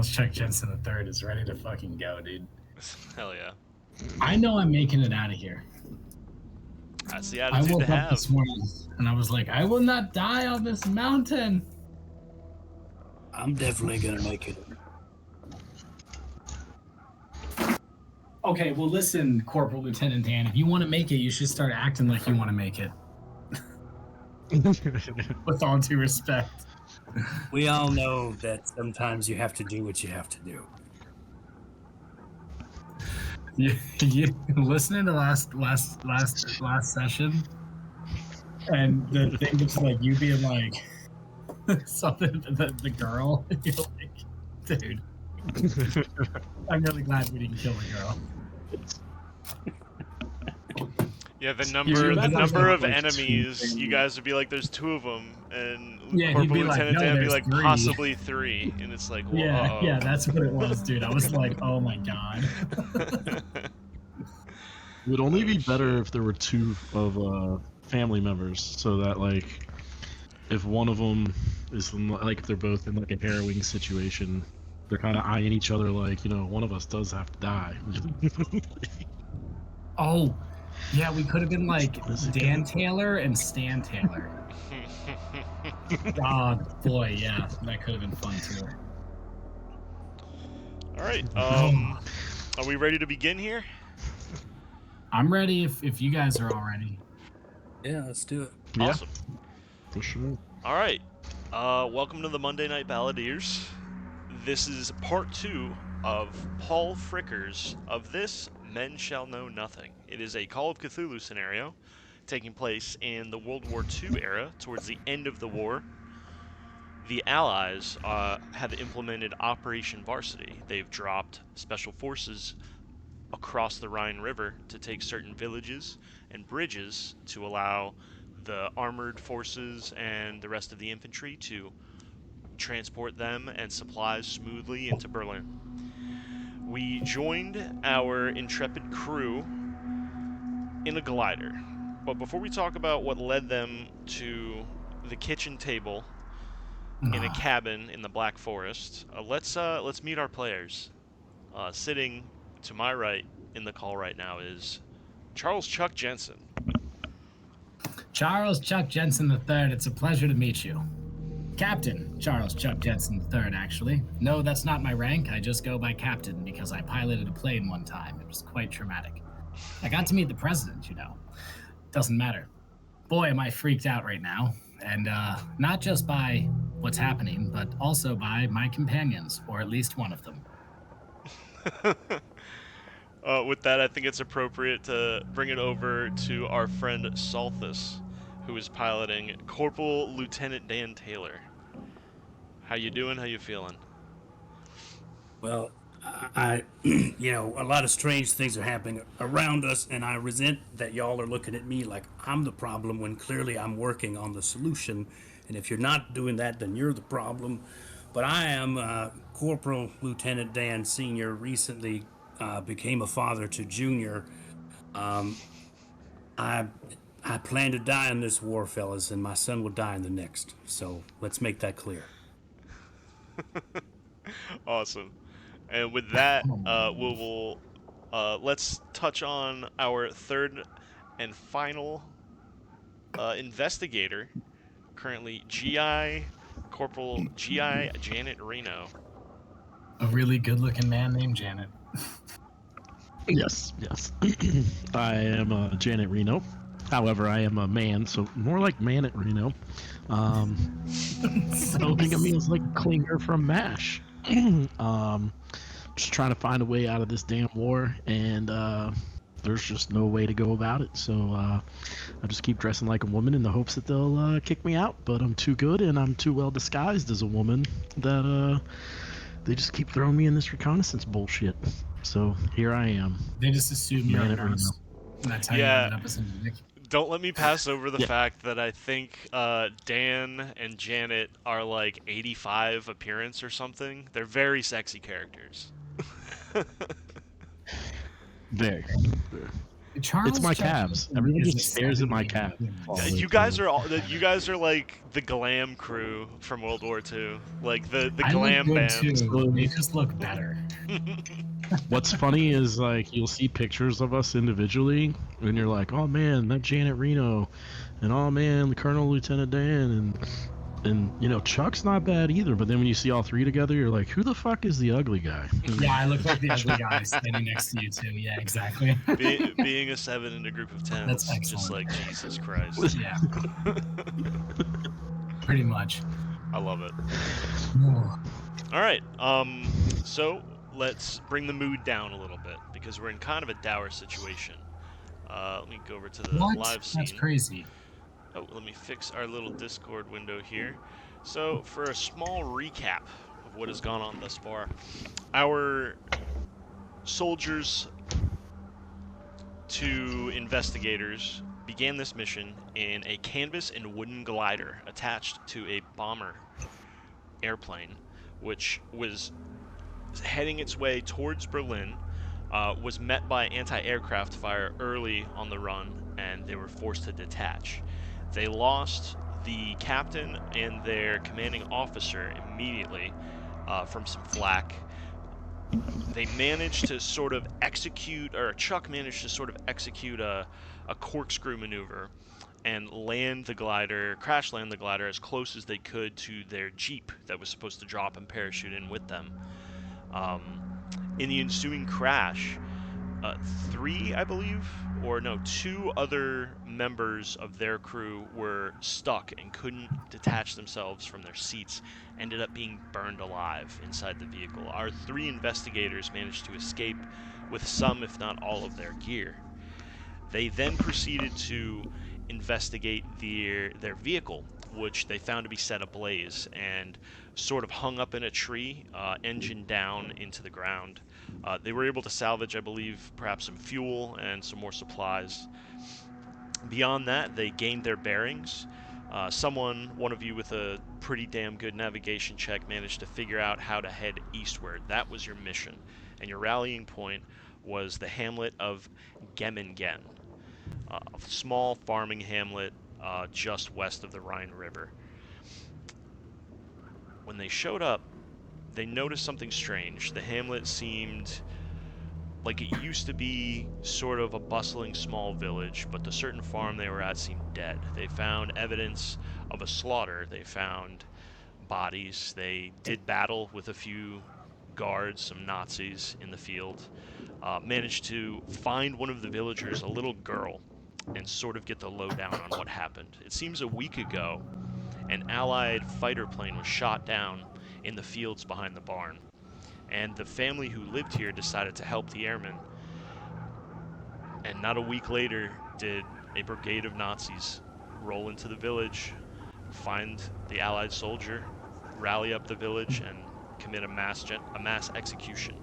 Chuck Jensen III is ready to fucking go, dude. Hell yeah. I know I'm making it out of here. That's the I attitude to woke up have. this morning and I was like, I will not die on this mountain. I'm definitely gonna make it. Okay, well, listen, Corporal Lieutenant Dan, if you want to make it, you should start acting like you want to make it. With all due respect. We all know that sometimes you have to do what you have to do. You listening to last session, and the thing was like you being like something the girl. You're like, dude, I'm really glad we didn't kill the girl. Yeah, the You're number of like enemies. You guys would be like, "There's 2 of them," and Yeah, he'd Corporal be like, Lieutenant "No, Dan would be there's like, 3." "Possibly 3," and it's like, well, yeah, that's what it was, dude. I was like, oh my god. It would only be better if there were 2 of family members, so that like if one of them is like if they're both in like a harrowing situation, they're kind of eyeing each other like, you know, one of us does have to die. Oh, yeah, we could have been like Dan Taylor and Stan Taylor. Oh boy, yeah, that could have been fun too. All right, are we ready to begin here? I'm ready if you guys are all ready. Yeah, let's do it. Awesome. For sure. All right, welcome to the Monday Night Balladeers. This is part 2 of Paul Fricker's Of This Men Shall Know Nothing. It is a Call of Cthulhu scenario taking place in the World War II era, towards the end of the war. The Allies have implemented Operation Varsity. They've dropped special forces across the Rhine River to take certain villages and bridges to allow the armored forces and the rest of the infantry to transport them and supplies smoothly into Berlin. We joined our intrepid crew in a glider. But before we talk about what led them to the kitchen table in a cabin in the Black Forest, let's meet our players. Sitting to my right in the call right now is Charles Chuck Jensen. Charles Chuck Jensen III, it's a pleasure to meet you. Captain Charles Chuck Jensen III, actually. No, that's not my rank. I just go by Captain because I piloted a plane one time. It was quite traumatic. I got to meet the president, you know. Doesn't matter. Boy, am I freaked out right now. And not just by what's happening, but also by my companions, or at least one of them. With that, I think it's appropriate to bring it over to our friend Salthus, who is piloting Corporal Lieutenant Dan Taylor. How you doing? How you feeling? Well, I you know, a lot of strange things are happening around us, and I resent that y'all are looking at me like I'm the problem when clearly I'm working on the solution. And if you're not doing that, then you're the problem. But I am Corporal Lieutenant Dan Sr., recently became a father to Junior. I plan to die in this war, fellas, and my son will die in the next. So let's make that clear. Awesome. And with that, let's touch on our third and final investigator, currently Corporal GI Janet Reno. A really good-looking man named Janet. Yes. I am Janet Reno. However, I am a man, so more like Man at Reno. So think of me as like Klinger from MASH. Just trying to find a way out of this damn war, and there's just no way to go about it. So I just keep dressing like a woman in the hopes that they'll kick me out. But I'm too good, and I'm too well disguised as a woman that they just keep throwing me in this reconnaissance bullshit. So here I am. They just assume you're a Man at nurse. Reno. And that's how you ended up as a medic. Don't let me pass over the fact that I think Dan and Janet are like 85 appearance or something. They're very sexy characters. Very. Charles It's my Chuck calves. Jensen Everyone is just a stares at my 70 calves. influence. You guys are all. You guys are like the glam crew from World War II, like the I look glam good band. too. They just look better. What's funny is like you'll see pictures of us individually, and you're like, "Oh man, that Janet Reno," and "Oh man, the Colonel Lieutenant Dan," and you know Chuck's not bad either. But then when you see all three together, you're like, "Who the fuck is the ugly guy?" Yeah, I look like the ugly guy standing next to you too. Yeah, exactly. Being a 7 in a group of 10, That's just like excellent. Jesus Christ. Yeah. Pretty much. I love it. Ooh. All right. So let's bring the mood down a little bit because we're in kind of a dour situation. Let me go over to the What? live scene. That's crazy. Oh, let me fix our little Discord window here. So, for a small recap of what has gone on thus far, our soldiers to investigators began this mission in a canvas and wooden glider attached to a bomber airplane, which was heading its way towards Berlin, was met by anti-aircraft fire early on the run, and they were forced to detach. They lost the captain and their commanding officer immediately from some flak. They managed to sort of execute, or Chuck managed to sort of execute a corkscrew maneuver and crash land the glider as close as they could to their jeep that was supposed to drop and parachute in with them. In the ensuing crash, two other members of their crew were stuck and couldn't detach themselves from their seats, ended up being burned alive inside the vehicle. Our 3 investigators managed to escape with some, if not all, of their gear. They then proceeded to investigate their vehicle, which they found to be set ablaze and sort of hung up in a tree, engine down into the ground. They were able to salvage, I believe, perhaps some fuel and some more supplies. Beyond that, they gained their bearings. One of you with a pretty damn good navigation check managed to figure out how to head eastward. That was your mission. And your rallying point was the hamlet of Gemmingen, a small farming hamlet just west of the Rhine River. When they showed up, they noticed something strange. The hamlet seemed like it used to be sort of a bustling small village, but the certain farm they were at seemed dead. They found evidence of a slaughter. They found bodies. They did battle with a few guards, some Nazis in the field. Managed to find one of the villagers, a little girl, and sort of get the lowdown on what happened. It seems a week ago, an Allied fighter plane was shot down in the fields behind the barn, and the family who lived here decided to help the airmen. And not a week later did a brigade of Nazis roll into the village, find the Allied soldier, rally up the village, and commit a mass execution.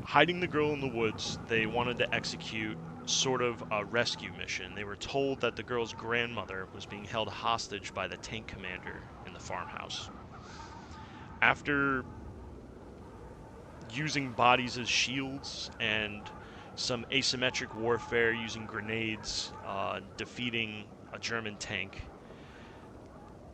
Hiding the girl in the woods, they wanted to execute sort of a rescue mission. They were told that the girl's grandmother was being held hostage by the tank commander in the farmhouse. After using bodies as shields and some asymmetric warfare using grenades, defeating a German tank,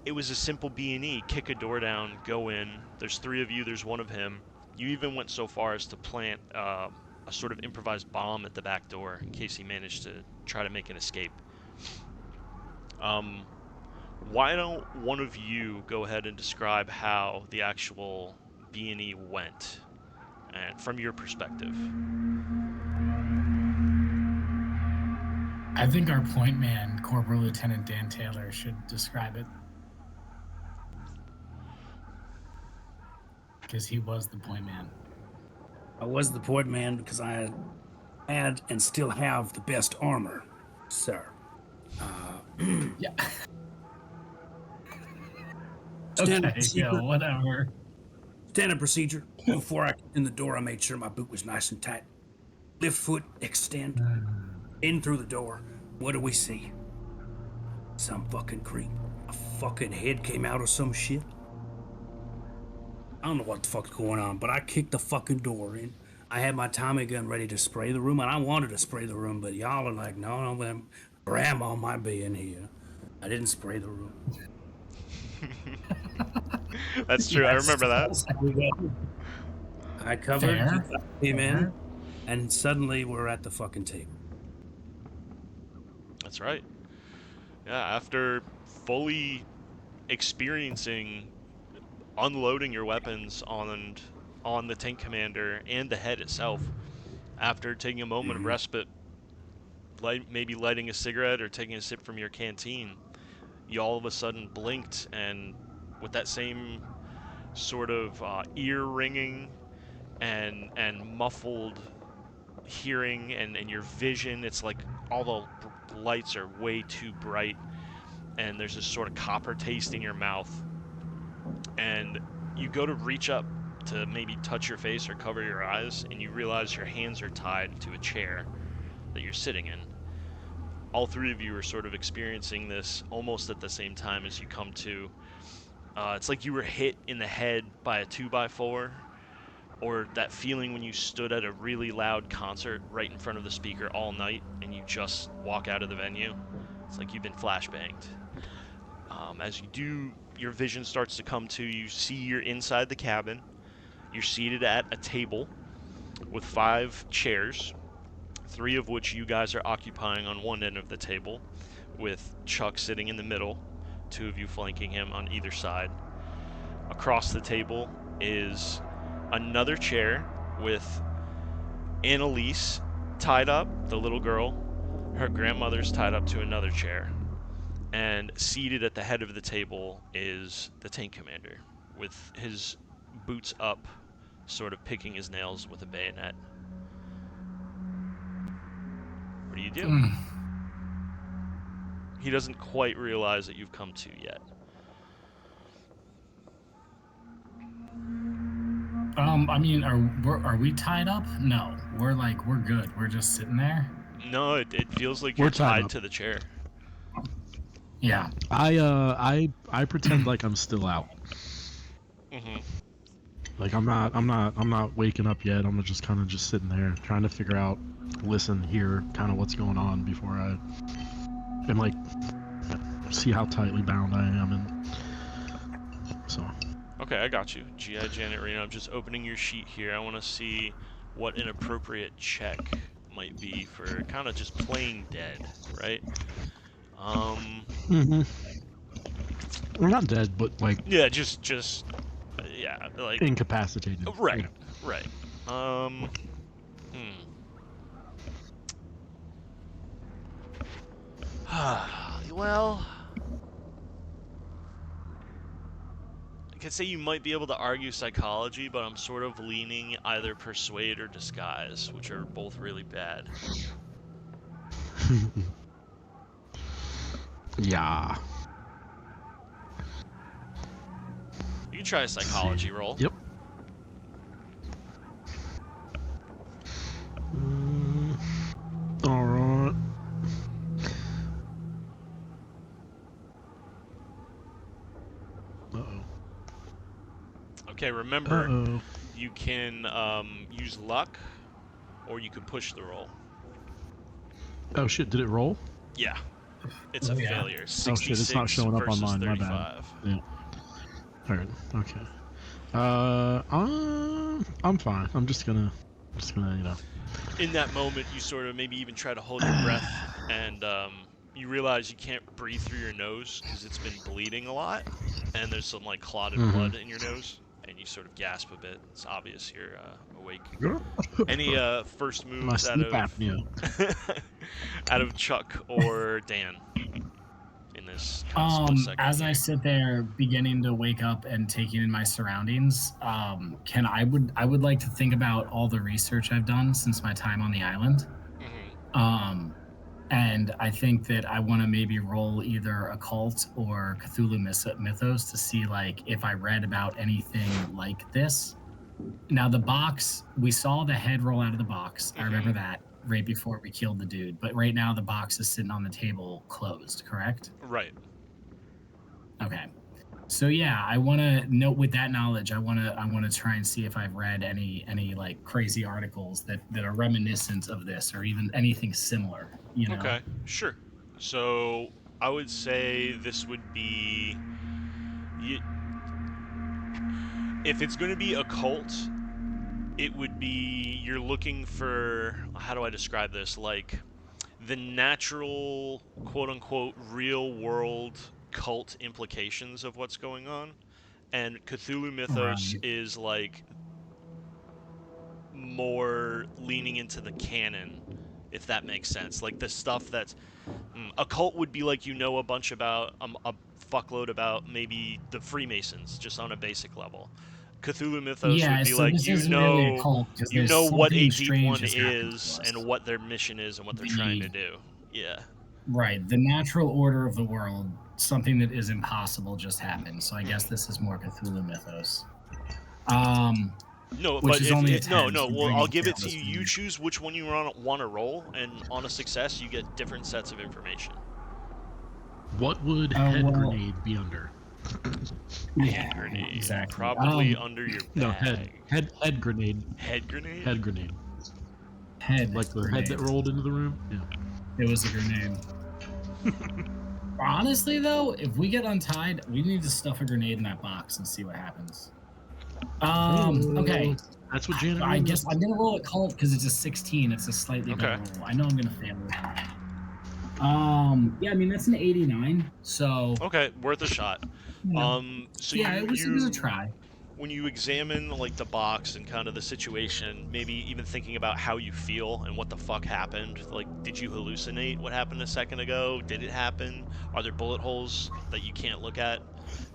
it was a simple B&E. Kick a door down, go in. There's 3 of you, there's 1 of him. You even went so far as to plant a sort of improvised bomb at the back door in case he managed to try to make an escape. Why don't one of you go ahead and describe how the actual B&E went, and from your perspective? I think our point man, Corporal Lieutenant Dan Taylor, should describe it. Because he was the point man. I was the point man because I had and still have the best armor, sir. Yeah. Standard Okay, procedure. yeah, whatever. Standard procedure. Before I got in the door, I made sure my boot was nice and tight. Lift foot, extend. In through the door. What do we see? Some fucking creep. A fucking head came out of some shit. I don't know what the fuck's going on, but I kicked the fucking door in. I had my Tommy gun ready to spray the room, and I wanted to spray the room, but y'all are like, no, grandma might be in here. I didn't spray the room. That's true. I remember that. I covered. Fair. Came in, Fair. and suddenly we're at the fucking table. That's right. Yeah, after fully experiencing unloading your weapons on the tank commander and the head itself, after taking a moment of respite, maybe lighting a cigarette or taking a sip from your canteen, you all of a sudden blinked, and with that same sort of ear ringing and muffled hearing and your vision, it's like all the lights are way too bright, and there's this sort of copper taste in your mouth, and you go to reach up to maybe touch your face or cover your eyes, and you realize your hands are tied to a chair that you're sitting in. All three of you are sort of experiencing this almost at the same time as you come to. It's like you were hit in the head by a 2x4, or that feeling when you stood at a really loud concert right in front of the speaker all night and you just walk out of the venue. It's like you've been flashbanged. As you do, your vision starts to come to. You see you're inside the cabin. You're seated at a table with 5 chairs, 3 of which you guys are occupying on one end of the table, with Chuck sitting in the middle, 2 of you flanking him on either side. Across the table is another chair with Annalise tied up, the little girl. Her grandmother's tied up to another chair. And seated at the head of the table is the tank commander, with his boots up, sort of picking his nails with a bayonet. What do you do? He doesn't quite realize that you've come to yet. I mean, are we tied up? No, we're good. We're just sitting there. No, it feels like you're We're tied tied up. to the chair. Yeah. I pretend like I'm still out. Mm-hmm. Like I'm not waking up yet. I'm just kind of just sitting there trying to figure out, listen, hear kind of what's going on before I am like see how tightly bound I am, and so. Okay, I got you. G.I. Janet Reno, I'm just opening your sheet here. I want to see what an appropriate check might be for kind of just playing dead, right? We're not dead, but like Yeah, yeah, like incapacitated. right, you know. right. Well, I could say you might be able to argue psychology, but I'm sort of leaning either persuade or disguise, which are both really bad. Yeah. You can try a psychology roll. Yep. All right. Uh-oh. Okay, remember, Uh-oh. you can use luck, or you could push the roll. Oh shit, did it roll? Yeah. It's a failure. 66 Oh shit, it's not showing up on versus mine, my 35. bad. Yeah. Alright, okay. I'm fine. I'm just gonna, you know. In that moment, you sort of maybe even try to hold your breath, and you realize you can't breathe through your nose because it's been bleeding a lot, and there's some like clotted blood in your nose, and you sort of gasp a bit. It's obvious you're awake. Any first My moves out sleep of apnea. out of Chuck or Dan in this kind of split second? As I sit there beginning to wake up and taking in my surroundings, I would like to think about all the research I've done since my time on the island. And I think that I want to maybe roll either occult or Cthulhu Mythos to see like if I read about anything like this. Now the box, we saw the head roll out of the box. I remember that right before we killed the dude. But right now the box is sitting on the table closed, correct? Right. Okay. So yeah, I want to note with that knowledge, I want to try and see if I've read any like crazy articles that are reminiscent of this or even anything similar. You know. Okay, sure. So I would say this would be, y- if it's going to be a cult, it would be you're looking for, how do I describe this? Like the natural, quote unquote, real world cult implications of what's going on. And Cthulhu Mythos Right. is like more leaning into the canon, if that makes sense. Like the stuff that's a cult would be like, a bunch about a fuckload about maybe the Freemasons just on a basic level. Cthulhu Mythos would Yeah. be So like, this isn't really a cult because you there's know what a something deep strange one has happened to is and us. what their mission is and what they're trying to The do. Yeah. Right, the natural order of the world, something that is impossible just happened. So I guess this is more Cthulhu Mythos. Um, No, which but is if only a no, 10 no, well, considering I'll it's give it to careless you. for You me. choose which one you want to roll, and on a success, you get different sets of information. What would Oh head well, grenade be under? yeah, Grenade, exactly. probably under your No, bag. head grenade. Head grenade. Head grenade. Head Like the head grenade. that rolled into the room? Yeah. It was a grenade. Honestly, though, if we get untied, we need to stuff a grenade in that box and see what happens. Okay. That's what Janet I rolled. guess I'm gonna roll a cult because it's a 16. It's a slightly better Okay. roll. I know I'm gonna fail it. Yeah, I mean that's an 89. So Okay, worth a shot. you know, So yeah, it was a you try. when you examine like the box and kind of the situation, maybe even thinking about how you feel and what the fuck happened. Like, did you hallucinate what happened a second ago? Did it happen? Are there bullet holes that you can't look at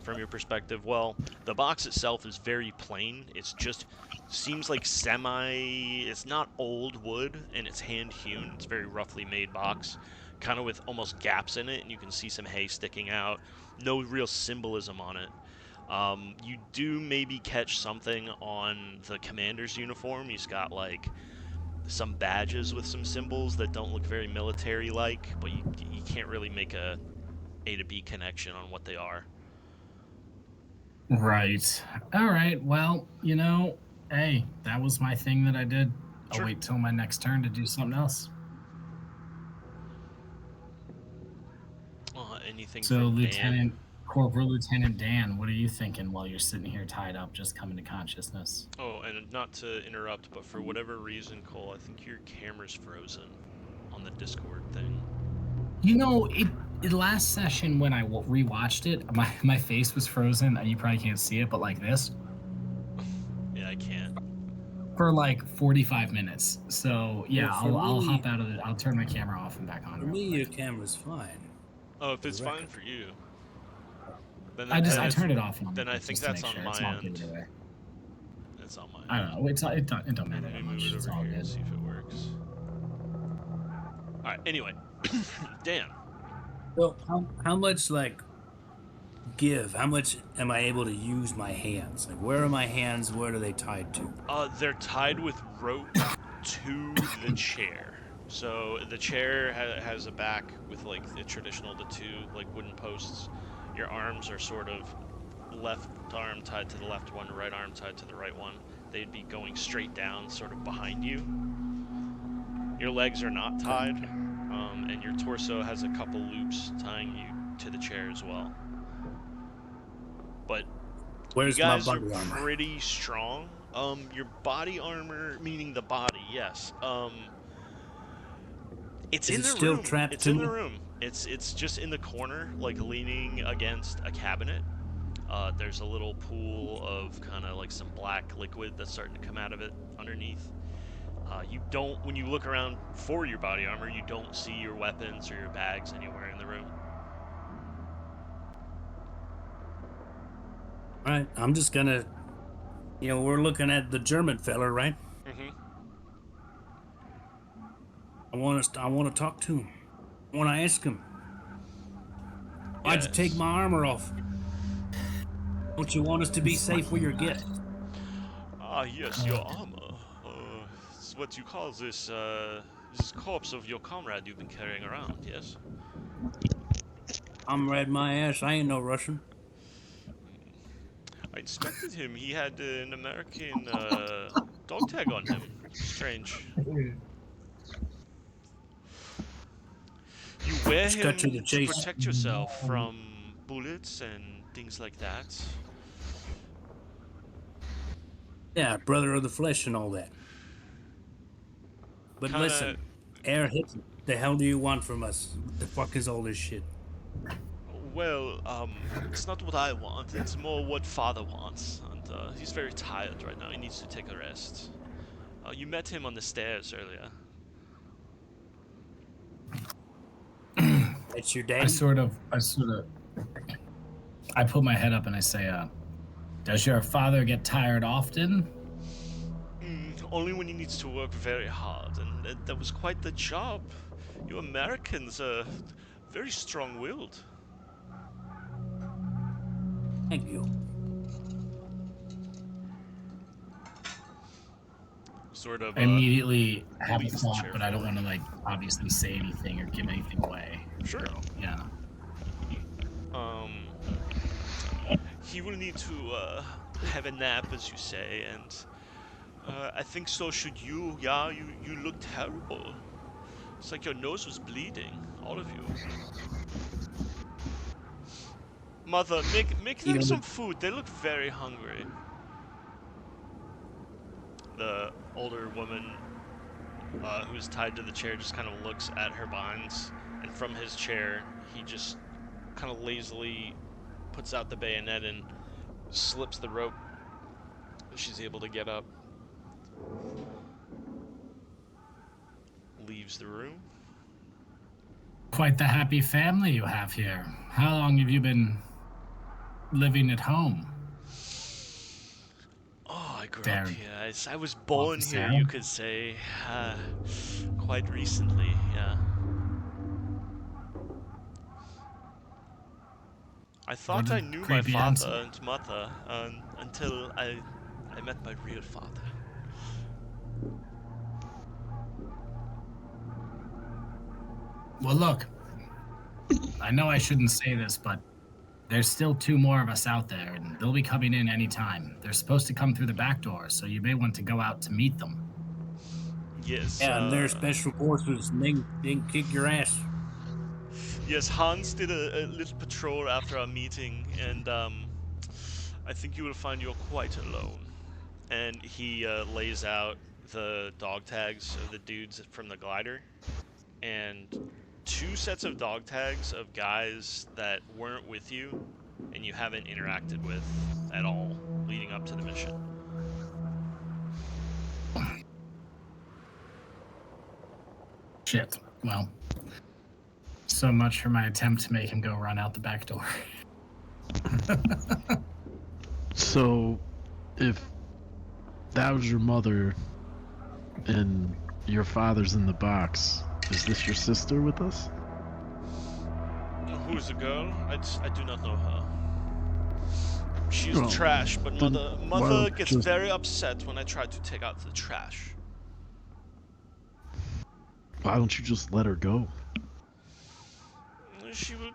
from your perspective? Well, the box itself is very plain. It's just seems like it's not old wood and it's hand hewn. It's a very roughly made box, kind of with almost gaps in it, and you can see some hay sticking out. No real symbolism on it. You do maybe catch something on the commander's uniform. He's got like some badges with some symbols that don't look very military-like, but you can't really make A to B connection on what they are. Right. All right. Well, hey, that was my thing that I did. I'll Sure. wait till my next turn to do something else. Anything So, from Dan? Corporal Lieutenant Dan, what are you thinking while you're sitting here tied up, just coming to consciousness? Oh, and not to interrupt, but for whatever reason, Cole, I think your camera's frozen on the Discord thing. It last session when I rewatched it, my face was frozen. You probably can't see it, but like this Yeah, I can't. for like 45 minutes. So yeah, Well, I'll me- hop out of it. I'll turn my camera off and back on. For real me, quick. your camera's fine. Oh, if For it's the fine record. for you, then I it's- turned it off. Then I think just to that's make on sure. It's my all good end. either way. It's on my end. I don't know. It don't matter Let me that move much. it It's over all here and good. see if it works. Alright, anyway. Dan. So how much how much am I able to use my hands? Like, where are my hands? What are they tied to? They're tied with rope to the chair. So the chair has a back with like the the two like wooden posts. Your arms are sort of left arm tied to the left one, right arm tied to the right one. They'd be going straight down, sort of behind you. Your legs are not tied, and your torso has a couple loops tying you to the chair as well. But Where's you guys my are body armor? pretty strong. Your body armor, meaning the body, yes. It's Is in it the still room. trapped It's to in me? the room. It's just in the corner, like leaning against a cabinet. There's a little pool of kind of like some black liquid that's starting to come out of it underneath. When you look around for your body armor, you don't see your weapons or your bags anywhere in the room. All right, I'm just gonna. We're looking at the German fella, right? Mm-hmm. I want to talk to him. I want to ask him. Why'd you take my armor off? Don't you want us to be safe where you get? Ah, yes, your armor. It's what you call this corpse of your comrade you've been carrying around, yes? I'm red my ass. I ain't no Russian. I inspected him. He had an American dog tag on him. Strange. You wear Let's him cut to the to chase. protect yourself from bullets and things like that. Yeah, brother of the flesh and all that. But Kinda- listen, Airhead, the hell do you want from us? What the fuck is all this shit? Well, it's not what I want. It's more what Father wants, and he's very tired right now. He needs to take a rest. You met him on the stairs earlier. That's your I daddy? I put my head up and I say, does your father get tired often? Only when he needs to work very hard, and that was quite the job. You Americans are very strong-willed. Thank you. Sort of. I immediately have a leaves the thought, chair but I don't forward. want to obviously say anything or give anything away. Sure. So, yeah. He will need to have a nap, as you say, and I think so should you. Yeah, you look terrible. It's like your nose was bleeding, all of you. Mother, make them some food. They look very hungry. The older woman who is tied to the chair just kind of looks at her binds, and from his chair, he just kind of lazily puts out the bayonet and slips the rope. She's able to get up. Leaves the room. Quite the happy family you have here. How long have you been living at home? Oh, I grew There. up here. I was born Officer. here, you could say. Quite recently, yeah. I thought What a I knew my creepy father answer. and mother until I met my real father. Well, look, I know I shouldn't say this, but there's still 2 more of us out there, and they'll be coming in any time. They're supposed to come through the back door, so you may want to go out to meet them. Yes. Yeah, and they're special forces, and they can kick your ass. Yes, Hans did a little patrol after our meeting, and I think you will find you're quite alone. And he lays out the dog tags of the dudes from the glider, and 2 sets of dog tags of guys that weren't with you and you haven't interacted with at all leading up to the mission. Shit. Well, so much for my attempt to make him go run out the back door. So, if that was your mother and your father's in the box, is this your sister with us? Who's the girl? I do not know her. She's Oh, trash, but then mother why gets just- very upset when I try to take out the trash. Why don't you just let her go? She will.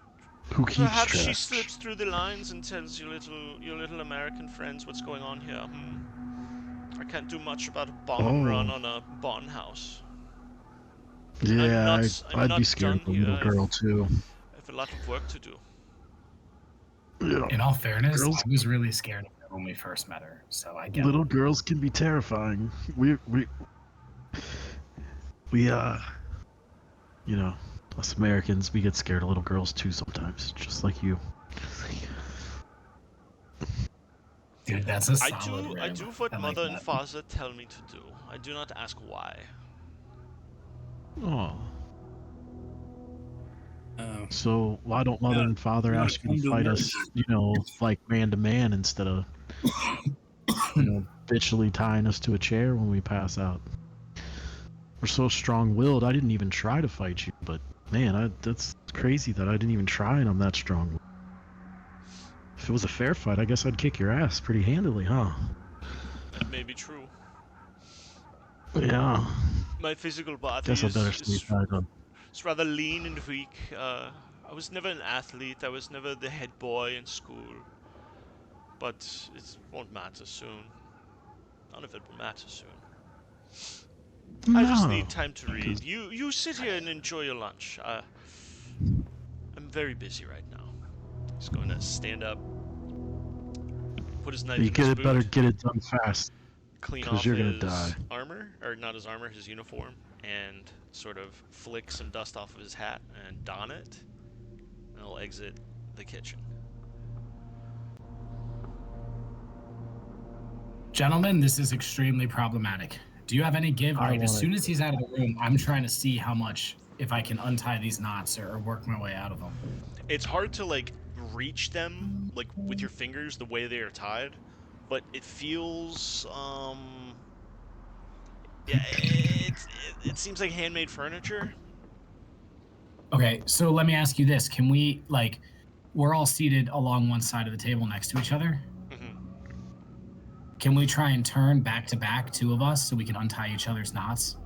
Who keeps Perhaps she trash? slips through the lines and tells your little American friends what's going on here. I can't do much about a bomb run on a barn house. Yeah, I'm I'd not be scared of a done little here. girl too. I have a lot of work to do. Yeah. In all fairness, Girls- I was really scared of her when we first met her, so I get it. Little girls can be terrifying. We you know, us Americans, we get scared of little girls too sometimes, just like you. Dude, that's a I solid do rib. what I like mother and that. father tell me to do. I do not ask why. Oh, Oh. so why don't mother and father you wanna ask you to come to fight America? us, you know, like man to man instead of, you know, bitchily tying us to a chair when we pass out? We're so strong-willed. I didn't even try to fight you, but man, that's crazy that I didn't even try and I'm that strong. If it was a fair fight, I guess I'd kick your ass pretty handily, huh? That may be true. Yeah. My physical body Guess I better sleep tight up. is rather lean and weak. I was never an athlete. I was never the head boy in school. but it won't matter soon. None of it will matter soon. I just need time to read. You sit here and enjoy your lunch. I'm very busy right now. He's going to stand up, put his knife in his boot, better get it done fast. clean 'cause off you're gonna his die. armor, or not his armor, his uniform, and sort of flick some dust off of his hat and don it, and he'll exit the kitchen. Gentlemen, this is extremely problematic. Do you have any give? I Right, as wanna- soon as he's out of the room, I'm trying to see how much, if I can untie these knots or work my way out of them. It's hard to like reach them like with your fingers the way they are tied, but it feels yeah, it seems like handmade furniture. Okay, so let me ask you this. Can we, like, we're all seated along one side of the table next to each other. Mhm. Can we try and turn back to back, two of us, so we can untie each other's knots?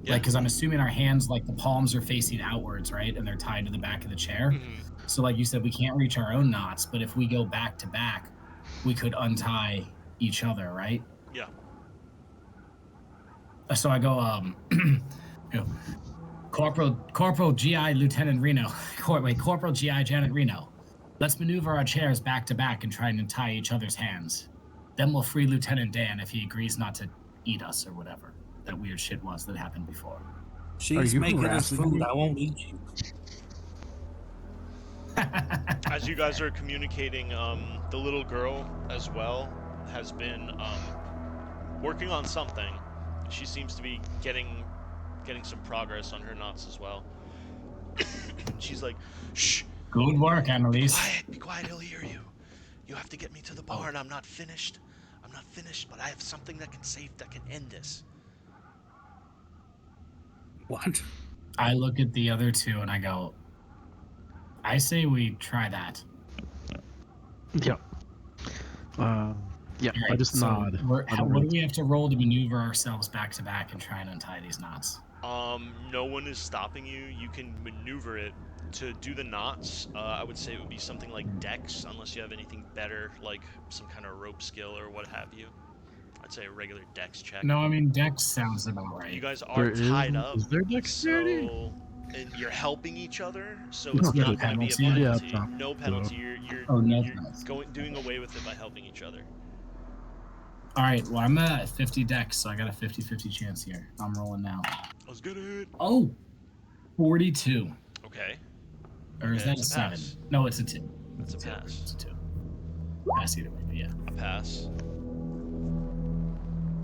Yeah. Like, because I'm assuming our hands, like, the palms are facing outwards, right? And they're tied to the back of the chair. Mhm. So, like you said, we can't reach our own knots, but if we go back to back, we could untie each other, right? Yeah. So I go, you know, Corporal GI Lieutenant Reno, Corporal GI Janet Reno. Let's maneuver our chairs back to back and try and tie each other's hands. Then we'll free Lieutenant Dan if he agrees not to eat us or whatever that weird shit was that happened before. She's you making us harassing food. me? I won't eat you. As you guys are communicating, the little girl as well has been working on something. She seems to be getting some progress on her knots as well. She's like, "Shh, Good work, Annalise. be quiet, he'll hear you. You have to get me to the barn. I'm not finished, but I have something that can end this." What? I look at the other two and I go, I say we try that. Yep. Yeah, I Alright, just so nod. what I don't do really- we have to roll to maneuver ourselves back to back and try and untie these knots? No one is stopping you. You can maneuver it. To do the knots, I would say it would be something like Dex, unless you have anything better, like some kind of rope skill or what have you. I'd say a regular Dex check. No, I mean, Dex sounds about right. You guys There are tied is- up. is there dexterity? So, and you're helping each other, so No it's not going to penalty. be a Yeah, penalty. it's No penalty. You're Oh, no you're penalty. doing away with it by helping each other. All right, well, I'm at 50 Dex, so I got a 50-50 chance here. I'm rolling now. Let's get it. Oh, 42. Okay, Or is Okay, that a it's a 7? pass. No, it's a 2. that's a It's pass. a 2. Pass either way, but yeah. A pass.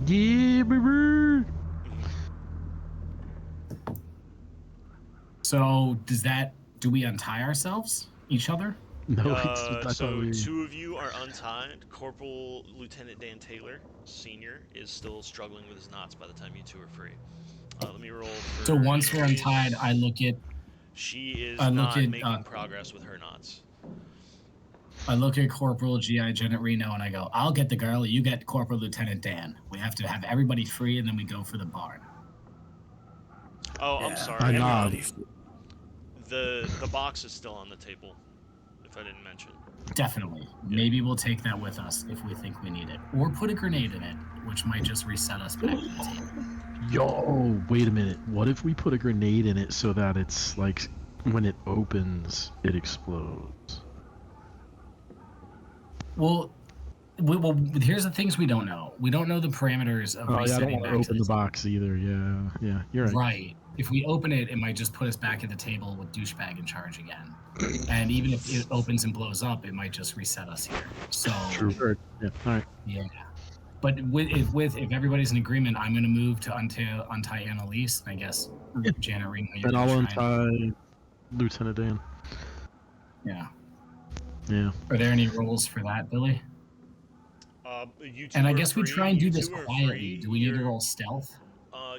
Yeah, baby. So, do we untie ourselves? Each other? No, it's just, I So thought we... two of you are untied. Corporal Lieutenant Dan Taylor, Senior, is still struggling with his knots by the time you two are free. Let me roll for... So once we're Annalise. untied, I look at She is I look not at, making progress with her knots. Corporal GI Janet Reno and I go, I'll get the girl, you get Corporal Lieutenant Dan. We have to have everybody free and then we go for the barn. Oh, I'm Yeah, sorry. I nod. The box is still on the table, if I didn't mention. Definitely. Maybe we'll take that with us if we think we need it. Or put a grenade in it, which might just reset us back to the table. Yo, wait a minute. What if we put a grenade in it so that it's like when it opens, it explodes? Well, here's the things we don't know. We don't know the parameters of Oh yeah, I don't resetting want to back to open the the box either. Yeah, you're right. Right. If we open it, it might just put us back at the table with douchebag in charge again. And even if it opens and blows up, it might just reset us here. So True. Yeah. All right. yeah. But if everybody's in agreement, I'm going to move to untie Annalise. I guess Yeah. Janet Reno. you're And I'll gonna try and- untie Lieutenant Dan. Yeah. Yeah. Are there any rules for that, Billy? You two And I are guess we free. try and do You this two are quietly. free. Do we need to You're- roll stealth?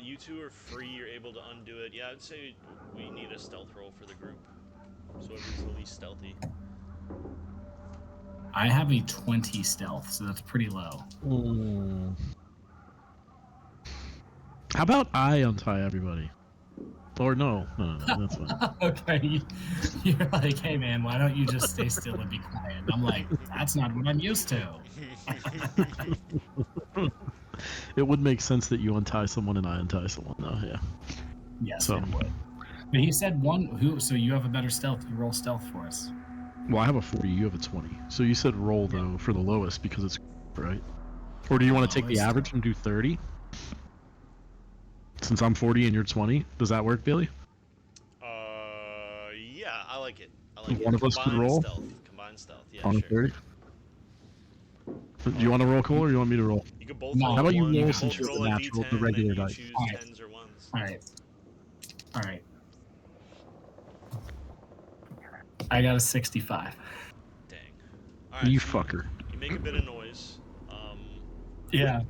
You two are free. You're able to undo it. Yeah, I'd say we need a stealth roll for the group, so it's the least stealthy. I have a 20 stealth, so that's pretty low. How about I untie everybody? Or no, that's fine. Okay, you're like, hey man, why don't you just stay still and be quiet? And I'm like, that's not what I'm used to. It would make sense that you untie someone and I untie someone, though. Yeah. Yes, So- it would. But he said one who, so you have a better stealth. You roll stealth for us. Well, I have a 40. You have a 20. So you said roll though for the lowest because it's right. Or do you want to take the Lowest. average and do 30? Since I'm 40 and you're 20, does that work, Billy? Yeah, I like it. I like One it. of us could Combined roll? Stealth. Combined stealth. Yeah, On a sure. 30. Do you want to roll, Cole, or you want me to roll? You could both No. roll How about you one, roll could since both you're roll the a natural, D10, the and regular then you dice? choose Alright. 10s or 1s. All right. All right. I got a 65. Dang. All right. You so fucker. You make a bit of noise. Yeah.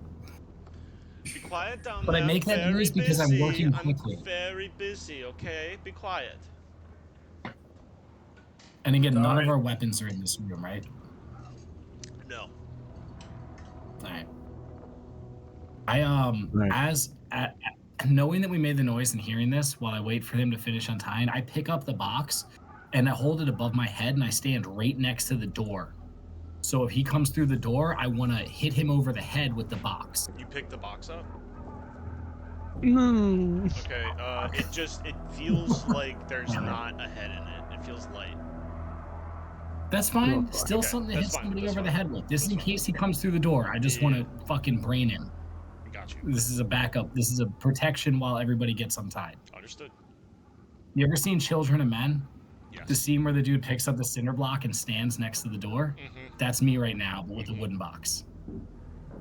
Be quiet down But I there. make that Very noise because I'm busy. working quickly. I'm very busy, okay? Be quiet. And again, none Alright. of our weapons are in this room, right? No. All right. I Right. as knowing that we made the noise and hearing this while I wait for him to finish untying, I pick up the box and I hold it above my head and I stand right next to the door. So if he comes through the door, I want to hit him over the head with the box. You pick the box up? No. Okay, it feels like there's not a head in it. It feels light. That's fine. Okay, Still something to hit that's fine, somebody that's over the fine. head with. This That's in fine. case he comes through the door. I just Yeah. want to fucking brain him. Got you. This is a backup. This is a protection while everybody gets untied. Understood. You ever seen Children of Men? Yes. The scene where the dude picks up the cinder block and stands next to the door? Mm-hmm. That's me right now, but with a wooden box.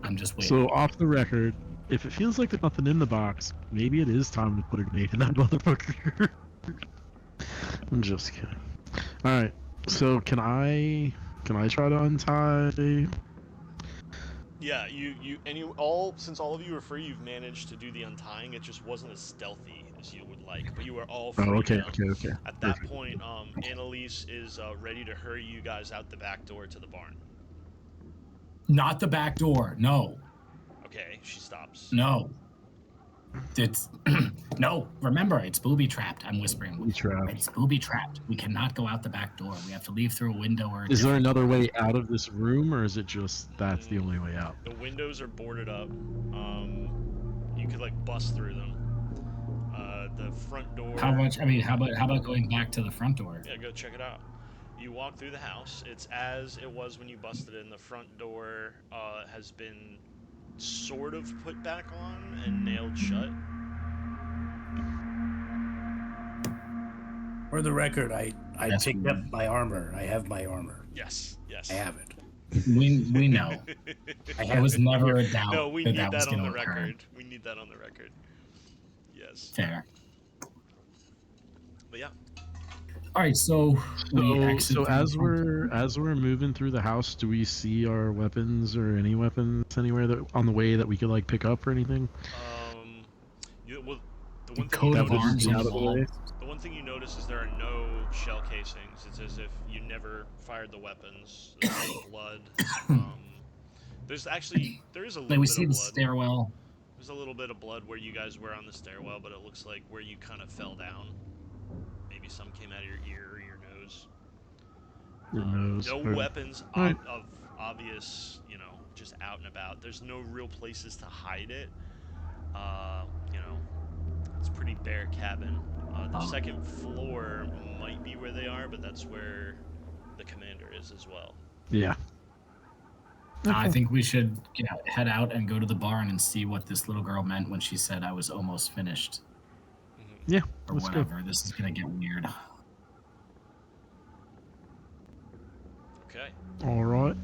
I'm just waiting. So off the record, if it feels like there's nothing in the box, maybe it is time to put a grenade in that motherfucker. I'm just kidding. All right. So can I try to untie? Yeah, since all of you are free, you've managed to do the untying. It just wasn't as stealthy as you would like, but you are all free Oh, okay, now. okay. At that Perfect. point, Annalise is ready to hurry you guys out the back door to the barn. Not the back door. No. Okay, she stops. No. It's no. Remember, it's booby trapped. I'm whispering. Booby trapped. It's booby trapped. We cannot go out the back door. We have to leave through a window or. Is there another way out of this room, or is it just that's the only way out? The windows are boarded up. You could like bust through them. The front door. How much? I mean, how about going back to the front door? Yeah, go check it out. You walk through the house. It's as it was when you busted in. The front door has been sort of put back on and nailed shut. For the record, I That's picked weird. up my armor. I have my armor. Yes, yes. I have it. We know. I There have was it. never a doubt No, we that need that was that on going the to occur. record. We need that on the record. Yes. Fair. But yeah. All right, so we So, exit so through as the front we're moving through the house, do we see our weapons or any weapons anywhere that on the way that we could like pick up or anything? Well, the one thing coat you of notice, arms out on of the the wall. way. the one thing you notice is there are no shell casings. It's as if you never fired the weapons. There's no blood. There is a Like little we bit see of the blood. stairwell. There's a little bit of blood where you guys were on the stairwell, but it looks like where you kind of fell down. Maybe some came out of your ear or your nose. Your nose. No or- weapons Alright. of obvious, just out and about. There's no real places to hide it. It's a pretty bare cabin. The second floor might be where they are, but that's where the commander is as well. Yeah. I think we should head out and go to the barn and see what this little girl meant when she said I was almost finished Yeah. or Let's go. whatever. This is gonna get weird. Okay. All right.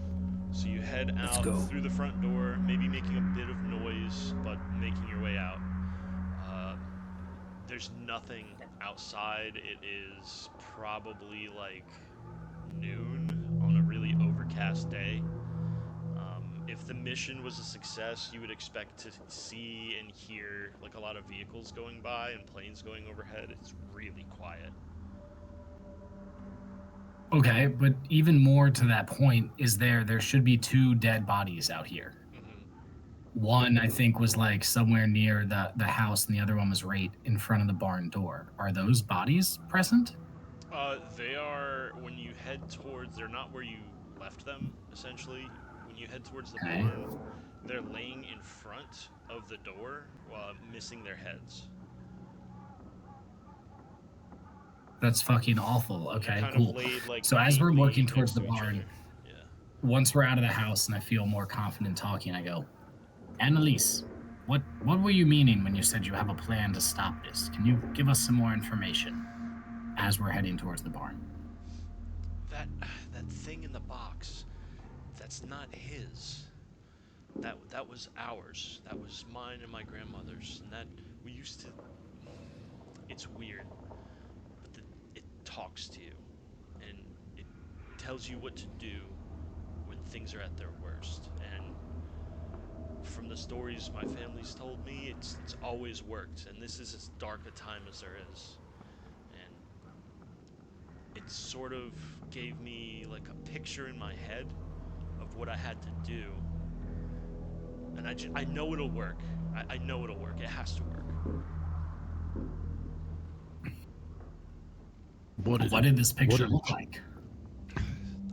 So you head Let's out go. through the front door, maybe making a bit of noise, but making your way out. There's nothing outside. It is probably like noon on a really overcast day. If the mission was a success, you would expect to see and hear like a lot of vehicles going by and planes going overhead. It's really quiet. Okay, but even more to that point is there should be 2 dead bodies out here. Mhm. One, I think, was like somewhere near the house, and the other one was right in front of the barn door. Are those bodies present? They are when you head towards. They're not where you left them. Essentially, when you head towards the Okay. barn, they're laying in front of the door, missing their heads. That's fucking awful. They're Okay, kind cool. of laid, like, So as we're neatly working towards next the to each barn, other. Yeah. once we're out of the house and I feel more confident talking, I go, Annalise, what were you meaning when you said you have a plan to stop this? Can you give us some more information as we're heading towards the barn? That thing in the box, that's not his. That was ours. That was mine and my grandmother's, and that we used to. It's weird, but it talks to you, and it tells you what to do when things are at their worst. And from the stories my family's told me, it's always worked, and this is as dark a time as there is. And it sort of gave me like a picture in my head of what I had to do. And I know it'll work. I know it'll work. It has to work. What did this picture look like?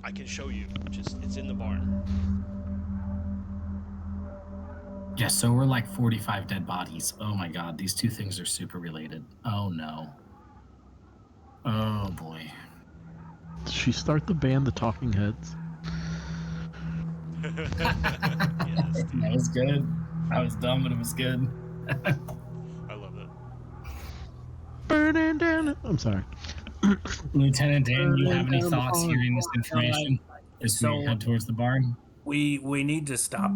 I can show you. It's in the barn. Yeah, so we're like 45 dead bodies. Oh my god, these two things are super related. Oh no. Oh boy. Did she start the band, the Talking Heads? Yes, dude. That was good. I was dumb, but it was good. I love that. Burning down. I'm sorry. Lieutenant Dan, you have any Down the thoughts barn. hearing this information as we So- head towards the barn? We need to stop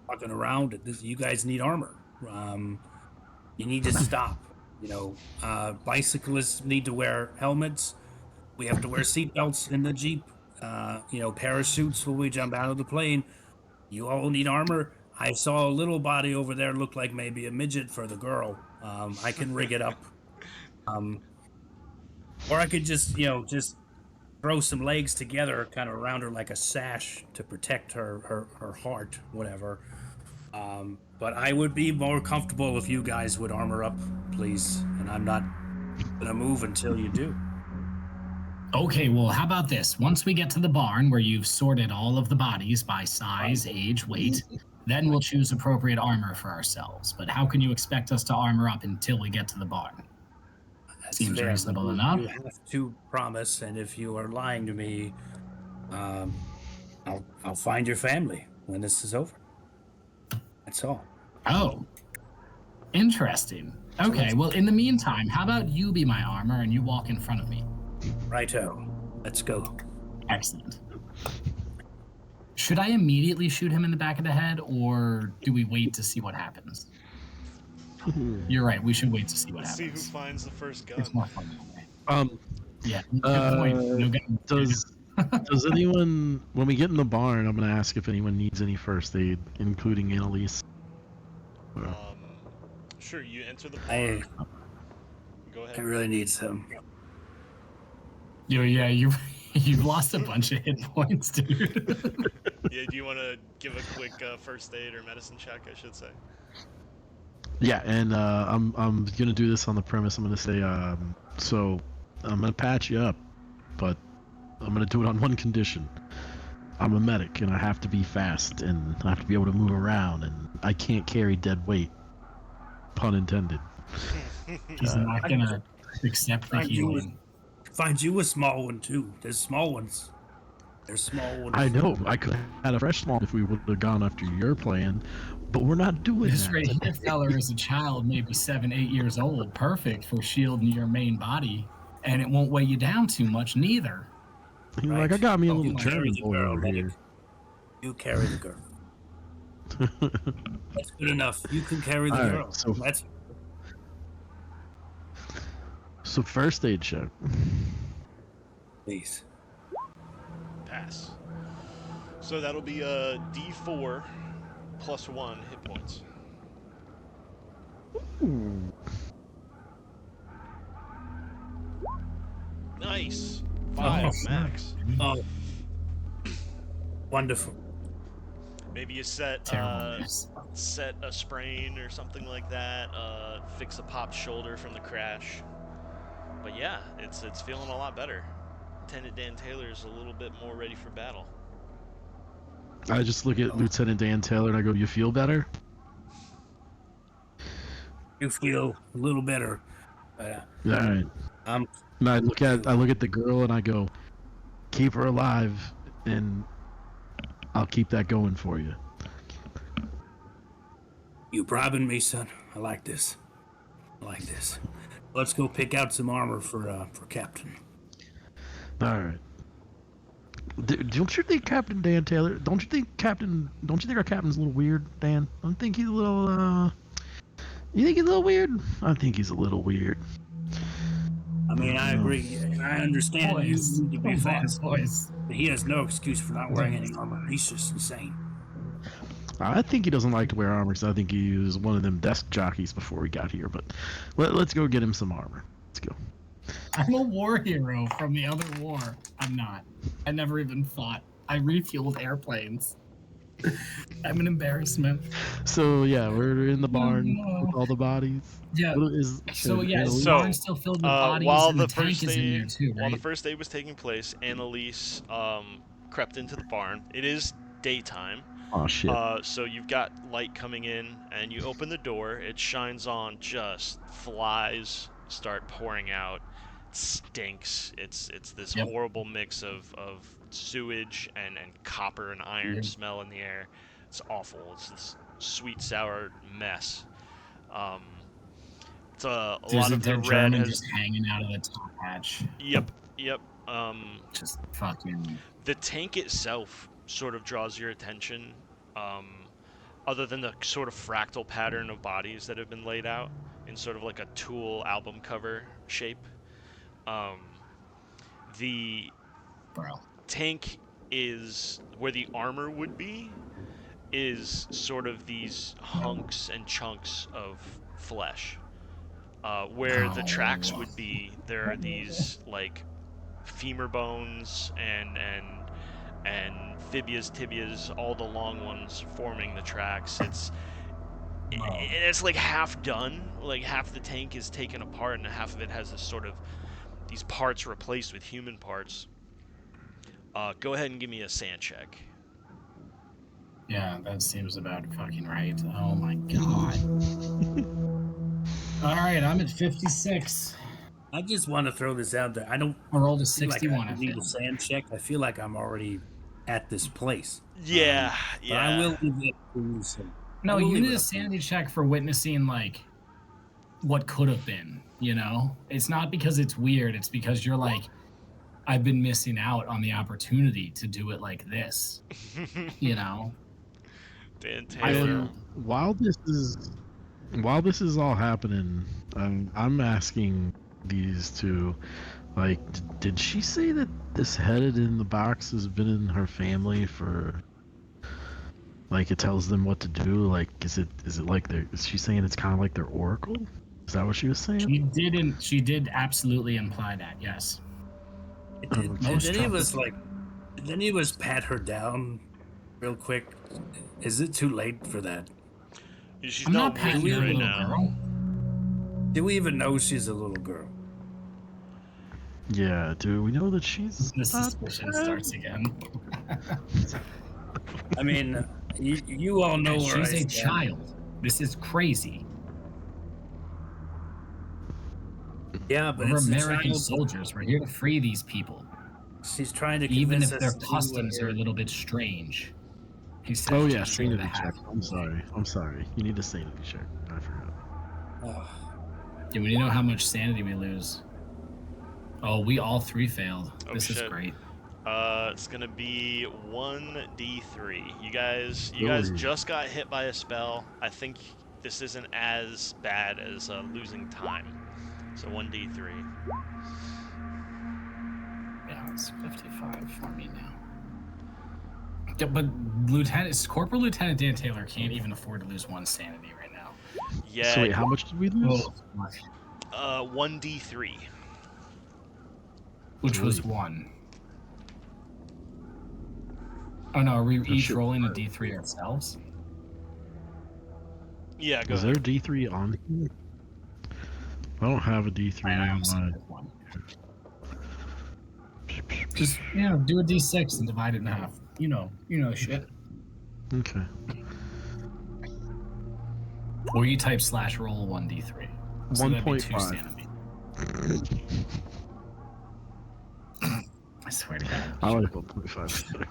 walking around. You guys need armor. You need to stop. Bicyclists need to wear helmets. We have to wear seatbelts in the Jeep. Parachutes when we jump out of the plane. You all need armor. I saw a little body over there look like maybe a midget for the girl. I can rig it up. Or I could just throw some legs together kind of around her like a sash to protect her heart, whatever. But I would be more comfortable if you guys would armor up, please. And I'm not gonna move until you do. Okay, well, how about this? Once we get to the barn where you've sorted all of the bodies by size, age, weight, then we'll choose appropriate armor for ourselves. But how can you expect us to armor up until we get to the barn? That's Seems fair, reasonable but enough. You have to promise, and if you are lying to me, I'll find your family when this is over. That's all. Oh, interesting. Okay, well, in the meantime, how about you be my armor and you walk in front of me? Righto. Let's go. Excellent. Should I immediately shoot him in the back of the head, or do we wait to see what happens? You're right. We should wait to see what Let's see who happens. finds the first gun. It's more fun that way. Yeah. Good Uh, point. No gun. Does anyone, when we get in the barn, I'm gonna ask if anyone needs any first aid, including Annalise. Sure, you enter the I barn. Go ahead. really need some. You've lost a bunch of hit points, dude. Yeah, do you want to give a quick first aid or medicine check, I should say? Yeah, and I'm gonna do this on the premise. I'm gonna say, so I'm gonna patch you up, but I'm gonna do it on one condition. I'm a medic, and I have to be fast, and I have to be able to move around, and I can't carry dead weight. Pun intended. He's not gonna accept the Find you, healing. find you a small one too. There's small ones. There's small ones. I know I could have had a fresh small if we would have gone after your plan, but we're not doing This that. right here fella is a child, maybe 7, 8 years old, perfect for shielding your main body, and it won't weigh you down too much neither. He's Right. like, I got me a Oh, little you carry German the boy girl, over medic. here. You carry the girl. That's good enough. You can carry the All right, girl. so- That's So first aid check. please. Pass. So that'll be a D4 plus 1 hit points. Nice. 5 max. Oh, wonderful. Maybe you set Terrible news. set a sprain or something like that, fix a popped shoulder from the crash. But yeah, it's feeling a lot better. Lieutenant Dan Taylor is a little bit more ready for battle. I just look at Lieutenant Dan Taylor and I go, "You feel better?" You feel a little better. All right. I'm. And I look at the girl and I go, "Keep her alive, and I'll keep that going for you." You bribing me, son. I like this. Let's go pick out some armor for Captain. All right. Don't you think Captain Dan Taylor? Don't you think our captain's a little weird, Dan? Don't you think he's a little? You think he's a little weird? I think he's a little weird. I mean, I agree. I understand you need to be fast. Boys. But he has no excuse for not wearing any armor. He's just insane. I think he doesn't like to wear armor because I think he was one of them desk jockeys before we got here. But let's go get him some armor. Let's go. I'm a war hero from the other war. I'm not. I never even fought. I refueled airplanes. I'm an embarrassment. So yeah, we're in the barn with all the bodies. Yeah. So the So, barn's still filled with bodies, while and the the tank first is in there aid, too, while the right? first aid was taking place, Annalise crept into the barn. It is daytime. Oh shit. So you've got light coming in, and you open the door. It shines on. Just flies start pouring out. It stinks. It's this horrible mix of sewage and copper and iron smell in the air. It's awful. It's this sweet sour mess. It's a There's lot a of the dead red German has. just hanging out of the top hatch. Yep. Just fucking. The tank itself sort of draws your attention, other than the sort of fractal pattern of bodies that have been laid out in sort of like a Tool album cover shape. The tank is where the armor would be, is sort of these hunks and chunks of flesh. Where the tracks would be, there are these like femur bones and fibulas, tibias, all the long ones forming the tracks. It's like half done. Like half the tank is taken apart, and half of it has this sort of these parts replaced with human parts. Go ahead and give me a sand check. Yeah, that seems about fucking right. Oh my god. All right, I'm at 56. I just want to throw this out there. I rolled a feel 61. Like I need a sand check. I feel like I'm already at this place. Yeah, But I will leave it to you. So No, you need a sanity check for witnessing like what could have been. You know, it's not because it's weird. It's because you're like, I've been missing out on the opportunity to do it like this. You know. Dan Taylor. While this is all happening, I'm asking these two, like, did she say that this headed in the box has been in her family for, like, it tells them what to do? Like, is it like is she saying it's kind of like their oracle? Is that what she was saying? She did absolutely imply that, yes. Did any of us pat her down real quick? Is it too late for that? She's I'm not with patting you her right little now. girl. Do we even know she's a little girl? Yeah, do we know that she's The suspicion starts again. I mean, you all know where She's I a stand. child. This is crazy. Yeah, but We're it's a American child. soldiers. We're here to free these people, She's trying to even convince if us their to do customs what are a little bit strange. He said, Oh yeah, gesture with a sanity check. half. I'm sorry. You need a sanity check. I forgot. Ugh. Do we know how much sanity we lose? Oh, we all three failed. Oh, This is shit. great. It's gonna be 1d3. You guys just got hit by a spell. I think this isn't as bad as losing time. So 1d3. Yeah, it's 55 for me now. Yeah, but Corporal Lieutenant Dan Taylor can't even afford to lose one sanity right now. Yeah. So wait, how much did we lose? 1d3. Which was Three. 1. Oh no, are we each should- rolling a d3 ourselves? Yeah, go Is there a ahead. D3 on here? I don't have a D3 I on honestly my. have one. Just do a d6 and divide it in half. You know shit. Okay. Or you type /roll 1d3. So that'd be 2 1.5. sanity. I swear to God. I like 1.5 better.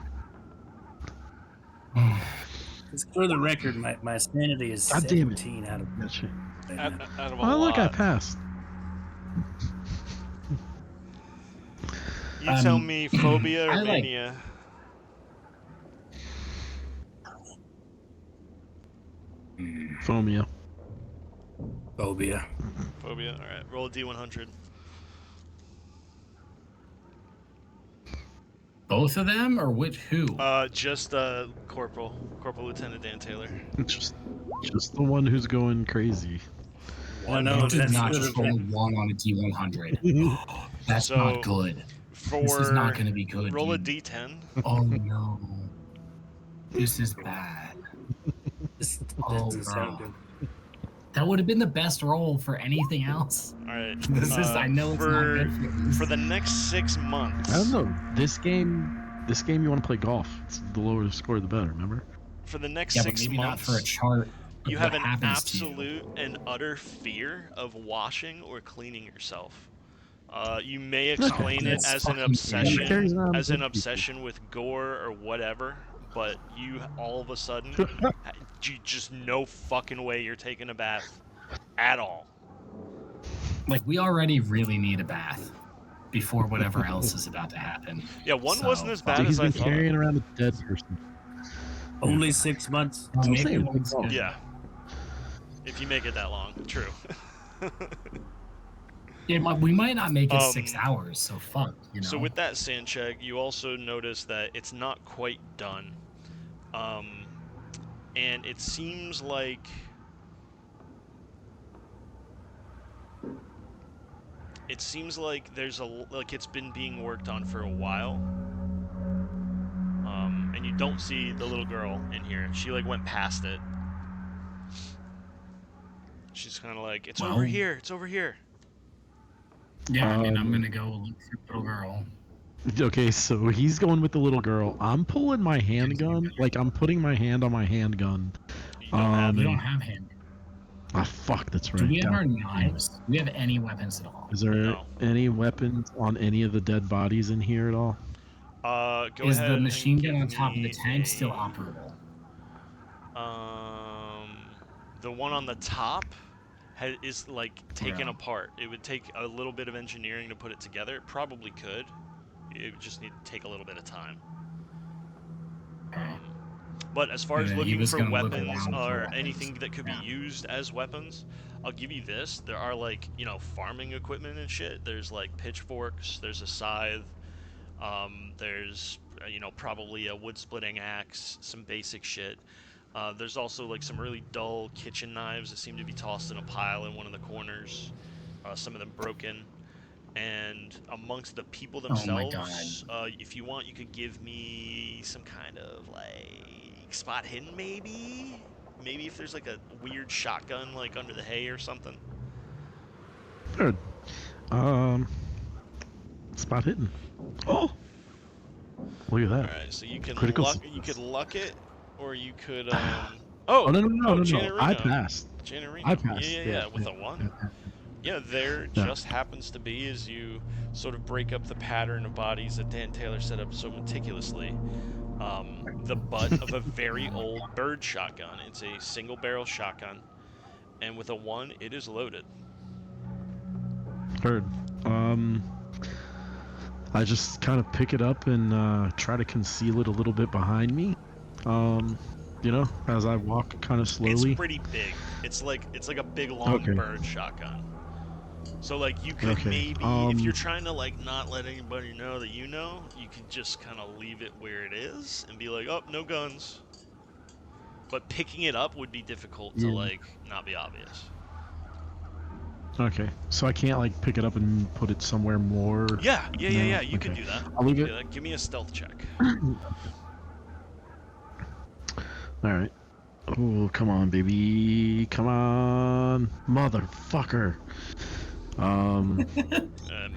Just for the record, my sanity is God damn it. 17 out of Gotcha. right Out, now. out of a Oh, look, I lot. passed. You tell Um, me phobia or I like- mania. Phobia. Phobia. Phobia. All right, roll a d100. Both of them, or who? Just Corporal Lieutenant Dan Taylor. Just the one who's going crazy. One You of did that's not good. just roll a 1 on a d100. That's So, not good. This is not going to be good. Roll a dude. d10. Oh no. This is bad. This Oh, doesn't sound bro. good. That would have been the best roll for anything else. All right. This is, I know it's not good for this. For the next 6 months. I don't know. This game you want to play golf. It's the lower the score, the better. Remember? For the next Yeah, 6 but maybe not months. for a chart. of You what have an happens to you. absolute and utter fear of washing or cleaning yourself. You may explain it that's as an fucking Carries obsession, around as dead an people. obsession with gore or whatever. But you all of a sudden, you just no fucking way you're taking a bath at all. Like, we already really need a bath before whatever else is about to happen. Yeah, one So, wasn't as fuck. bad Dude, as he's I been thought. carrying around a dead person. Only 6 months. Well, That's what I'm maybe saying, one's like, good. Yeah. If you make it that long, true. Yeah, we might not make it Um, 6 hours, so fuck, So with that sand check, you also notice that it's not quite done. And it seems like there's it's been being worked on for a while. And you don't see the little girl in here. She went past it. She's kind of like, it's over Well- here. It's over here. Yeah, I mean, I'm Um, gonna go look for the little girl. Okay, so he's going with the little girl. I'm pulling my handgun. Like, I'm putting my hand on my handgun. You don't have We it. don't have him. Ah, fuck, that's right. Do we have God. our knives? Do we have any weapons at all? Is there No. any weapons on any of the dead bodies in here at all? Go Is ahead the and machine gun give on top of the me tank still a- operable? The one on the top is taken Yeah. apart. It would take a little bit of engineering to put it together. It probably could. It would just need to take a little bit of time. Okay. But as far as And then he looking was for gonna look weapons around for or weapons. anything that could Yeah. be used as weapons, I'll give you this. There are farming equipment and shit. There's pitchforks. There's a scythe. There's probably a wood splitting axe. Some basic shit. There's also some really dull kitchen knives that seem to be tossed in a pile in one of the corners. Some of them broken. And amongst the people Oh my themselves, if you want, you could give me some kind of spot hidden, maybe. Maybe if there's a weird shotgun under the hay or something. Good. Spot hidden. Oh, look at All that. right, so you can Critical you could success. luck it, or you could. Oh Oh no! Janet I Reno. passed. Janet Reno. I passed. Yeah, with a 1. Yeah, there Yeah. just happens to be, as you sort of break up the pattern of bodies that Dan Taylor set up so meticulously, the butt of a very old bird shotgun. It's a single barrel shotgun, and with a 1, it is loaded. Heard. I just kind of pick it up and try to conceal it a little bit behind me. As I walk kind of slowly. It's pretty big. It's like a big long Okay. bird shotgun. So you could Okay, maybe, if you're trying to not let anybody know that you could just kind of leave it where it is and be like, oh, no guns. But picking it up would be difficult to Yeah. not be obvious. Okay, so I can't pick it up and put it somewhere more. Yeah. No, You can okay. do that. I'll leave Do it. that. Give me a stealth check. All right. Oh, come on, baby. Come on. Motherfucker.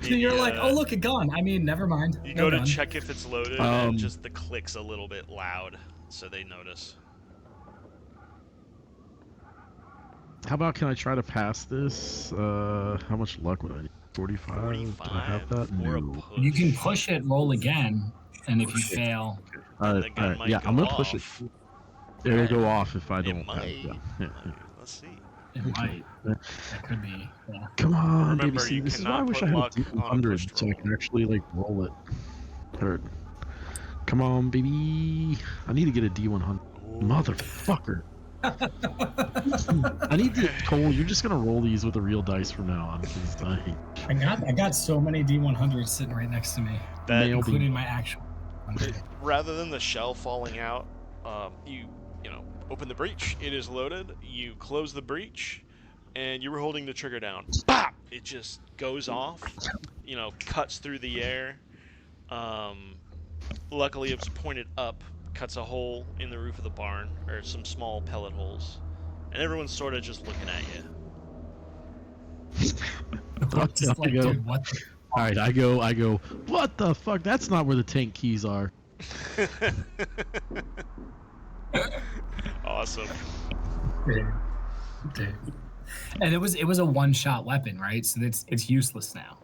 Maybe, You're like, oh look, a gun. I mean, never mind. You No go to gun. check if it's loaded, and just the click's a little bit loud, so they notice. How about, can I try to pass this? How much luck would I need? 45? 45 Do I have that? for a No. push. You can push it, roll again, and if you fail, Then the gun might yeah, go I'm gonna off. push it. It'll go off if I It don't might. have it. Yeah. Let's see. it might. That could be. Yeah. Come on, baby. Remember, See, you this is why I cannot wish put I had a luck on a D100 pushed so I roll. can actually like roll it. Or, come on, baby. I need to get a D100. Motherfucker. I need to. Cole, you're just gonna roll these with the real dice from now on. 'Cause I got so many D100s sitting right next to me, That Nail including my actual. 100. rather than the shell falling out, you open the breech. It is loaded. You close the breech, and you were holding the trigger down. Bop! It just goes off. Cuts through the air. Luckily, it was pointed up. Cuts a hole in the roof of the barn, or some small pellet holes, and everyone's sort of just looking at you. Just like, dude, what? The All right, I go. What the fuck? That's not where the tank keys are. Awesome. Dude. And it was a one-shot weapon, right? So it's useless now.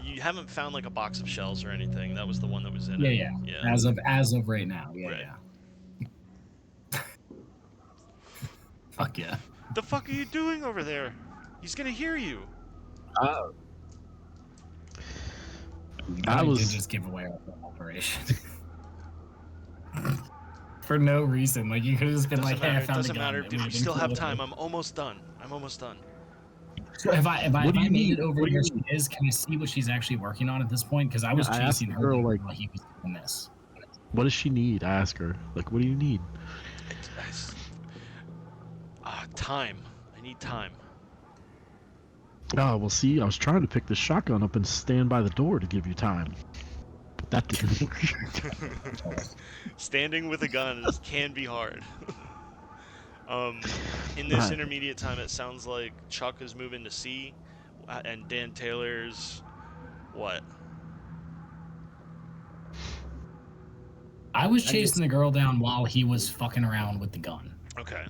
You haven't found like a box of shells or anything. That was the one that was in Yeah, it. yeah. As of right now. Yeah, Right. yeah. Fuck yeah. The fuck are you doing over there? He's gonna hear you. Oh. I did was- just give away our whole operation. For no reason. Like, you could have just been Doesn't like, hey, I matter. found Doesn't a gun. matter. It Dude, we would've been still cool have if time. it- I'm almost done. So if I What do you made need? it over What do you where she need? is, can I see what she's actually working on at this point? Because I was Yeah, I asked chasing the her girl, while like- he was doing this. What does she need? I ask her. Like, what do you need? Time. I need time. Oh, well, see, I was trying to pick the shotgun up and stand by the door to give you time. That didn't work. Standing with a gun can be hard. In this Right. intermediate time, it sounds like Chuck is moving to C, and Dan Taylor's what? I was chasing the girl down while he was fucking around with the gun. Okay.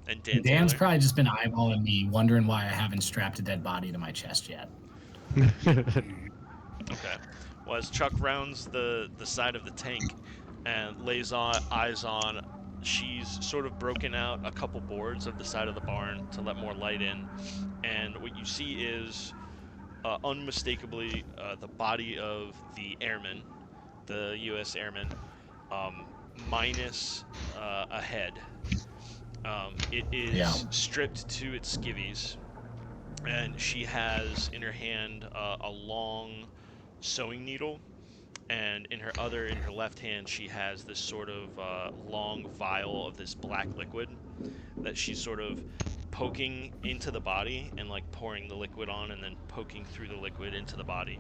And Dan Dan's Taylor? probably just been eyeballing me, wondering why I haven't strapped a dead body to my chest yet. Okay. Well, as Chuck rounds the side of the tank and lays eyes on, she's sort of broken out a couple boards of the side of the barn to let more light in, and what you see is unmistakably the body of the airman, the U.S. airman, minus a head. It is stripped to its skivvies, and she has in her hand a long sewing needle, and in her left hand she has this sort of long vial of this black liquid that she's sort of poking into the body and like pouring the liquid on and then poking through the liquid into the body.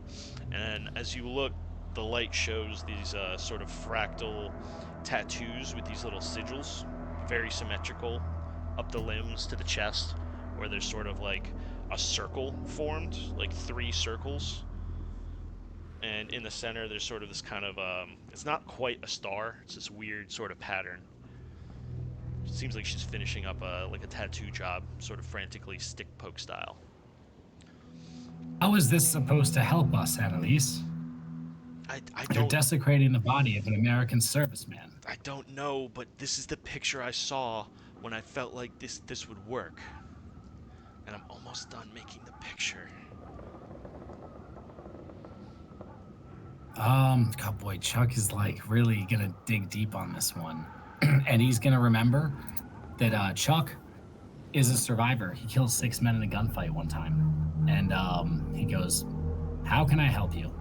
And as you look, the light shows these sort of fractal tattoos with these little sigils, very symmetrical, up the limbs to the chest, where there's sort of like a circle formed, like 3 circles. And in the center, there's sort of this kind of, it's not quite a star, it's this weird sort of pattern. It seems like she's finishing up a tattoo job, sort of frantically stick poke style. How is this supposed to help us, Annalise? I You're don't desecrating the body of an American serviceman. I don't know, but this is the picture I saw when I felt like this would work. And I'm almost done making the picture. God, boy, Chuck is like really gonna dig deep on this one, and he's gonna remember that Chuck is a survivor. He killed 6 men in a gunfight one time, and he goes, "How can I help you?"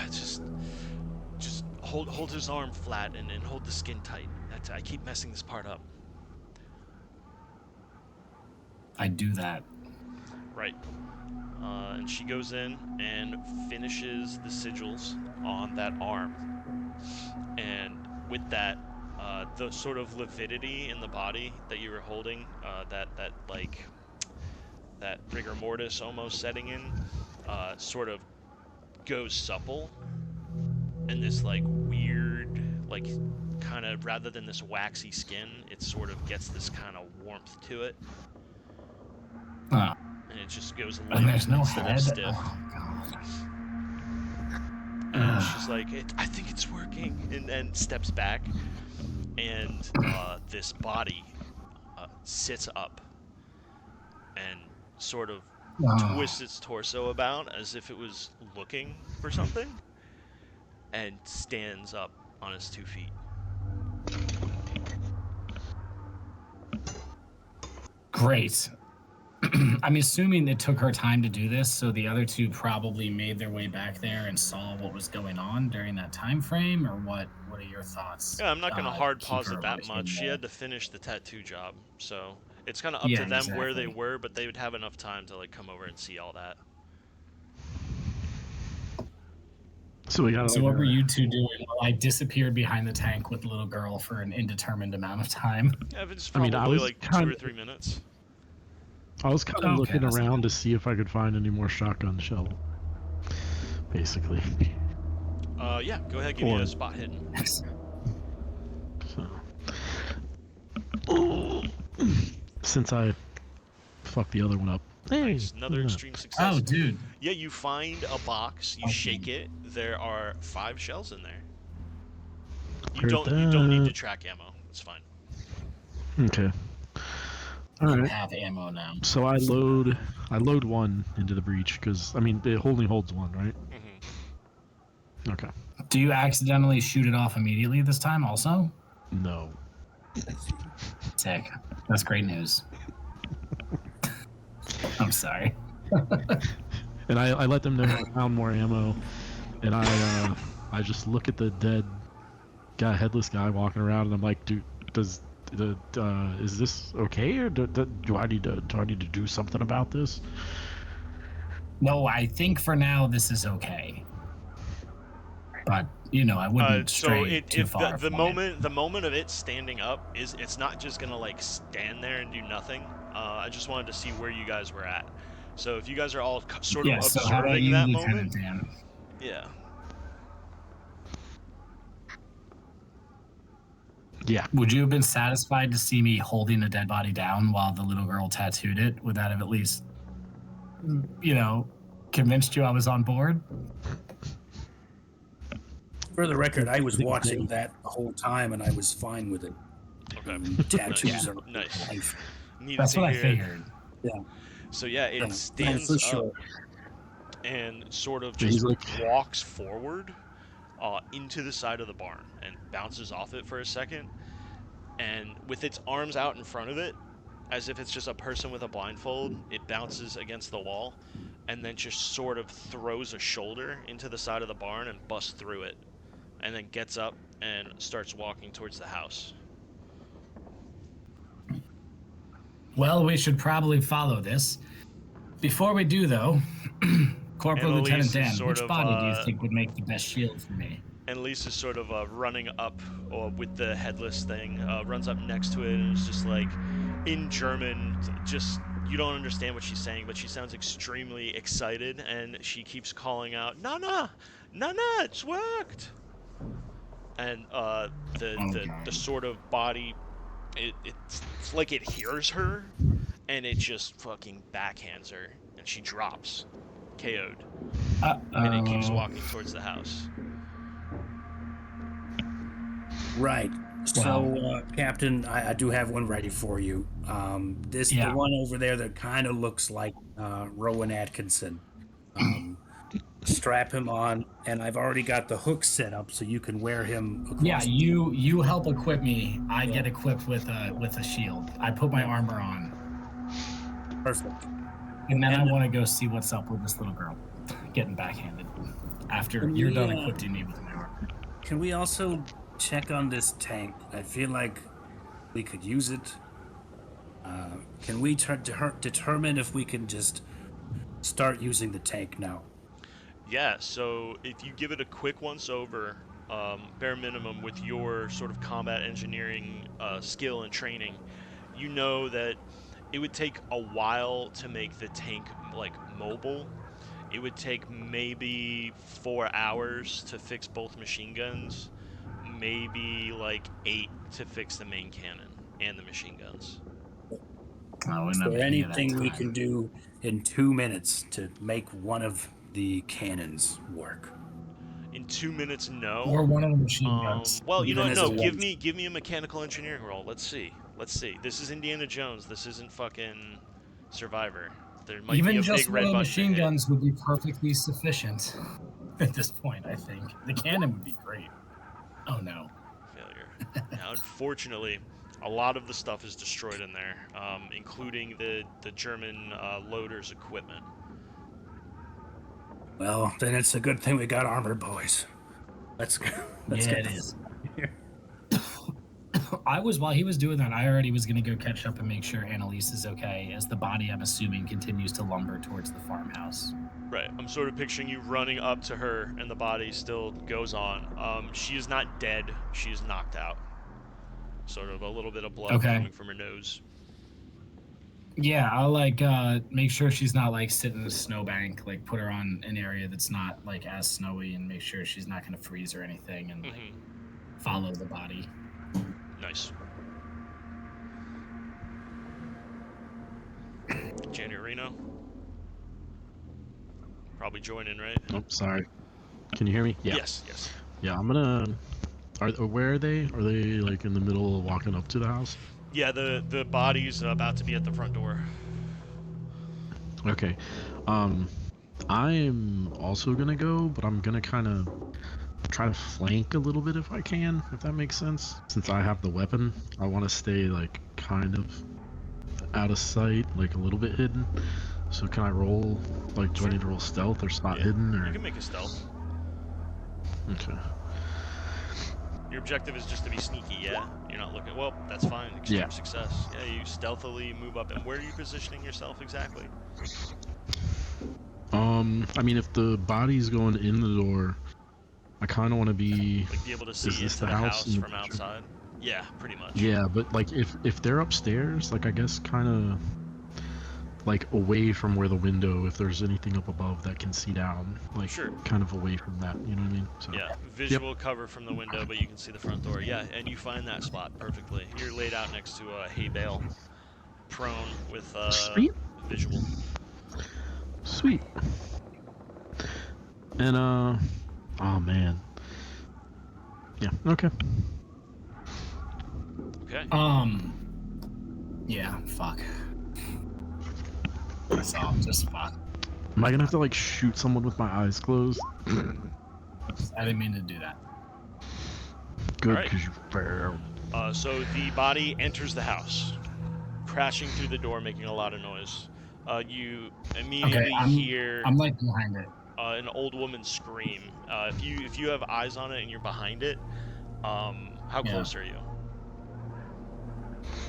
Just hold his arm flat and hold the skin tight. I keep messing this part up. I do that. Right. And she goes in and finishes the sigils on that arm. And with that, the sort of lividity in the body that you were holding, that rigor mortis almost setting in, sort of goes supple, and this like weird, like kind of, rather than this waxy skin, it sort of gets this kind of warmth to it, Oh, and it just goes and limp there's no instead head. of stiff. Oh god. And she's like, I think it's working, and then steps back, and this body sits up and sort of twists its torso about as if it was looking for something, and stands up on its 2 feet. Great. I'm assuming it took her time to do this, so the other two probably made their way back there and saw what was going on during that time frame, or what? What are your thoughts? Yeah, I'm not going to hard keep pause her it that away from much. She the- had to finish the tattoo job, so it's kind of up Yeah, to them where they exactly. were, but they would have enough time to like come over and see all that. So we got. So what were you two doing while I disappeared behind the tank with the little girl for an indeterminate amount of time? Yeah, it's I mean, probably I was like 2 kind or of- 3 minutes. I was kind of Okay, looking that's around to see if I could find any more shotgun shell. Basically. Yeah, go ahead, give me Or- a spot hidden. So. Since I fucked the other one up. Hey, Nice, another look at extreme success. Oh, dude. Yeah, you find a box, you Okay. shake it, there are 5 shells in there. You Heard don't need to that. track ammo. It's fine. that. Okay. You Alright. have ammo now. So I load one into the breach because I mean it only holds one, right? Mm-hmm. Okay. Do you accidentally shoot it off immediately this time also? No. Sick. That's great news. I'm sorry. And I let them know I found more ammo, and I just look at the dead guy, headless guy walking around, and I'm like, dude, is this okay, or do I need to do something about this? No, I think for now this is okay. But you know, I wouldn't So stray too if far. the from moment of it standing up is, it's not just gonna like stand there and do nothing. I just wanted to see where you guys were at. So if you guys are all sort Yeah. of So how about observing you, that Lieutenant moment, Dan? yeah. Yeah. Would you have been satisfied to see me holding a dead body down while the little girl tattooed it? Would that have at least, you know, convinced you I was on board? For the record, I was watching that the whole time, and I was fine with it. Okay. Tattoos Nice. are Nice. life. Needed That's to what I hear. figured. So yeah, Yeah, it stands for up sure. and sort of Yeah, he's just like- walks forward into the side of the barn and bounces off it for a second. And with its arms out in front of it, as if it's just a person with a blindfold, it bounces against the wall and then just sort of throws a shoulder into the side of the barn and busts through it. And then gets up and starts walking towards the house. Well, we should probably follow this. Before we do, though, Corporal Annalise Lieutenant is Dan, sort which of, body do you think would make the best shield for me? And Lisa's sort of running up with the headless thing, runs up next to it and is just like, in German, just, you don't understand what she's saying, but she sounds extremely excited, and she keeps calling out, Nana! Nana, it's worked! And the sort of body, it's like it hears her, and it just fucking backhands her, and she drops, KO'd, and it keeps walking towards the house. Right. So, Captain, I do have one ready for you. The one over there that kind of looks like Rowan Atkinson. Strap him on, and I've already got the hook set up so you can wear him across. Yeah, you help equip me. I get equipped with a shield. I put my armor on, Perfect. and then I want to go see what's up with this little girl getting backhanded. After you're done equipping me with my armor. Can we also check on this tank? I feel like we could use it. Can we determine if we can just start using the tank now? Yeah, so if you give it a quick once over, bare minimum, with your sort of combat engineering skill and training, you know that it would take a while to make the tank like mobile. It would take maybe 4 hours to fix both machine guns, maybe like 8 to fix the main cannon and the machine guns. Oh, Is and there any of that anything we time. can do in 2 minutes to make one of the cannons work? In 2 minutes, no. Or one of the machine guns. Well, you know Even what? as No, a give one- me a mechanical engineering roll. Let's see. This is Indiana Jones. This isn't fucking Survivor. There might be Even a just big one red of the button to machine hit. guns would be perfectly sufficient at this point, I think. The cannon would be great. Oh no. Failure. Now, unfortunately, a lot of the stuff is destroyed in there, including the German loader's equipment. Well, then it's a good thing we got armored boys. Let's go. Let's Yeah, get it the- is. While he was doing that, I already was going to go catch up and make sure Annalise is okay, as the body, I'm assuming, continues to lumber towards the farmhouse. Right. I'm sort of picturing you running up to her, and the body still goes on. She is not dead. She is knocked out. Sort of a little bit of blood Okay. coming from her nose. Yeah, I'll make sure she's not sitting in a snowbank, put her on an area that's not as snowy, and make sure she's not going to freeze or anything, and follow the body. Nice. Januarino? Probably joining, right? Oh, sorry. Can you hear me? Yeah. Yes. Yeah, I'm gonna. Where are they? Are they in the middle of walking up to the house? Yeah, the body's about to be at the front door. Okay. I'm also gonna go, but I'm gonna kind of try to flank a little bit if I can, if that makes sense. Since I have the weapon, I want to stay kind of out of sight, a little bit hidden. So can I roll? Do I need to roll stealth or spot hidden? Or You can make a stealth. okay. Your objective is just to be sneaky, yeah? You're not looking... Well, that's fine. Extreme Yeah. success. Yeah, you stealthily move up. And where are you positioning yourself exactly? I mean, if the body's going in the door, I kind of want to be. Be able to see Is this into the the house house in the from picture? outside? Yeah, pretty much. Yeah, but if they're upstairs, I guess kind of away from where the window, if there's anything up above that can see down, Sure. kind of away from that, you know what I mean? So Yeah, visual cover from the window, but you can see the front door. Yeah, and you find that spot perfectly. You're laid out next to a hay bale, prone with Sweet. visual. Sweet. And oh man. Yeah. Okay. Okay. Yeah, fuck. That's all, just fuck. Am I gonna have to shoot someone with my eyes closed? I didn't mean to do that. Good, Alright. because you failed. So the body enters the house, crashing through the door, making a lot of noise. You immediately hear I'm behind it. an old woman scream. If you have eyes on it and you're behind it, how close are you?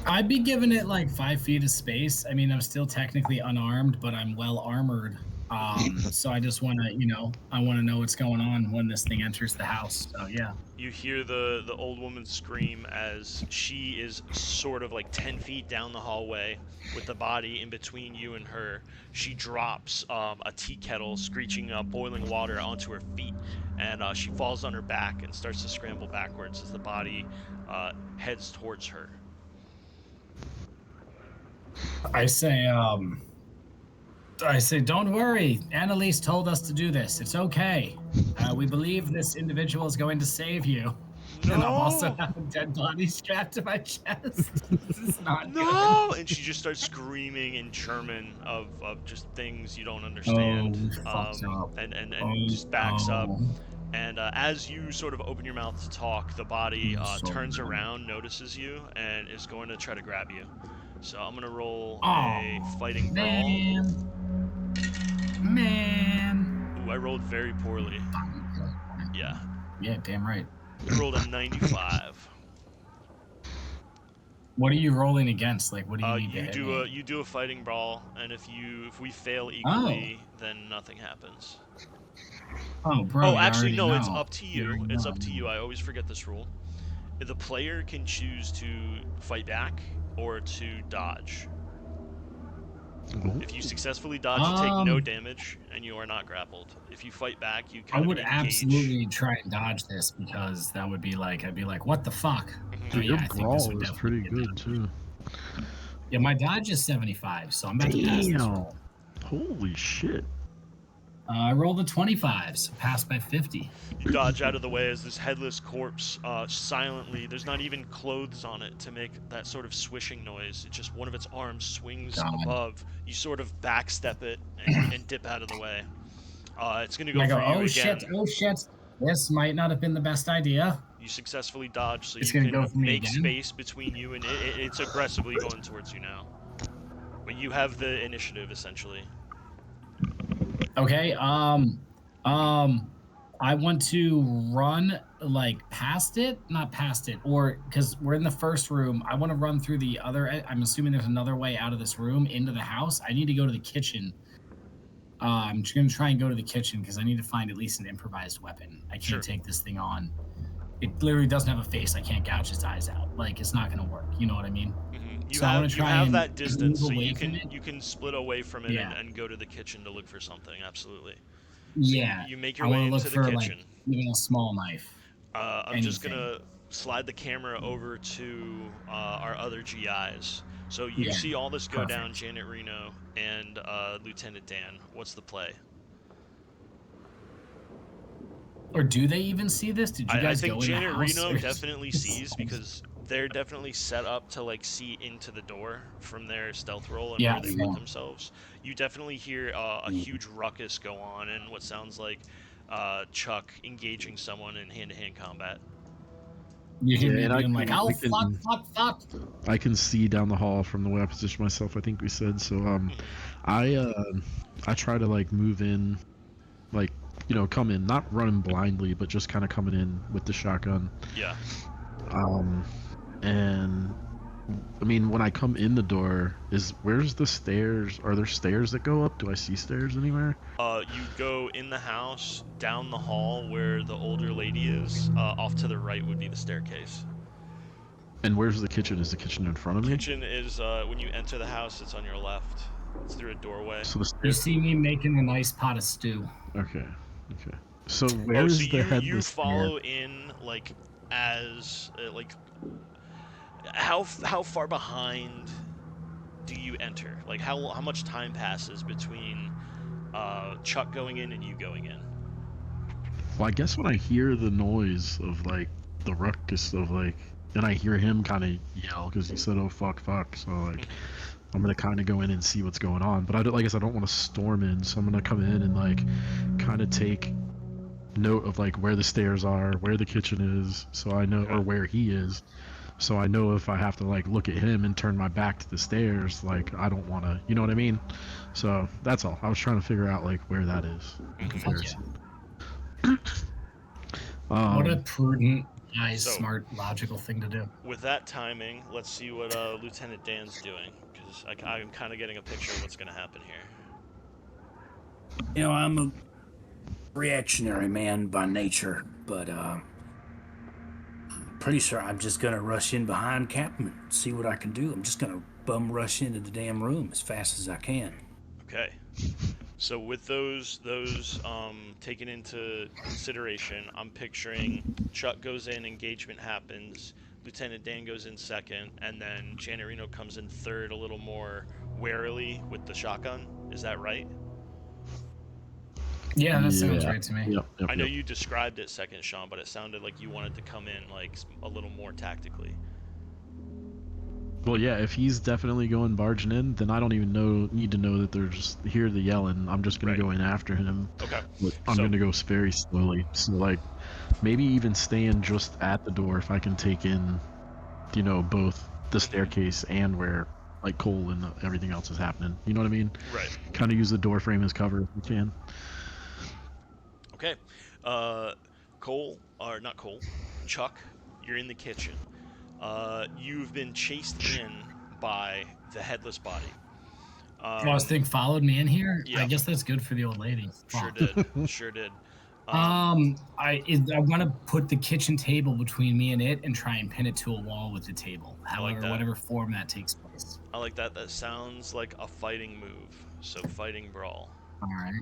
I'd be giving it 5 feet of space. I mean, I'm still technically unarmed, but I'm well armored. So I just want to, I want to know what's going on when this thing enters the house. So yeah. You hear the old woman scream as she is sort of 10 feet down the hallway with the body in between you and her. She drops a tea kettle screeching boiling water onto her feet, and she falls on her back and starts to scramble backwards as the body heads towards her. I say, don't worry. Annalise told us to do this. It's okay. We believe this individual is going to save you. No! And I'm also have a dead body strapped to my chest. This is not No! And she just starts screaming in German of just things you don't understand. Oh, fucked up. And Oh, just backs up. no. And as you sort of open your mouth to talk, the body I'm so turns dumb. around, notices you, and is going to try to grab you. So I'm going to roll Oh, a fighting brawl. Man. Ooh, I rolled very poorly. Yeah. Yeah, damn right. I rolled a 95. What are you rolling against? What do you need to hit me? You do a fighting brawl, and if we fail equally, then nothing happens. Oh, bro, Oh, you actually, already no. It's know. up to You you. already It's know. up to you. I always forget this rule. The player can choose to fight back or to dodge. Ooh. If you successfully dodge, you take no Um, damage and you are not grappled. If you fight back, you I kind of would engage. absolutely try and dodge this because that would be like, I'd be like, what the fuck? So Mhm. Dude, your yeah, I think this would brawl is definitely pretty be a good dodge. too. Yeah, my dodge is 75, so I'm about to pass this Damn. roll. Holy shit. I rolled a 25, so passed by 50. You dodge out of the way as this headless corpse silently, there's not even clothes on it to make that sort of swishing noise. It's just one of its arms swings God. above. You sort of backstep it and dip out of the way. It's going to And go I for go, you oh again. shit, oh shit. This might not have been the best idea. You successfully dodge, so It's you gonna can go for me make again. space between you, and it's aggressively going towards you now. But you have the initiative, essentially. Okay, I want to run like past it, not past it, or because we're in the first room, I want to run through the other. I'm assuming there's another way out of this room into the house. I need to go to the kitchen. I'm just gonna try and go to the kitchen because I need to find at least an improvised weapon. I Sure. can't take this thing on. It literally doesn't have a face. I can't gouge its eyes out. Like it's not gonna work. You know what I mean? You So I want have to you try have and that distance, move so away you from can it. you can split away from it Yeah, and go to the kitchen to look for something. Absolutely. So yeah. you make I your want way to look into the for like kitchen. even a small knife, I'm just anything. gonna slide the camera over to our other GIs. So you Yeah, see all this go down, perfect. Janet Reno and Lieutenant Dan. What's the play? Or do they even see this? Did you I guys think go in the Janet house? Reno definitely sees because they're definitely set up to like see into the door from their stealth roll and Yeah, where they put fair. themselves. You definitely hear a huge ruckus go on and what sounds like Chuck engaging someone in hand-to-hand combat. You hear Yeah, me and being like, "Oh fuck, can fuck, fuck." I can see down the hall from the way I position myself. I think we said so. I I try to like move in, like come in, not running blindly, but just kind of coming in with the shotgun. Yeah. And I mean, when I come in the door, where's the stairs? Are there stairs that go up? Do I see stairs anywhere? You go in the house, down the hall where the older lady is. Off to the right would be the staircase. And where's the kitchen? Is the kitchen in front of me? Kitchen is when you enter the house. It's on your left. It's through a doorway. So the You stairs. see me making a nice pot of stew. Okay. Okay. So Oh, where's so the you headless follow in like as like how far behind do you enter? Like how much time passes between Chuck going in and you going in? Well, I guess when I hear the noise of like the ruckus of like, and I hear him kind of yell because he said, "Oh fuck, fuck." So like, I'm gonna kind of go in and see what's going on. But I don't, like I said, I don't want to storm in, so I'm gonna come in and like, kind of take note of like where the stairs are, where the kitchen is, so I know, or where he is, so I know if I have to like look at him and turn my back to the stairs, like I don't want to, you know what I mean? So that's all. I was trying to figure out like where that is in comparison. What a prudent, nice, So- smart, logical thing to do. With that timing, let's see what Lieutenant Dan's doing because I'm kind of getting a picture of what's going to happen here. You know, I'm a reactionary man by nature, but pretty sure I'm just gonna rush in behind Captain and see what I can do. I'm just gonna bum rush into the damn room as fast as I can. Okay. So with those taken into consideration, I'm picturing Chuck goes in, engagement happens, Lieutenant Dan goes in second, and then Janet Reno comes in third, a little more warily with the shotgun. Is that right? Yeah, that sounds right to me. Yep. I know you described it second, Sean, but it sounded like you wanted to come in like a little more tactically. Well, yeah, if he's definitely going barging in, then I don't even need to know that they're just hear the yelling. I'm just gonna Right. go in after him. Okay. But I'm gonna go very slowly. So like, maybe even staying just at the door if I can take in, both the staircase and where like Cole and everything else is happening. You know what I mean? Right. Kind of use the door frame as cover if we can. Okay. Not Cole, Chuck, you're in the kitchen. You've been chased in by the headless body. This thing followed me in here. Yeah. I guess that's good for the old lady. Sure Fuck. did. Sure did. I want to put the kitchen table between me and it and try and pin it to a wall with the table. However, that. whatever form that takes place. I like that. That sounds like a fighting move. So fighting brawl. All right.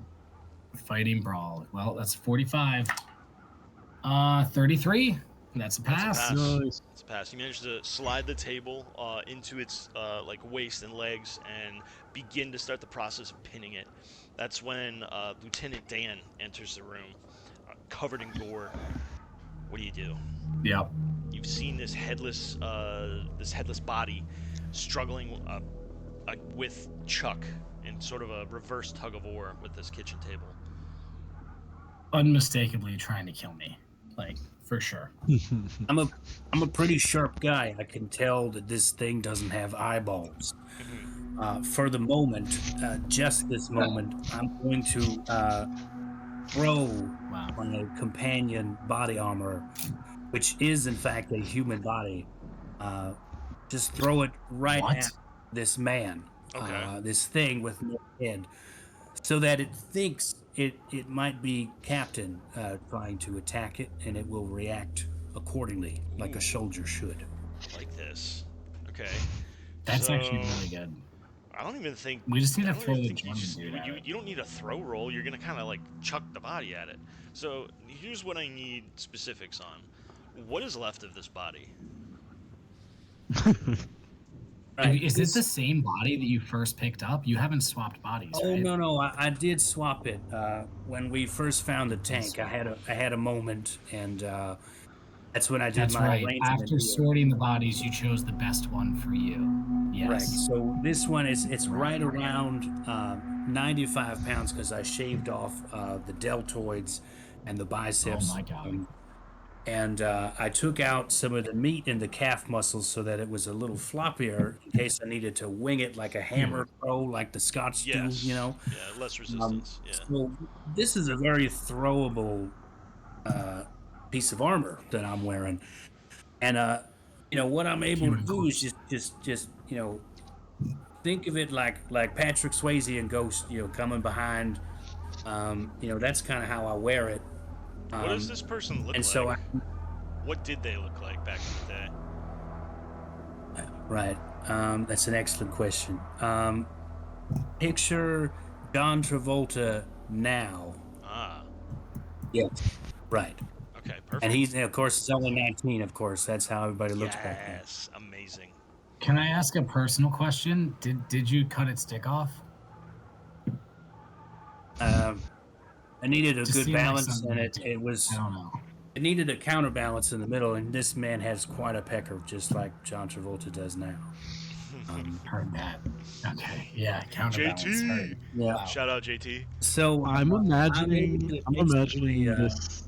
Fighting brawl. Well, that's 45. 33. That's a pass. That's a pass. Nice. It's a pass. You managed to slide the table into its like waist and legs and begin to start the process of pinning it. That's when Lieutenant Dan enters the room, covered in gore. What do you do? Yep. You've seen this headless body struggling with Chuck in sort of a reverse tug of war with this kitchen table. Unmistakably trying to kill me, like for sure. I'm a pretty sharp guy. I can tell that this thing doesn't have eyeballs. For the moment, just this moment, I'm going to throw my companion body armor, which is in fact a human body. Just throw it right at this man, this thing with no head, so that it thinks it might be Captain trying to attack it, and it will react accordingly, like a soldier should. Like this. Okay. That's actually really good. I don't even think we just need to I don't throw even the think you, German just, dude at it. you don't need a throw roll. You're gonna kind of like chuck the body at it. So here's what I need specifics on. What is left of this body? Is it the same body that you first picked up? You haven't swapped bodies, Oh right? no, I did swap it when we first found the tank. I had a moment, and that's when I did That's my right. arrangement After deal. sorting the bodies, you chose the best one for you. Yes. Right. So this one it's right around 95 pounds because I shaved off the deltoids and the biceps. Oh my god. And I took out some of the meat in the calf muscles so that it was a little floppier in case I needed to wing it like a hammer throw, like the Scots do, you know. Yeah, less resistance. Yeah. So this is a very throwable piece of armor that I'm wearing, and what I'm able to do is just think of it like Patrick Swayze and Ghost, coming behind. That's kind of how I wear it. What does this person look like? So what did they look like back in the day? Right. That's an excellent question. Picture John Travolta now. Ah. Yes. Right. Okay, perfect. And he's, of course, it's only 19, of course. That's how everybody looks back then. Yes, amazing. Can I ask a personal question? Did you cut its dick off? I needed a good seemed like balance, something and you it did. was. I don't know. It needed a counterbalance in the middle, and this man has quite a pecker, just like John Travolta does now. Heard that. Okay. Yeah. Counterbalance. JT. Heard. Yeah. Wow. Shout out JT. So I'm imagining basically, this.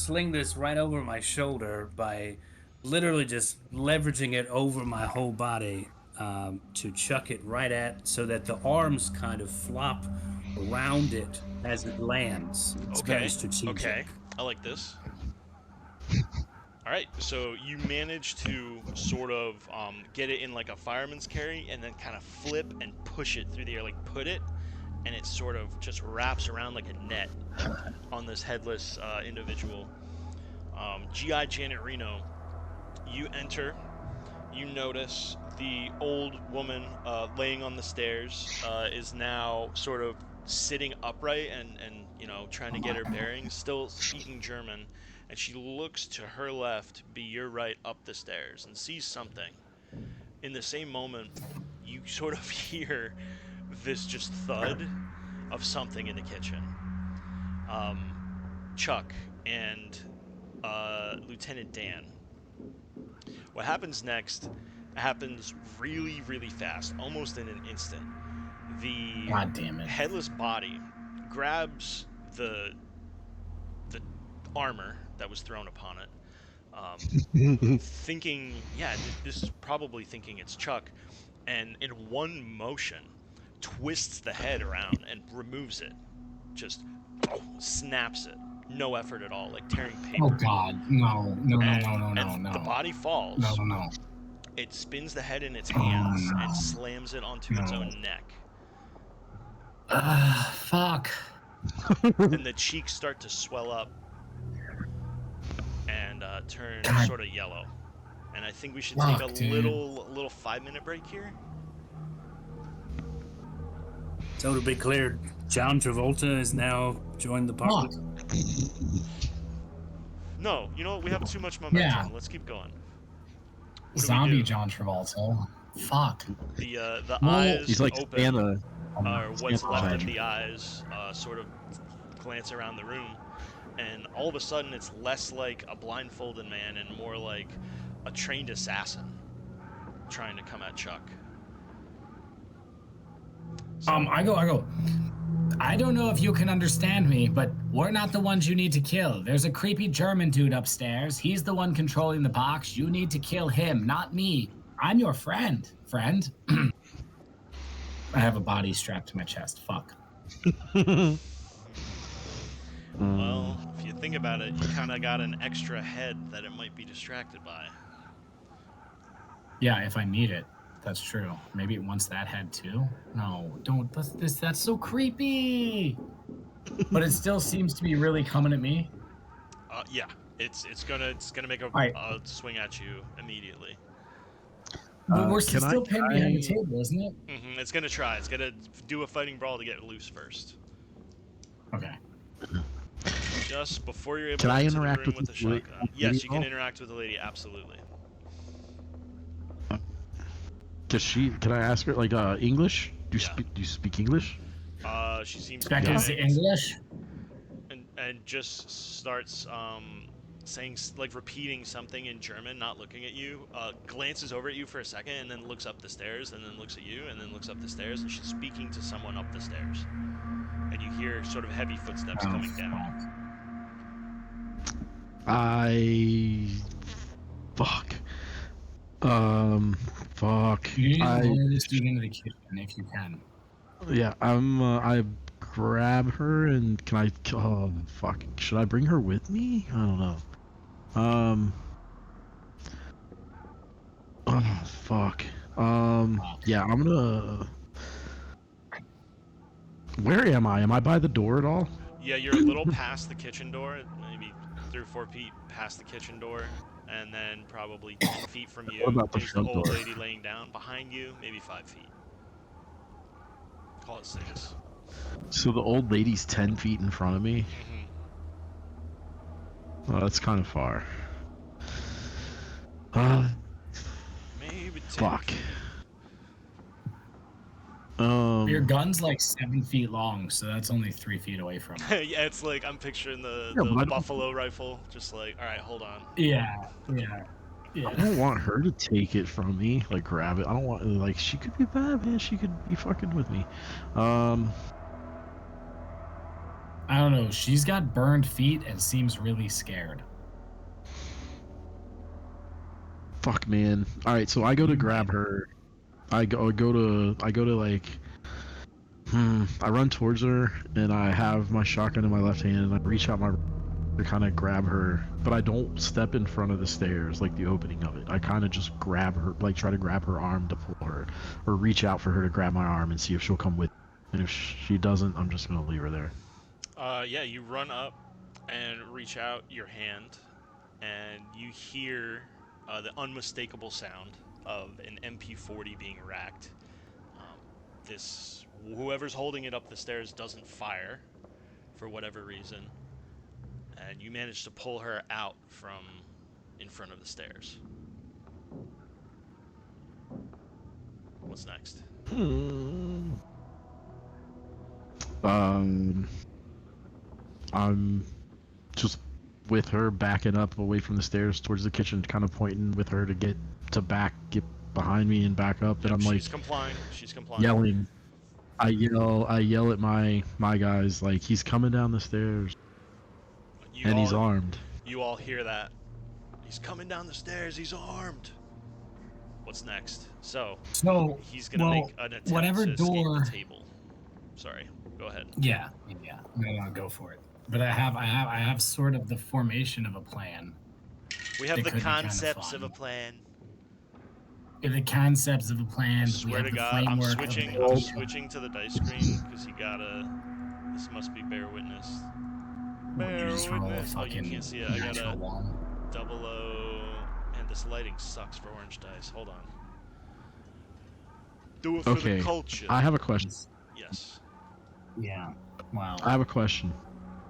sling this right over my shoulder by literally just leveraging it over my whole body to chuck it right at, so that the arms kind of flop around it as it lands. It's very strategic. Okay. I like this. All right, so you manage to sort of get it in like a fireman's carry, and then kind of flip and push it through the air, like put it, and it sort of just wraps around like a net on this headless individual. GI Janet Reno, you enter. You notice the old woman laying on the stairs is now sort of sitting upright and trying to get her bearings, still speaking German, and she looks to her left, be your right, up the stairs, and sees something. In the same moment, you sort of hear this just thud of something in the kitchen. Chuck and Lieutenant Dan. What happens next happens really, really fast, almost in an instant. The God damn it. headless body grabs the armor that was thrown upon it, thinking, this is probably thinking it's Chuck, and in one motion twists the head around and removes it, just snaps it, no effort at all, like tearing paper. Oh God, no. The body falls. No. It spins the head in its hands and slams it onto its own neck. Fuck. then the cheeks start to swell up and turn God. sort of yellow. And I think we should take Fuck, a dude. little 5-minute break here. So to be clear, John Travolta has now joined the party. Fuck. No, you know what? We have too much momentum. Yeah. Let's keep going. What do we Zombie do? John Travolta. Fuck. The Well, eyes He's like open, Santa. or what's Santa left of Claus. the eyes, sort of glance around the room, and all of a sudden it's less like a blindfolded man and more like a trained assassin trying to come at Chuck. So, I go. I don't know if you can understand me, but we're not the ones you need to kill. There's a creepy German dude upstairs. He's the one controlling the box. You need to kill him, not me. I'm your friend. Friend? I have a body strapped to my chest. Fuck. well, if you think about it, you kind of got an extra head that it might be distracted by. Yeah, if I need it. That's true. Maybe it wants that head too. No, don't. That's so creepy. But it still seems to be really coming at me. Yeah, it's gonna make a Alright. swing at you immediately. But we're can still I- pinned behind the table, isn't it? It's gonna try. It's gonna do a fighting brawl to get loose first. Okay. Just before you're able Can to I enter the interact room with with the this lady- shotgun. Yes, you can lady? interact with the lady. Absolutely. Can I ask her like English? Do Yeah. you speak English? She seems Becca's panicked English. and just starts saying like repeating something in German, not looking at you. Glances over at you for a second and then looks up the stairs and then looks at you and then looks up the stairs and she's speaking to someone up the stairs. And you hear sort of heavy footsteps Oh, coming down. Fuck. Fuck. You need to I lure this dude into the kitchen if you can. yeah. I grab her and can I? Oh fuck. Should I bring her with me? I don't know. Oh fuck. Yeah. I'm gonna. Where am I? Am I by the door at all? Yeah, you're a little past the kitchen door, maybe 3 or 4 feet past the kitchen door, and then probably 10 feet from you What about the is the front old door? lady laying down. Behind you, maybe 5 feet. Call it 6. So the old lady's 10 feet in front of me. Oh, that's kind of far. Maybe 10. Fuck. Your gun's like 7 feet long, so that's only 3 feet away from it. Yeah, it's like I'm picturing the Yeah, but I don't- buffalo rifle, just like, all right, hold on. Yeah. I don't want her to take it from me, like grab it. I don't want like she could be bad, man. She could be fucking with me. I don't know. She's got burned feet and seems really scared. Fuck, man. All right, so I go to grab her. I go to like. I run towards her and I have my shotgun in my left hand and I reach out my to kind of grab her, but I don't step in front of the stairs like the opening of it. I kind of just grab her, like try to grab her arm to pull her, or reach out for her to grab my arm and see if she'll come with. And if she doesn't, I'm just gonna leave her there. Yeah, you run up and reach out your hand, and you hear the unmistakable sound of an MP40 being racked. Whoever's holding it up the stairs doesn't fire for whatever reason, and you manage to pull her out from in front of the stairs. What's next? I'm just with her backing up away from the stairs towards the kitchen, kind of pointing with her to get behind me and back up. And I'm like She's complying. She's complying. yelling. I yell at my guys like he's coming down the stairs and he's armed. You all hear that. He's coming down the stairs. He's armed. What's next? So he's gonna make an attempt whatever to escape door. the table. Sorry. Go ahead. Yeah. No, go for it. But I have sort of the formation of a plan. We have It the could be kinda concepts of fun. a plan. We have the concepts of a plan. I we swear have to the God, I'm framework of switching. the- I'm switching to the dice screen because you gotta This must be bear witness. You Bear just roll a witness. Oh, you fucking can't see it. I got natural a one. 00, and this lighting sucks for orange dice. Hold on. Do it for the Okay, culture. I have a question. Yes. Yeah. Wow. I have a question.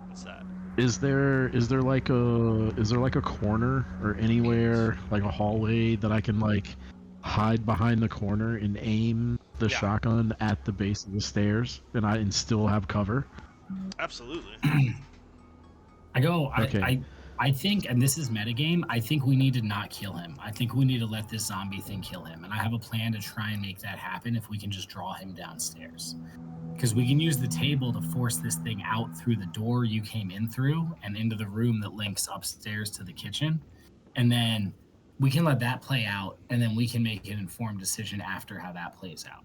What's that? Is there like a corner or anywhere like a hallway that I can like hide behind the corner and aim the Yeah. shotgun at the base of the stairs and still have cover? Absolutely. Okay. I think, and this is metagame, I think we need to not kill him. I think we need to let this zombie thing kill him. And I have a plan to try and make that happen if we can just draw him downstairs. Because we can use the table to force this thing out through the door you came in through and into the room that links upstairs to the kitchen. And then we can let that play out, and then we can make an informed decision after how that plays out.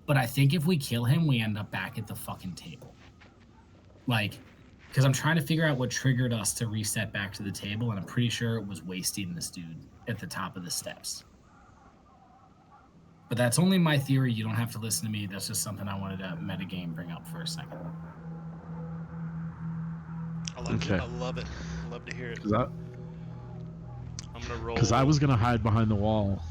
But I think if we kill him, we end up back at the fucking table. Like, because I'm trying to figure out what triggered us to reset back to the table, and I'm pretty sure it was wasting this dude at the top of the steps. But that's only my theory. You don't have to listen to me. That's just something I wanted to metagame bring up for a second. I love Okay. it. I love it. I love to hear it. Because I'm gonna roll. I was gonna hide behind the wall.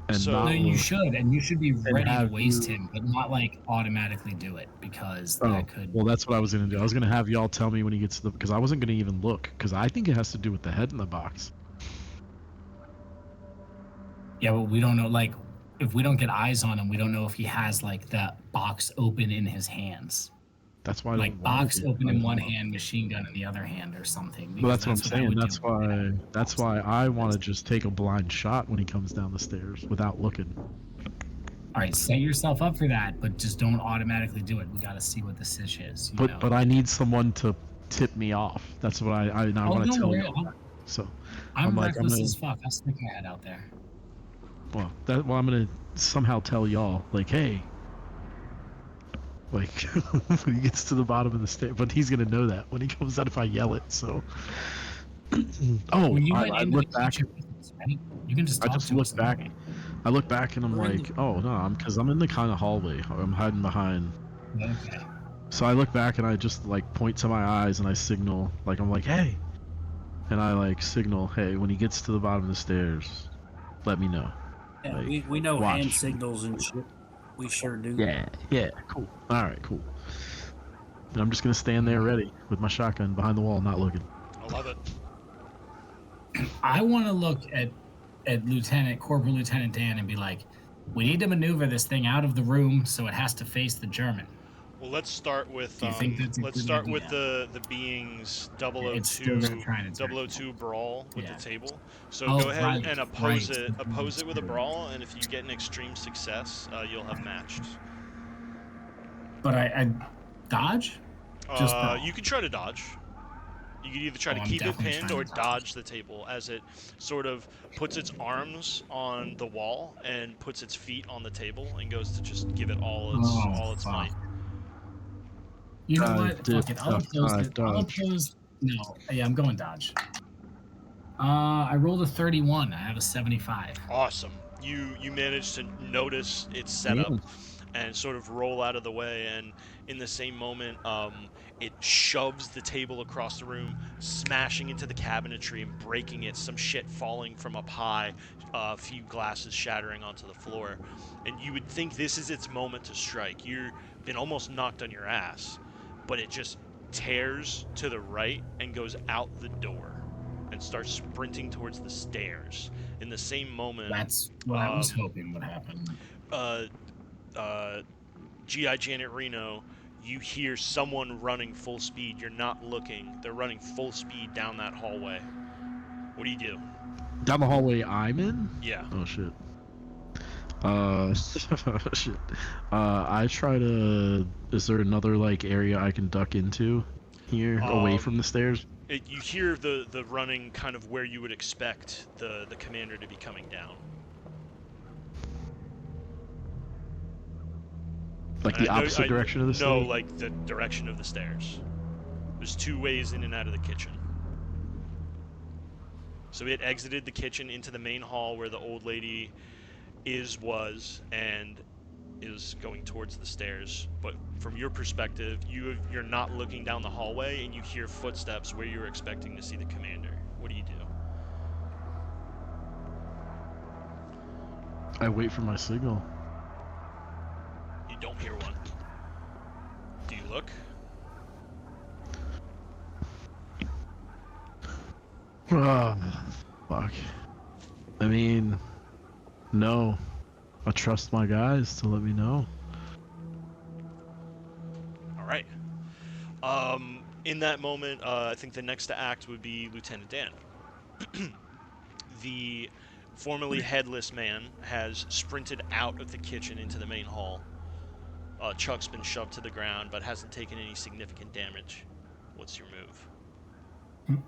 And So- No, not you look. should, and you should be ready to have waste you- him, but not like automatically do it because Oh, that could. well, that's what I was gonna do. I was gonna have y'all tell me when he gets to the, because I wasn't gonna even look, because I think it has to do with the head in the box. Yeah, but we don't know. Like, if we don't get eyes on him, we don't know if he has like that box open in his hands. That's why I Like don't want box to. open in one hand, machine gun in the other hand, or something. Well, because that's what I'm I saying. would That's do. why I want to just take a blind shot when he comes down the stairs without looking. All right, set yourself up for that, but just don't automatically do it. We got to see what the sitch is. You know? But I need someone to tip me off. That's what I want to don't tell worry. you. So I'm like, reckless I'm gonna- as fuck. I'll stick my head out there. I'm gonna somehow tell y'all like, hey, like when he gets to the bottom of the stairs, but he's gonna know that when he comes out if I yell it. So oh, When you I went into look the back. kitchen, right? You can just I talk just to look us. back. I look back and I'm We're in like, oh no, because I'm in the kind of hallway. I'm hiding behind. Okay. So I look back and I just like point to my eyes and I signal, like I'm like, hey, and I like signal, hey, when he gets to the bottom of the stairs, let me know. Yeah, Like, we know watch. hand signals and shit. We sure do. Yeah, cool. All right, cool. And I'm just gonna stand there ready with my shotgun behind the wall, not looking. I love it. I want to look at Corporal Lieutenant Dan and be like, we need to maneuver this thing out of the room so it has to face the German. Well, let's start with Do you think that's a let's good start with idea? the beings It's still 002 gonna try and attack. 002 brawl with Yeah. the table. So Oh, go ahead right, and oppose right. it. Oppose it with a brawl, and if you get an extreme success, you'll have matched. But I dodge? Just brawl. You can try to dodge. You can either try Oh, to I'm keep it definitely pinned trying or to dodge. dodge the table as it sort of puts its arms on the wall and puts its feet on the table and goes to just give it all its fuck. might. You know Dodge, what? dip, Fuck it. I'll duck, oppose dive, it. I'll dodge. oppose. No. Yeah, I'm going dodge. I rolled a 31. I have a 75. Awesome. You managed to notice its setup Yeah. and sort of roll out of the way, and in the same moment, it shoves the table across the room, smashing into the cabinetry and breaking it, some shit falling from up high, a few glasses shattering onto the floor. And you would think this is its moment to strike. You've been almost knocked on your ass, but it just tears to the right and goes out the door and starts sprinting towards the stairs. In the same moment, That's what I was hoping would happen. G.I. Janet Reno, you hear someone running full speed. You're not looking. They're running full speed down that hallway. What do you do? Down the hallway I'm in? Yeah. Oh shit. Shit. I try to. Is there another like area I can duck into here, away from the stairs? You hear the running kind of where you would expect the commander to be coming down. Like the opposite direction of the stairs? No, like the direction of the stairs. There's two ways in and out of the kitchen. So it exited the kitchen into the main hall where the old lady was, and is going towards the stairs, but from your perspective, you're not looking down the hallway and you hear footsteps where you're expecting to see the commander. What do you do? I wait for my signal. You don't hear one. Do you look? Fuck. I mean, no. I trust my guys to let me know. All right. In that moment, I think the next to act would be Lieutenant Dan. The formerly headless man has sprinted out of the kitchen into the main hall. Chuck's been shoved to the ground, but hasn't taken any significant damage. What's your move?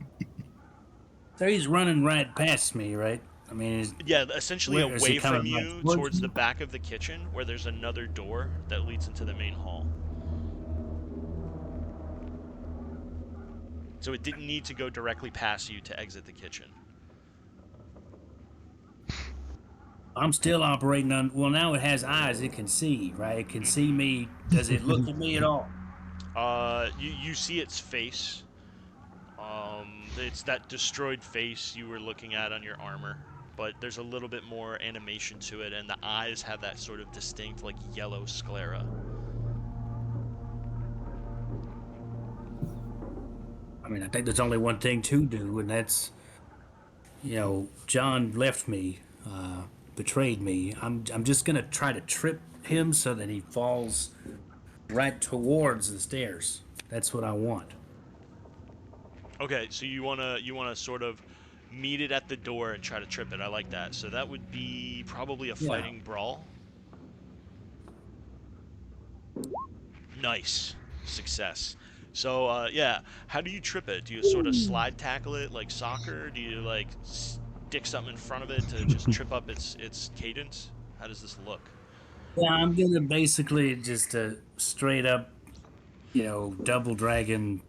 So he's running right past me, right? I mean, Yeah, essentially Where is he away from coming, like, you towards towards the me? back of the kitchen where there's another door that leads into the main hall. So it didn't need to go directly past you to exit the kitchen. I'm still operating on. Well, now it has eyes. It can see, right? It can see me. Does it look at me at all? You see its face. It's that destroyed face you were looking at on your armor, but there's a little bit more animation to it, and the eyes have that sort of distinct, like, yellow sclera. I mean, I think there's only one thing to do, and that's, John left me, betrayed me. I'm just gonna try to trip him so that he falls right towards the stairs. That's what I want. Okay, so you wanna sort of meet it at the door and try to trip it. I like that. So that would be probably a fighting brawl. Nice. Success. So, yeah, how do you trip it? Do you sort of slide tackle it like soccer? Do you, like, stick something in front of it to just trip up its cadence? How does this look? Yeah, I'm gonna basically just straight up, double dragon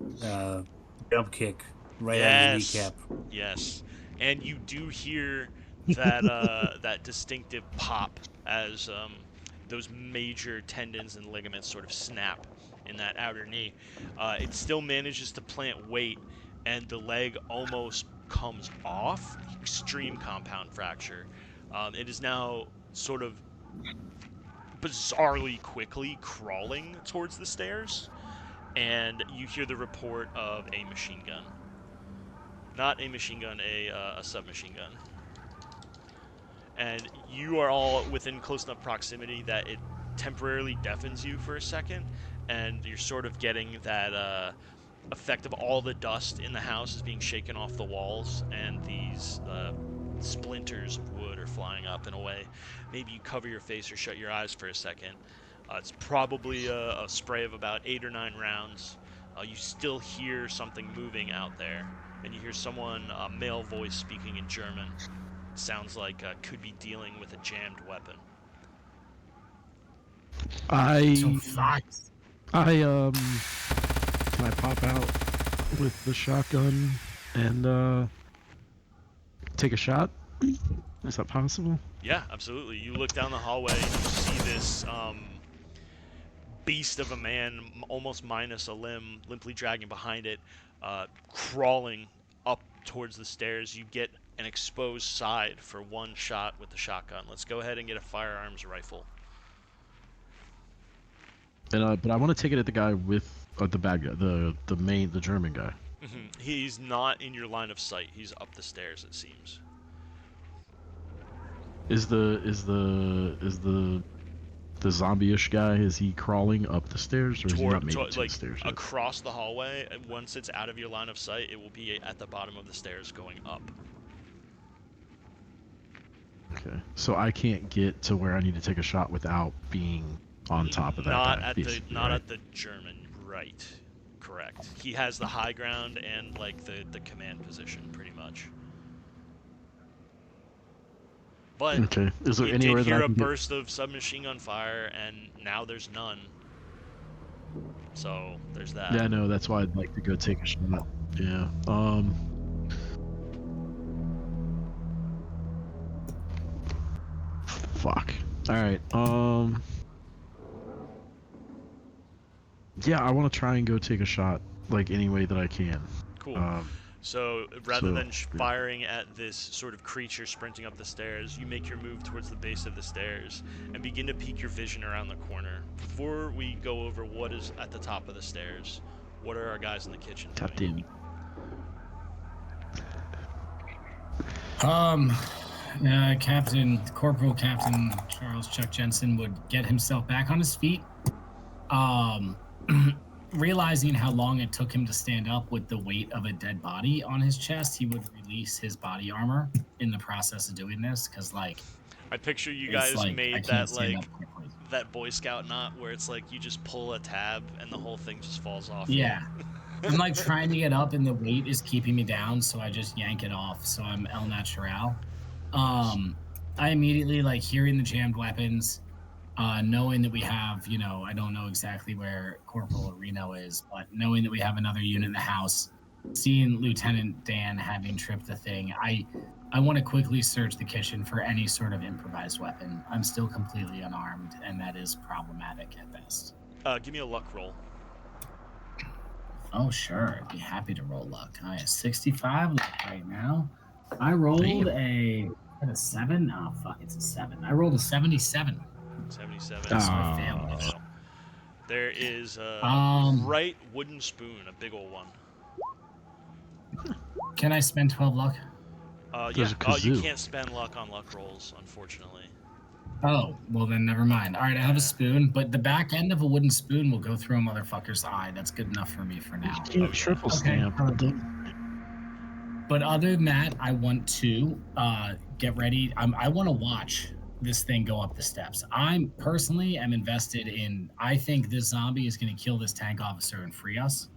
jump kick right on the kneecap. Yes. And you do hear that that distinctive pop as those major tendons and ligaments sort of snap in that outer knee. It still manages to plant weight, and the leg almost comes off. Extreme compound fracture. It is now sort of bizarrely quickly crawling towards the stairs, and you hear the report of a machine gun. Not a machine gun, a submachine gun. And you are all within close enough proximity that it temporarily deafens you for a second, and you're sort of getting that effect of all the dust in the house is being shaken off the walls, and these splinters of wood are flying up in a way. Maybe you cover your face or shut your eyes for a second. It's probably a spray of about 8 or 9 rounds. You still hear something moving out there, and you hear someone, a male voice speaking in German. Sounds like could be dealing with a jammed weapon. Can I pop out with the shotgun and take a shot? Is that possible? Yeah, absolutely. You look down the hallway and you see this beast of a man, almost minus a limb, limply dragging behind it, crawling up towards the stairs. You get an exposed side for one shot with the shotgun. Let's go ahead and get a firearms rifle. And but I want to take it at the guy with the bad guy, the German guy. Mm-hmm. He's not in your line of sight. He's up the stairs, it seems. Is the zombie-ish guy? Is he crawling up the stairs, or is he not making it to the stairs yet? Across the hallway? Once it's out of your line of sight, it will be at the bottom of the stairs going up. Okay, so I can't get to where I need to take a shot without being on top of that Not guy, at the German, right? Correct. He has the high ground and like the command position, pretty much. But okay, is there you anywhere did hear that I a can burst of submachine gun fire, and now there's none. So there's that. Yeah, I know. That's why I'd like to go take a shot. Yeah. Fuck. All right. Yeah, I want to try and go take a shot, like any way that I can. Cool. Um, So rather than yeah. firing at this sort of creature sprinting up the stairs, you make your move towards the base of the stairs and begin to peek your vision around the corner. Before we go over what is at the top of the stairs, what are our guys in the kitchen God doing? damn it. Corporal Captain Charles Chuck Jensen would get himself back on his feet. Realizing how long it took him to stand up with the weight of a dead body on his chest, he would release his body armor in the process of doing this, because like I picture you it's guys like I made can't that stand like up quickly. that Boy Scout knot where it's like you just pull a tab and the whole thing just falls off. Yeah. I'm like trying to get up and the weight is keeping me down, so I just yank it off. So I'm El Natural. I immediately like hearing the jammed weapons, knowing that we have, I don't know exactly where Corporal Reno is, but knowing that we have another unit in the house, seeing Lieutenant Dan having tripped the thing, I want to quickly search the kitchen for any sort of improvised weapon. I'm still completely unarmed, and that is problematic at best. Give me a luck roll. Oh, sure. I'd be happy to roll luck. I have 65 luck right now. I rolled a 7. Oh, fuck, it's a 7. I rolled a 77. 77. So I Ah. failed. No. There is a bright wooden spoon, a big old one. Can I spend 12 luck? There's Yeah. a kazoo. You can't spend luck on luck rolls, unfortunately. Oh, well then never mind. All right, I have a spoon, but the back end of a wooden spoon will go through a motherfucker's eye. That's good enough for me for now. You can't triple stamp. But other than that, I want to get ready. I want to watch this thing go up the steps. I'm personally am invested in. I think this zombie is going to kill this tank officer and free us.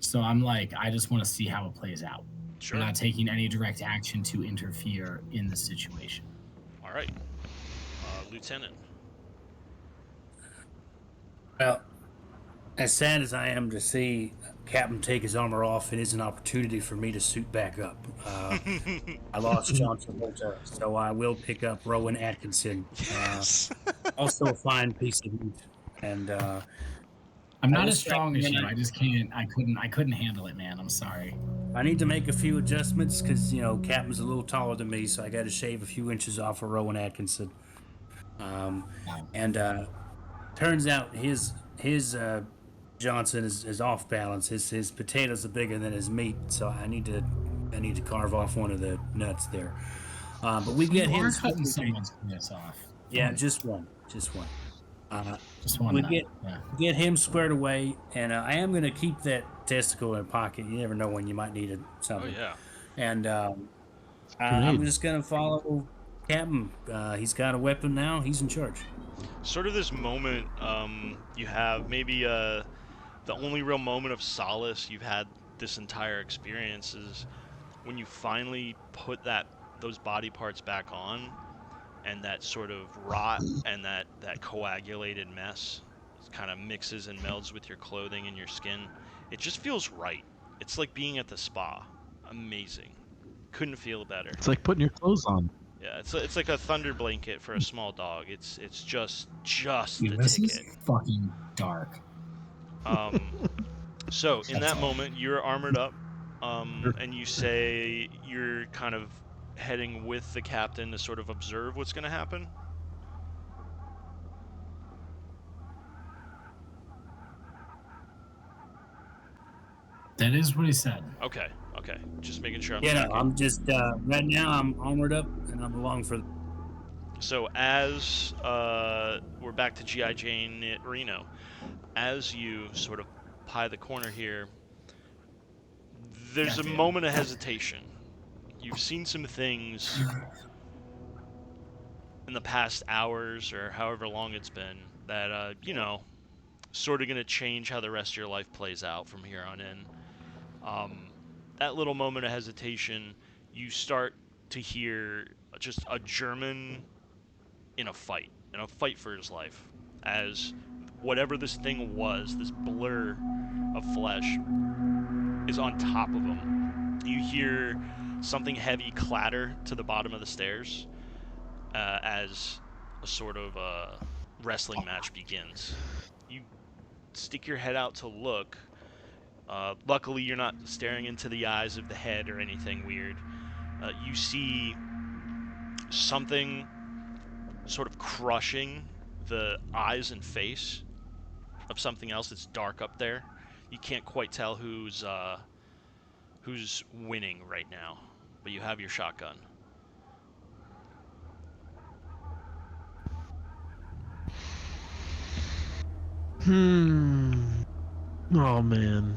So I'm like, I just want to see how it plays out. Sure. I'm not taking any direct action to interfere in the situation. All right. Lieutenant. Well, as sad as I am to see Captain take his armor off, it is an opportunity for me to suit back up. I lost John Travolta, so I will pick up Rowan Atkinson. Yes. Also a fine piece of meat. And I'm I not was as strong as thinking you. I just can't. I couldn't handle it, man. I'm sorry. I need to make a few adjustments because, Captain's a little taller than me, so I got to shave a few inches off of Rowan Atkinson. And turns out his Johnson is off balance. His potatoes are bigger than his meat, so I need to carve off one of the nuts there. But we get him. We're cutting someone's penis off. Yeah, just one. Just one. We nut. get him squared away, and I am going to keep that testicle in pocket. You never know when you might need it. Oh Something. yeah. And I'm just going to follow Captain. He's got a weapon now. He's in charge. Sort of this moment you have, maybe the only real moment of solace you've had this entire experience is when you finally put those body parts back on, and that sort of rot and that coagulated mess kind of mixes and melds with your clothing and your skin. It just feels right. It's like being at the spa. Amazing. Couldn't feel better. It's like putting your clothes on. Yeah, it's like a thunder blanket for a small dog. It's just the This ticket. is fucking dark. So in that moment, you're armored up, and you say you're kind of heading with the captain to sort of observe what's going to happen. That is what he said. Okay. Just making sure I'm Yeah, tracking. no, I'm just right now. I'm armored up, and I'm along for. So as we're back to G.I. Jane at Reno, as you sort of pie the corner here, there's a moment of hesitation. You've seen some things in the past hours or however long it's been that, sort of going to change how the rest of your life plays out from here on in. That little moment of hesitation, you start to hear just a German in a fight for his life, as whatever this thing was, this blur of flesh, is on top of him. You hear something heavy clatter to the bottom of the stairs as a sort of wrestling match begins. You stick your head out to look, luckily you're not staring into the eyes of the head or anything weird. You see something sort of crushing the eyes and face of something else that's dark up there. You can't quite tell who's winning right now, but you have your shotgun. Oh man.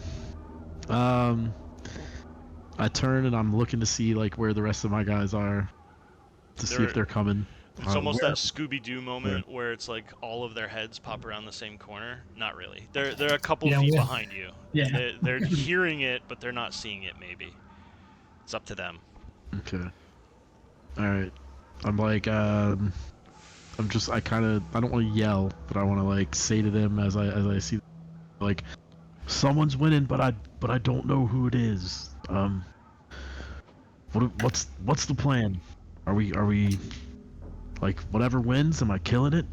I turn and I'm looking to see like where the rest of my guys are, to see if they're coming. It's almost that Scooby-Doo moment where it's like all of their heads pop around the same corner. Not really. They're a couple feet behind you. Yeah. They're hearing it, but they're not seeing it. Maybe it's up to them. Okay. All right. I'm like, I don't want to yell, but I want to like say to them as I see, like, someone's winning, but I don't know who it is. What's the plan? Are we like whatever wins? Am I killing it?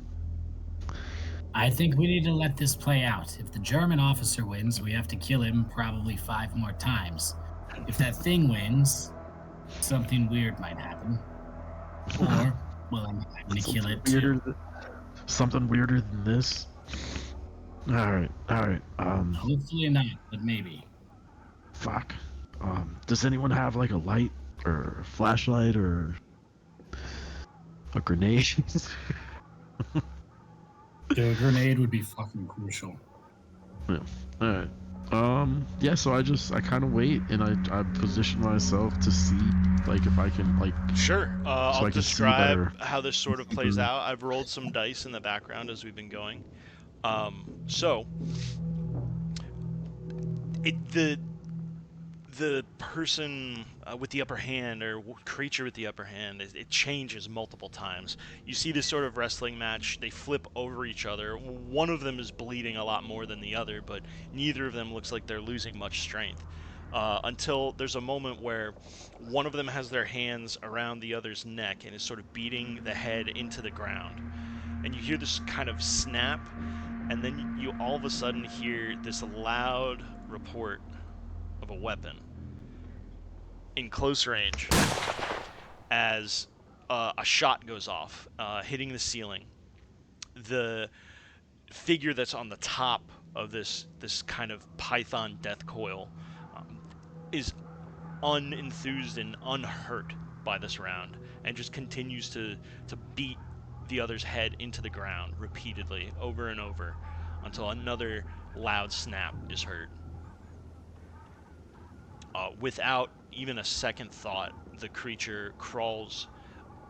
I think we need to let this play out. If the German officer wins, we have to kill him probably 5 more times. If that thing wins, something weird might happen. Or, well, I'm going to kill it too. Something weirder than this? Alright. Hopefully not, but maybe. Fuck. Does anyone have like a light or a flashlight or a grenade? The grenade would be fucking crucial. Yeah. Alright. Yeah, so I kind of wait and I position myself to see like if I can like Sure. so I'll I can describe how this sort of plays out. I've rolled some dice in the background as we've been going. The person with the upper hand, or creature with the upper hand, it changes multiple times. You see this sort of wrestling match. They flip over each other. One of them is bleeding a lot more than the other, but neither of them looks like they're losing much strength. Until there's a moment where one of them has their hands around the other's neck and is sort of beating the head into the ground. And you hear this kind of snap, and then you all of a sudden hear this loud report of a weapon in close range as a shot goes off, hitting the ceiling. The figure that's on the top of this kind of python death coil is unenthused and unhurt by this round, and just continues to beat the other's head into the ground repeatedly, over and over, until another loud snap is heard. Without even a second thought, the creature crawls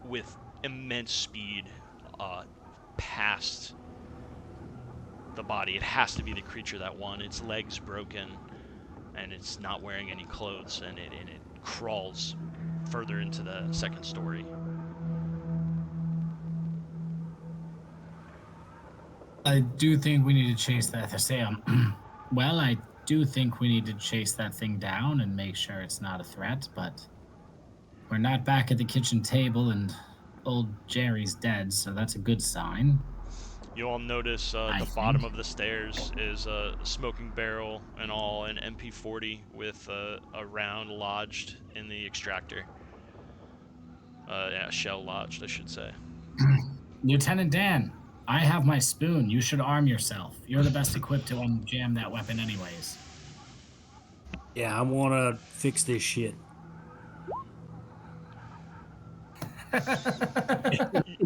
with immense speed past the body. It has to be the creature that won. Its legs broken, and it's not wearing any clothes, and it crawls further into the second story. I do think we need to chase that. I do think we need to chase that thing down and make sure it's not a threat, but we're not back at the kitchen table and old Jerry's dead, so that's a good sign. You all notice the bottom of the stairs is a smoking barrel and all, an MP40 with a round lodged in the extractor. Shell lodged, I should say. Lieutenant Dan, I have my spoon. You should arm yourself. You're the best equipped to unjam that weapon anyways. Yeah, I want to fix this shit.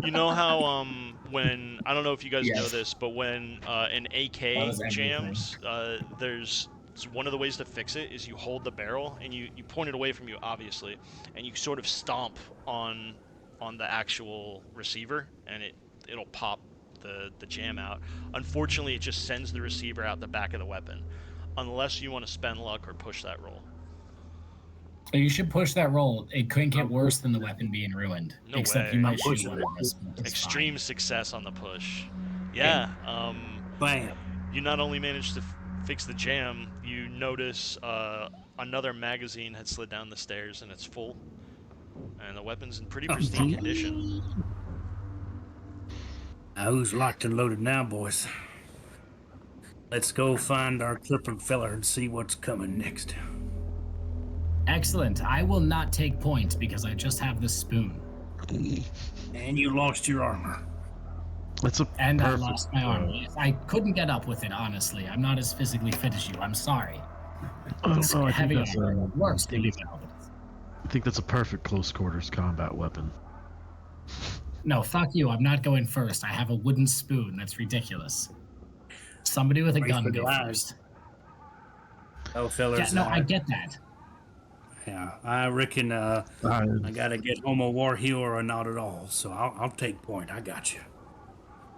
You know how when, I don't know if you guys know this, but when an AK jams, there's one of the ways to fix it is you hold the barrel and you point it away from you, obviously, and you sort of stomp on the actual receiver, and it'll pop the jam out. Unfortunately, it just sends the receiver out the back of the weapon, unless you want to spend luck or push that roll. You should push that roll. It couldn't get worse than the weapon being ruined. No Except way. you might shoot one of us. Extreme success on the push. Yeah. Bam. You not only managed to fix the jam, you notice another magazine had slid down the stairs and it's full. And the weapon's in pretty pristine condition. Now who's locked and loaded now, boys? Let's go find our clipper feller and see what's coming next. Excellent. I will not take point because I just have the spoon. And you lost your armor. That's a And I perfect, lost my arm. Yes, I couldn't get up with it, honestly. I'm not as physically fit as you. I'm sorry. I don't know. I think Heavy that's armor works I think really it's- well. I think that's a perfect close quarters combat weapon. No, fuck you. I'm not going first. I have a wooden spoon. That's ridiculous. Somebody with a Race gun for the go eyes. first. Oh, fellas. Yeah, no, I get that. Yeah, I reckon I gotta get home a war hero or not at all. So I'll take point. I got you.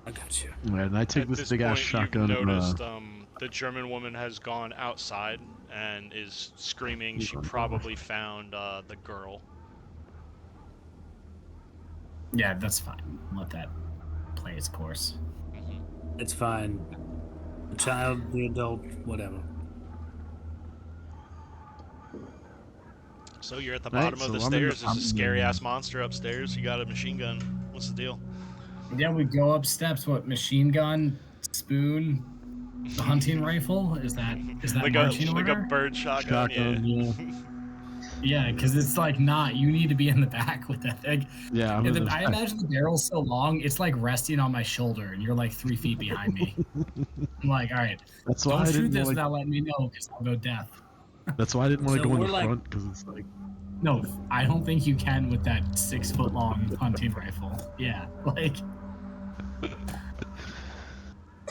And I take At this big ass point, shotgun. You've noticed the German woman has gone outside and is screaming. She probably found the girl. Yeah, that's fine. Let that play its course. It's fine. The child, the adult, whatever. So you're at the Right, bottom of so the I'm in stairs. the- There's a I'm in scary the- ass monster upstairs. You got a machine gun. What's the deal? Yeah, we go up steps. What, machine gun, spoon, hunting rifle? Is that like marching a order? bird shotgun. Shotgun, Yeah. Yeah, because it's like not. You need to be in the back with that thing. Yeah, I'm in the I imagine the barrel's so long, it's like resting on my shoulder, and you're like 3 feet behind me. I'm like, all right, That's why I don't shoot didn't this want without letting me know, because I'll go deaf. That's why I didn't want to So go in we're the like- front because it's like No, I don't think you can with that 6 foot long hunting rifle. Yeah, like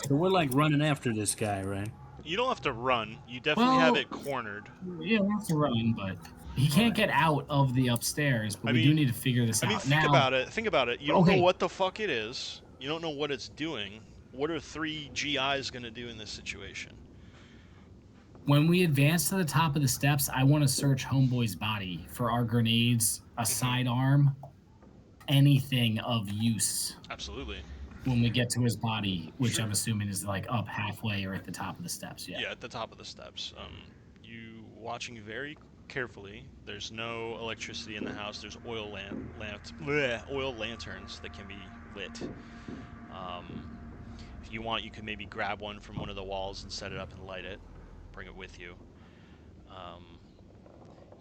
So we're like running after this guy, right? You don't have to run. You definitely have Well- it cornered. yeah, we have to run, but he can't get out of the upstairs. But I we do mean- need to figure this I mean, out think now. about it. Think about it. You don't Okay. know what the fuck it is. You don't know what it's doing. What are 3 GIs gonna do in this situation? When we advance to the top of the steps, I want to search Homeboy's body for our grenades, a sidearm, anything of use. Absolutely. When we get to his body, which I'm assuming is like up halfway or at the top of the steps. Yeah. Yeah, at the top of the steps. You watching very carefully. There's no electricity in the house. There's oil lanterns that can be lit. If you want, you can maybe grab one from one of the walls and set it up and light it. Bring it with you.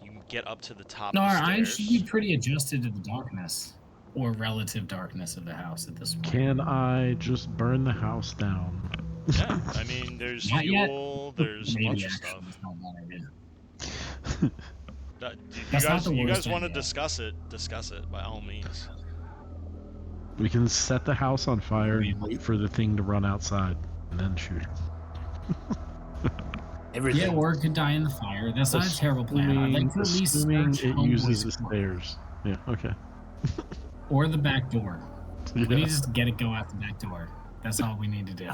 You can get up to the top No, of our the eyes stairs. should be pretty adjusted to the darkness or relative darkness of the house at this point. can I just burn the house down? Yeah, I mean, there's Not yet. fuel, there's a Maybe bunch of actually, stuff. it's not a bad idea. You That's not guys, the you worst guys want to idea. discuss it by all means. We can set the house on fire and wait for the thing to run outside and then shoot. Everything. Yeah, or it could die in the fire. That's not a terrible plan. I'd like to at least Assuming search it uses the Homeboy's stairs. Yeah, okay. or the back door. Yeah. We need to just get it go out the back door. That's all we need to do.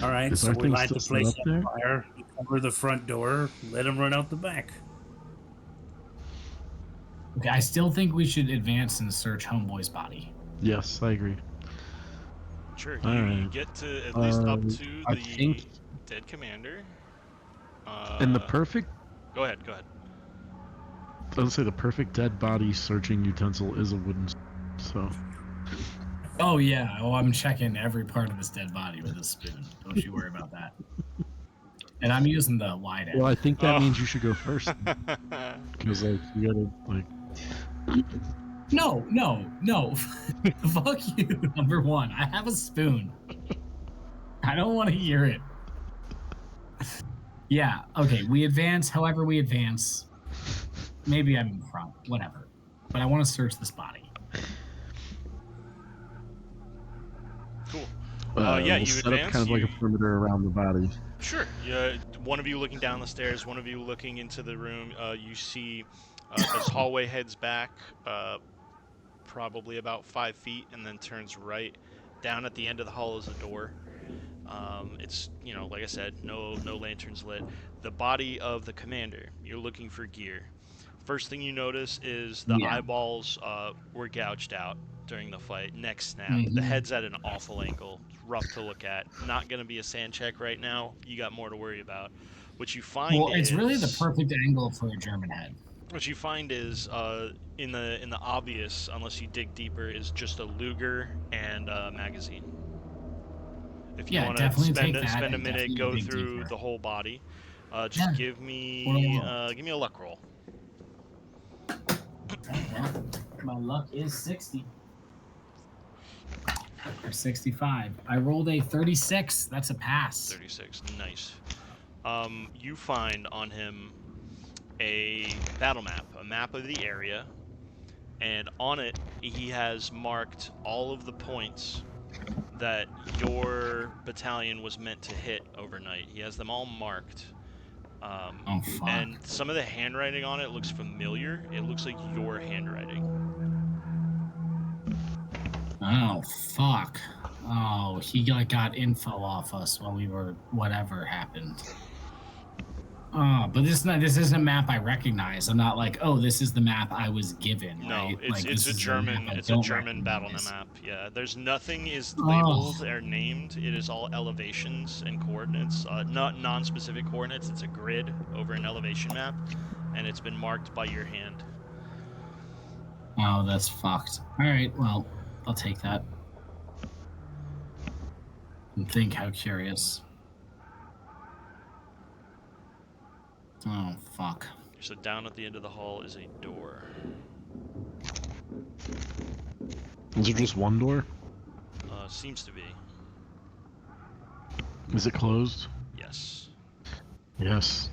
All right, Is so our we thing light the still set place up on there? fire, we cover the front door, let him run out the back. Okay, I still think we should advance and search Homeboy's body. Yes, I agree. Sure, All you right. get to at least up to I the think- dead commander. And the perfect, Go ahead. I would say the perfect dead body searching utensil is a wooden. So Oh yeah. Oh, I'm checking every part of this dead body with a spoon. Don't you worry about that. And I'm using the wide end. well, I think that Oh. means you should go first because like you gotta like. No. Fuck you. Number one, I have a spoon. I don't want to hear it. Yeah. Okay. We advance. However, we advance. Maybe I'm in front. Whatever. But I want to search this body. Cool. Yeah, yeah, we'll you set up advance, kind of like you- a perimeter around the body. Sure. Yeah, one of you looking down the stairs, one of you looking into the room. You see this hallway heads back probably about 5 feet and then turns right. Down at the end of the hall is a door. It's, like I said, no lanterns lit. The body of the commander. You're looking for gear. First thing you notice is the Yeah. eyeballs were gouged out during the fight. Neck snap. Mhm. The head's at an awful angle. Rough to look at. Not going to be a sand check right now. You got more to worry about. What you find Well, it's really the is- perfect angle for a German head. What you find is in the obvious, unless you dig deeper, is just a Luger and a magazine. If you Yeah, want to definitely spend take that spend a and minute, definitely go dig through deeper. the whole body. Just Yeah. give me Well, give me a luck roll. well, my luck is 60. Or 65. I rolled a 36. That's a pass. 36. Nice. You find on him a battle map, a map of the area, and on it he has marked all of the points that your battalion was meant to hit overnight. He has them all marked. Oh, fuck. And some of the handwriting on it looks familiar. It looks like your handwriting. Oh, fuck. Oh, he got info off us while we were whatever happened. Oh, but this isn't a map I recognize. I'm not like, oh, this is the map I was given. No, Right? it's Like, it's this a is German map I it's a don't German battle recognize. map. Yeah, there's nothing is Oh. labeled or named. It is all elevations and coordinates, not non-specific coordinates. It's a grid over an elevation map, and it's been marked by your hand. Oh, that's fucked. All right, well, I'll take that. And think how curious. Oh, fuck. So down at the end of the hall is a door. Is there just one door? Seems to be. Is it closed? Yes. Yes.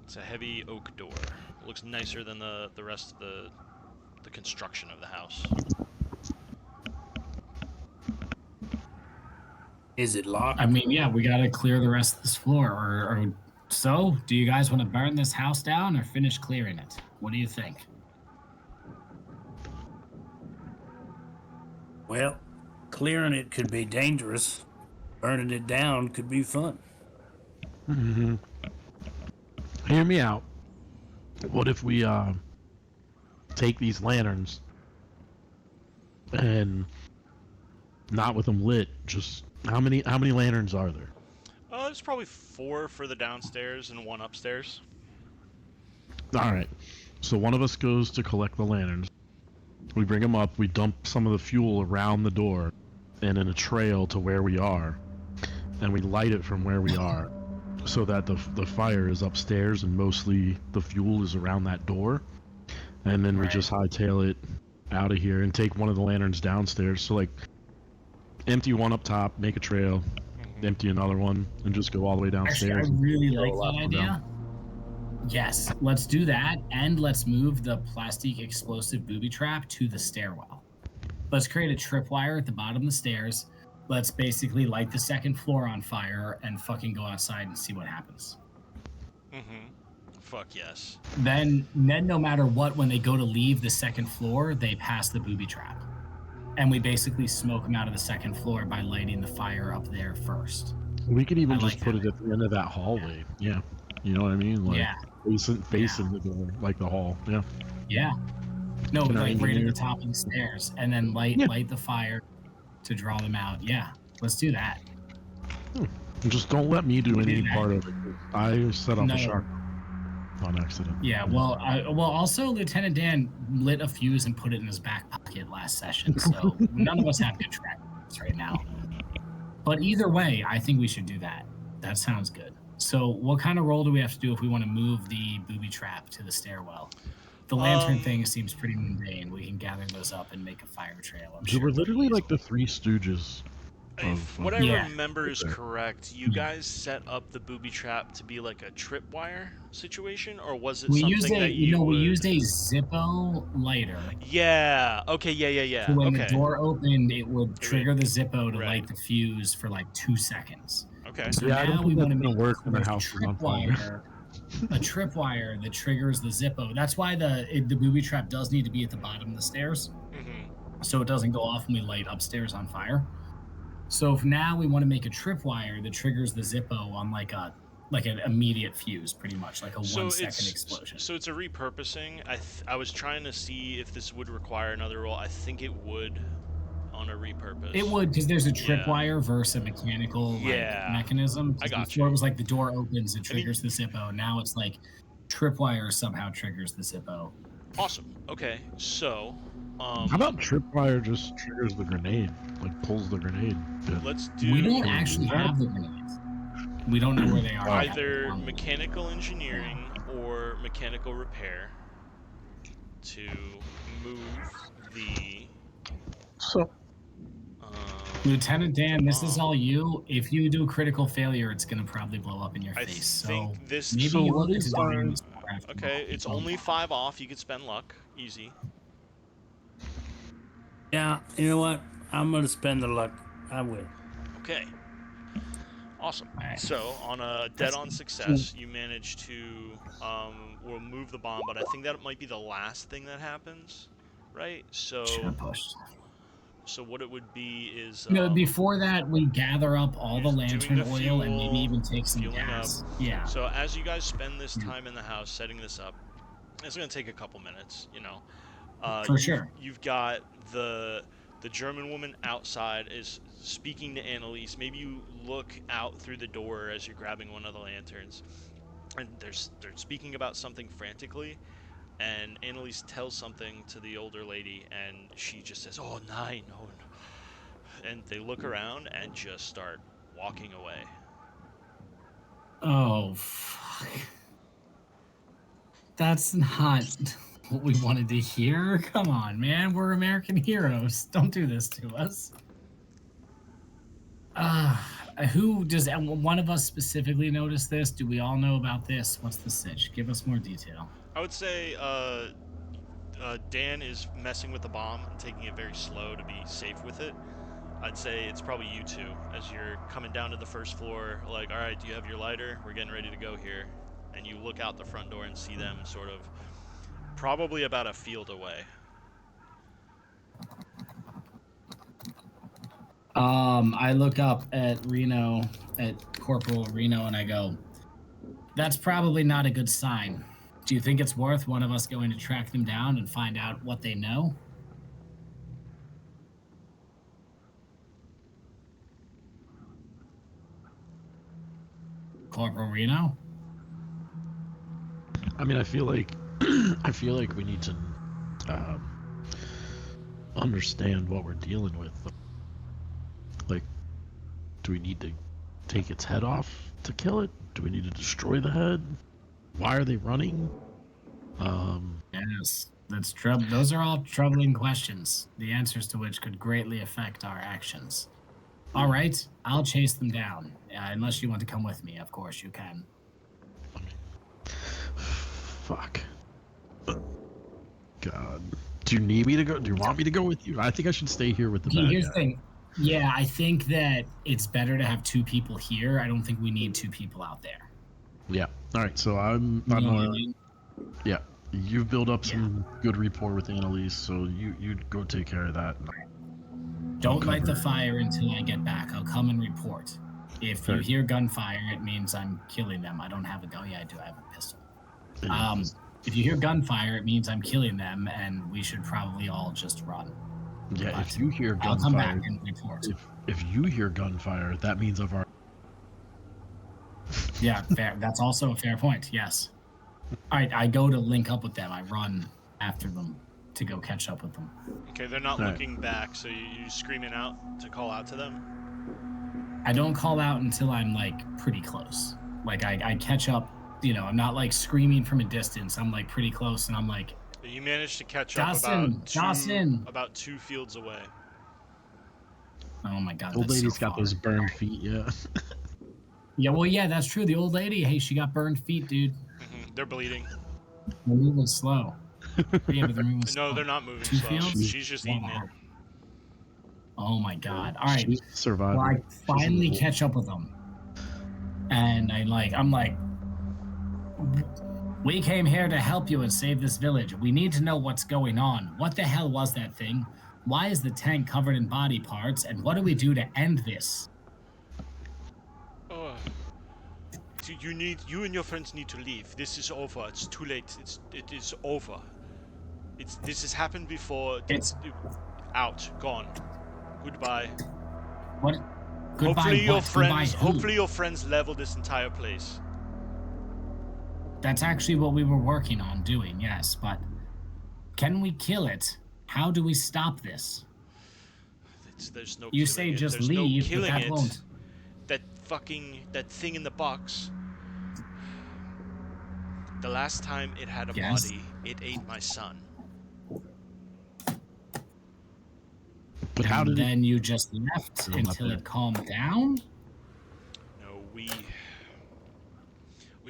It's a heavy oak door. It looks nicer than the rest of the construction of the house. Is it locked? I mean, yeah, we gotta clear the rest of this floor. Or so, do you guys want to burn this house down or finish clearing it? What do you think? Well, clearing it could be dangerous. Burning it down could be fun. Mm-hmm. Hear me out. What if we take these lanterns and not with them lit? Just how many lanterns are there? There's probably 4 for the downstairs and 1 upstairs. All right. So one of us goes to collect the lanterns. We bring them up. We dump some of the fuel around the door and in a trail to where we are, and we light it from where we are, so that the fire is upstairs and mostly the fuel is around that door. And then we Right. just hightail it out of here and take one of the lanterns downstairs. So like, empty one up top, make a trail, empty another one, and just go all the way Actually, I downstairs. really Throw like a lot that of them idea. Yes, let's do that, and let's move the plastic explosive booby trap to the stairwell. Let's create a tripwire at the bottom of the stairs. Let's basically light the second floor on fire and fucking go outside and see what happens. Fuck yes. Then no matter what, when they go to leave the second floor, they pass the booby trap. And we basically smoke them out of the second floor by lighting the fire up there first. We could even I just like put that. it at the end of that hallway. Yeah. You know what I mean? Like, Yeah. facing the door, like the hall. Yeah. Yeah. No, Can our like right at engineer- the top of the stairs, and then light the fire to draw them out. Yeah, let's do that. Just don't let me do any that. part of it. I set off No. a shark on accident. Yeah. Well, also Lieutenant Dan lit a fuse and put it in his back pocket last session, so none of us have good track records right now. But either way, I think we should do that. That sounds good. So, what kind of roll do we have to do if we want to move the booby trap to the stairwell? The lantern thing seems pretty mundane. We can gather those up and make a fire trail. I'm They sure. were literally like the Three Stooges. If what I Yeah. remember is Okay. correct, you guys set up the booby trap to be like a tripwire situation, or was it We something used that you we would... used a Zippo lighter. Yeah. Okay. Yeah. So when Okay. the door opened, it would trigger the Zippo to Right. light the fuse for like 2 seconds. Okay. So Yeah, I don't now think we that's want to gonna make work when the a house is on fire. a tripwire that triggers the Zippo. That's why the booby trap does need to be at the bottom of the stairs, so it doesn't go off when we light upstairs on fire. So if now we want to make a tripwire that triggers the Zippo on like an immediate fuse, pretty much like a 1 second explosion. So it's a repurposing. I was trying to see if this would require another roll. I think it would on a repurpose. It would, because there's a Yeah. tripwire versus a mechanical mechanism. I got Before you. it was like the door opens, it triggers the Zippo. Now it's like tripwire somehow triggers the Zippo. Awesome. Okay. So How about tripwire just triggers the grenade, like pulls the grenade? Let's do We don't Can we actually do that? have the grenades. We don't know where they are. yet. either mechanical engineering or mechanical repair to move the. So Lieutenant Dan, this is bomb. all you. If you do critical failure, it's gonna probably blow up in your I face. So think this. maybe So you what look is to our- design this craft Okay, it's only 5 off. You could spend luck, easy. Yeah, you know what? I'm gonna spend the luck. I will. Okay. Awesome. Alright. So on a dead-on success, you manage to remove the bomb, but I think that might be the last thing that happens, right? So push. so what it would be is No, before that, we gather up all the doing lantern the oil and maybe fuel, even take some fueling gas. up. Yeah. So as you guys spend this time in the house setting this up, it's gonna take a couple minutes, you know. For sure. You've got the German woman outside is speaking to Annalise. Maybe you look out through the door as you're grabbing one of the lanterns, and they're speaking about something frantically. And Annalise tells something to the older lady, and she just says, "Oh, nein, oh no." And they look around and just start walking away. Oh, fuck. That's not what we wanted to hear. Come on, man. We're American heroes. Don't do this to us. Who does one of us specifically notice this? Do we all know about this? What's the sitch? Give us more detail. I would say Dan is messing with the bomb and taking it very slow to be safe with it. I'd say it's probably you two as you're coming down to the first floor, like, all right, do you have your lighter? We're getting ready to go here. And you look out the front door and see them sort of probably about a field away. I look up at Reno, at Corporal Reno, and I go, that's probably not a good sign. Do you think it's worth one of us going to track them down and find out what they know? Corporal Reno? I mean, I feel like we need to understand what we're dealing with. Like, do we need to take its head off to kill it? Do we need to destroy the head? Why are they running? Yes, that's those are all troubling questions, the answers to which could greatly affect our actions. All right, I'll chase them down. Unless you want to come with me, of course you can. Fuck. God. Do you need me to go? Do you want me to go with you? I think I should stay here with the bad Here's the guy. thing. Yeah, I think that it's better to have 2 people here. I don't think we need 2 people out there. Yeah. All right. So I'm You know what I mean? yeah. You've built up some good rapport with Annalise, so you go take care of that. Don't light the cover. fire until I get back. I'll come and report. If you Fair. hear gunfire, it means I'm killing them. I don't have a gun. Yeah, I do. I have a pistol. If you hear gunfire, it means I'm killing them, and we should probably all just run. Yeah. but If you hear I'll come back gunfire, and report. if you hear gunfire, that means I've already. Yeah, fair. That's also a fair point. Yes. All right, I go to link up with them. I run after them to go catch up with them. Okay, they're not All right. looking back, so you screaming out to call out to them? I don't call out until I'm like pretty close. Like I catch up. You know, I'm not like screaming from a distance. I'm like pretty close, and I'm like, You managed to catch Dawson, Dawson. about 2 fields away. oh my god. Old that's lady's so got far. those burned feet. Yeah. Yeah, well, yeah, that's true. The old lady, hey, she got burned feet, dude. They're bleeding. They're moving slow. Yeah, but they're moving slow. No, they're not moving 2 slow. fields? She's just eating Wow. it. Oh my god. All right. She's surviving. Well, I She's finally in the- catch up with them, and I'm like, we came here to help you and save this village. We need to know what's going on. What the hell was that thing? Why is the tank covered in body parts? And what do we do to end this? Oh. You and your friends need to leave. This is over. It's too late. It is over. This has happened before. It's- out. Gone. Goodbye. What? Goodbye. Hopefully your what? friends. Goodbye who? Hopefully your friends level this entire place. That's actually what we were working on doing. Yes, but can we kill it How do we stop this? There's no You killing say it. just There's no leave, but killing that it. won't. That thing in the box. The last time it had a Yes. body, it ate my son. But how And did it? then you just left Still not until there. it calmed down? No, we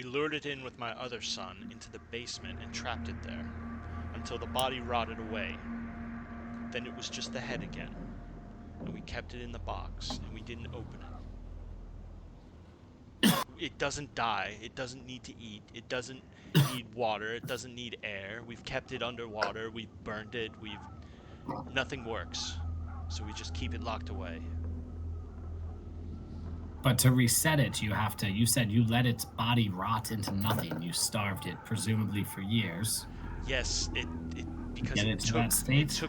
lured it in with my other son into the basement and trapped it there until the body rotted away. Then it was just the head again, and we kept it in the box and we didn't open it. It doesn't die. It doesn't need to eat. It doesn't need water. It doesn't need air. We've kept it underwater. We've burned it. Nothing works. So we just keep it locked away. But to reset it, you said you let its body rot into nothing. You starved it, presumably for years. Yes, because Get it to that state?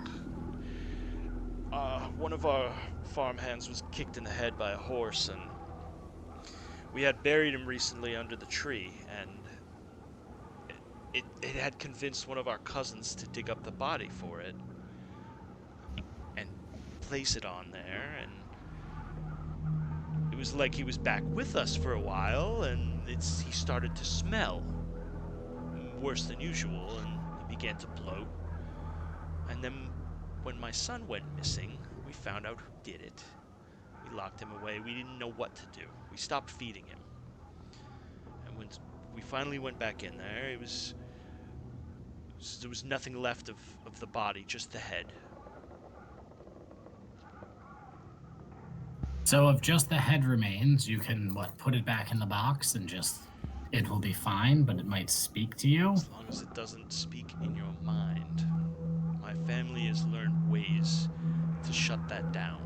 One of our farmhands was kicked in the head by a horse, and we had buried him recently under the tree, and it had convinced one of our cousins to dig up the body for it and place it on there, and it was like he was back with us for a while, and he started to smell worse than usual, and he began to bloat. And then when my son went missing, we found out who did it. We locked him away. We didn't know what to do. We stopped feeding him. And when we finally went back in there, there was nothing left of the body, just the head. So if just the head remains, you can, put it back in the box and it will be fine, but it might speak to you? As long as it doesn't speak in your mind. My family has learned ways to shut that down.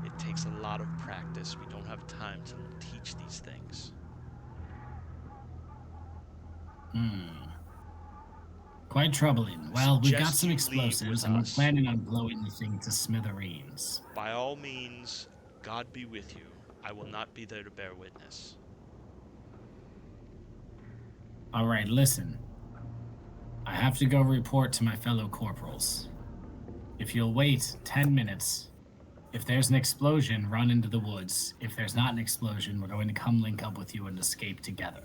It takes a lot of practice. We don't have time to teach these things. Quite troubling. Well, we've got Suggest some you leave explosives, with and we're us. planning on blowing the thing to smithereens. By all means, God be with you. I will not be there to bear witness. All right, listen. I have to go report to my fellow corporals. If you'll wait 10 minutes, if there's an explosion, run into the woods. If there's not an explosion, we're going to come link up with you and escape together.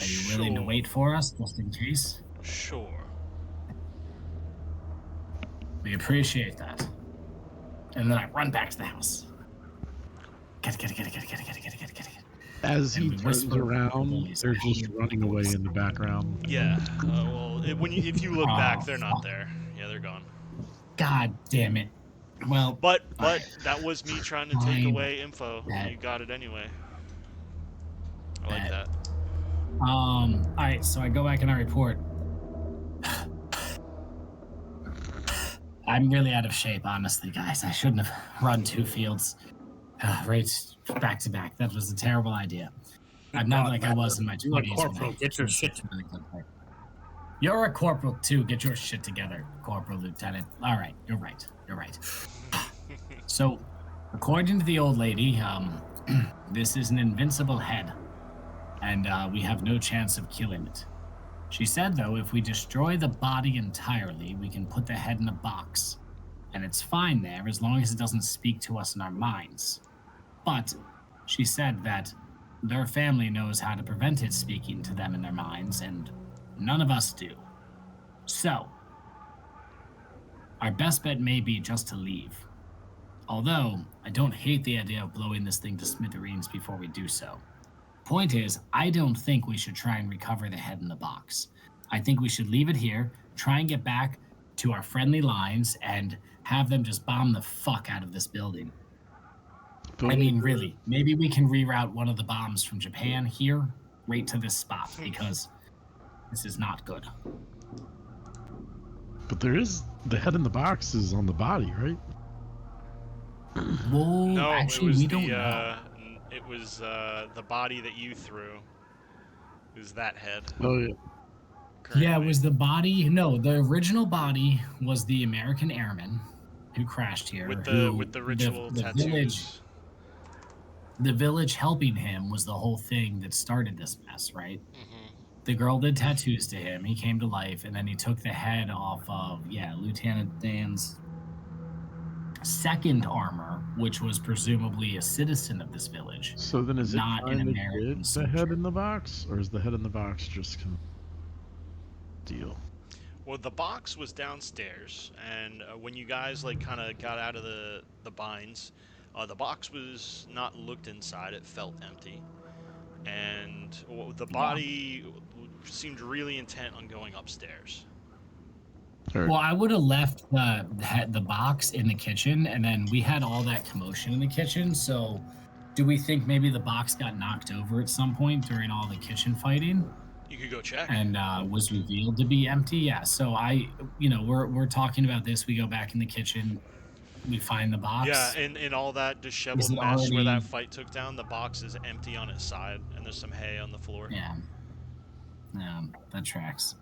Are you willing to wait for us, just in case? Sure. We appreciate that. And then I run back to the house. Get it. As he And we turns whisper around, bullies. they're just running away in the background. Yeah. If you look back, they're not there. Yeah, they're gone. God damn it. Well, But that was me trying to take Fine. away info. That- You got it anyway. I like That- that. alright, so I go back and I report. I'm really out of shape, honestly, guys. I shouldn't have run 2 fields right back to back. That was a terrible idea. I'm not like I was in my 20s. You're a when corporal. I- Get your shit. You're a corporal too. Get your shit together, Corporal Lieutenant. All right, you're right. So, according to the old lady, this is an invincible head, and we have no chance of killing it. She said, though, if we destroy the body entirely, we can put the head in a box, and it's fine there as long as it doesn't speak to us in our minds. But she said that their family knows how to prevent it speaking to them in their minds, and none of us do. So, our best bet may be just to leave. Although, I don't hate the idea of blowing this thing to smithereens before we do so. Point is, I don't think we should try and recover the head in the box. I think we should leave it here, try and get back to our friendly lines, and have them just bomb the fuck out of this building. I mean, really, maybe we can reroute one of the bombs from Japan here right to this spot, because this is not good. But the head in the box is on the body, right? Well, No, actually, it was we don't know. It was the body that you threw. It was that head. Oh yeah. Yeah, it currently. was the body. No, the original body was the American airman who crashed here. with who the ritual the tattoos. village, the village helping him was the whole thing that started this mess, right? Mhm. The girl did tattoos to him. He came to life, and then he took the head off of Lieutenant Dan's second armor, which was presumably a citizen of this village. So then is it Not an trying to American get the soldier. head in the box, or is the head in the box just kind of deal? Well, the box was downstairs, and when you guys like kind of got out of the binds, the box was not looked inside. It felt empty, and the body seemed really intent on going upstairs. Well, I would have left the box in the kitchen, and then we had all that commotion in the kitchen. So, do we think maybe the box got knocked over at some point during all the kitchen fighting? You could go check. And was revealed to be empty. Yeah. So we're talking about this. We go back in the kitchen. We find the box. Yeah, and all that disheveled it mess where already- that fight took down, the box is empty on its side, and there's some hay on the floor. Yeah. Yeah, that tracks.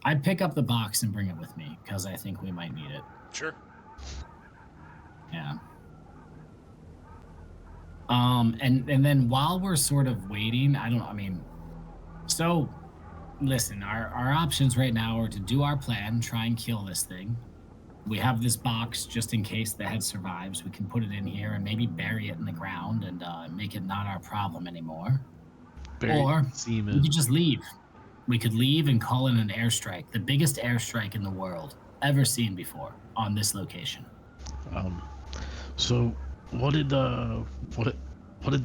I pick up the box and bring it with me because I think we might need it. Sure. Yeah. And then while we're sort of waiting, so listen, our options right now are to do our plan, try and kill this thing. We have this box just in case the head survives. We can put it in here and maybe bury it in the ground and make it not our problem anymore. Or semen. we could just leave. We could leave and call in an airstrike, the biggest airstrike in the world ever seen before on this location. So what did the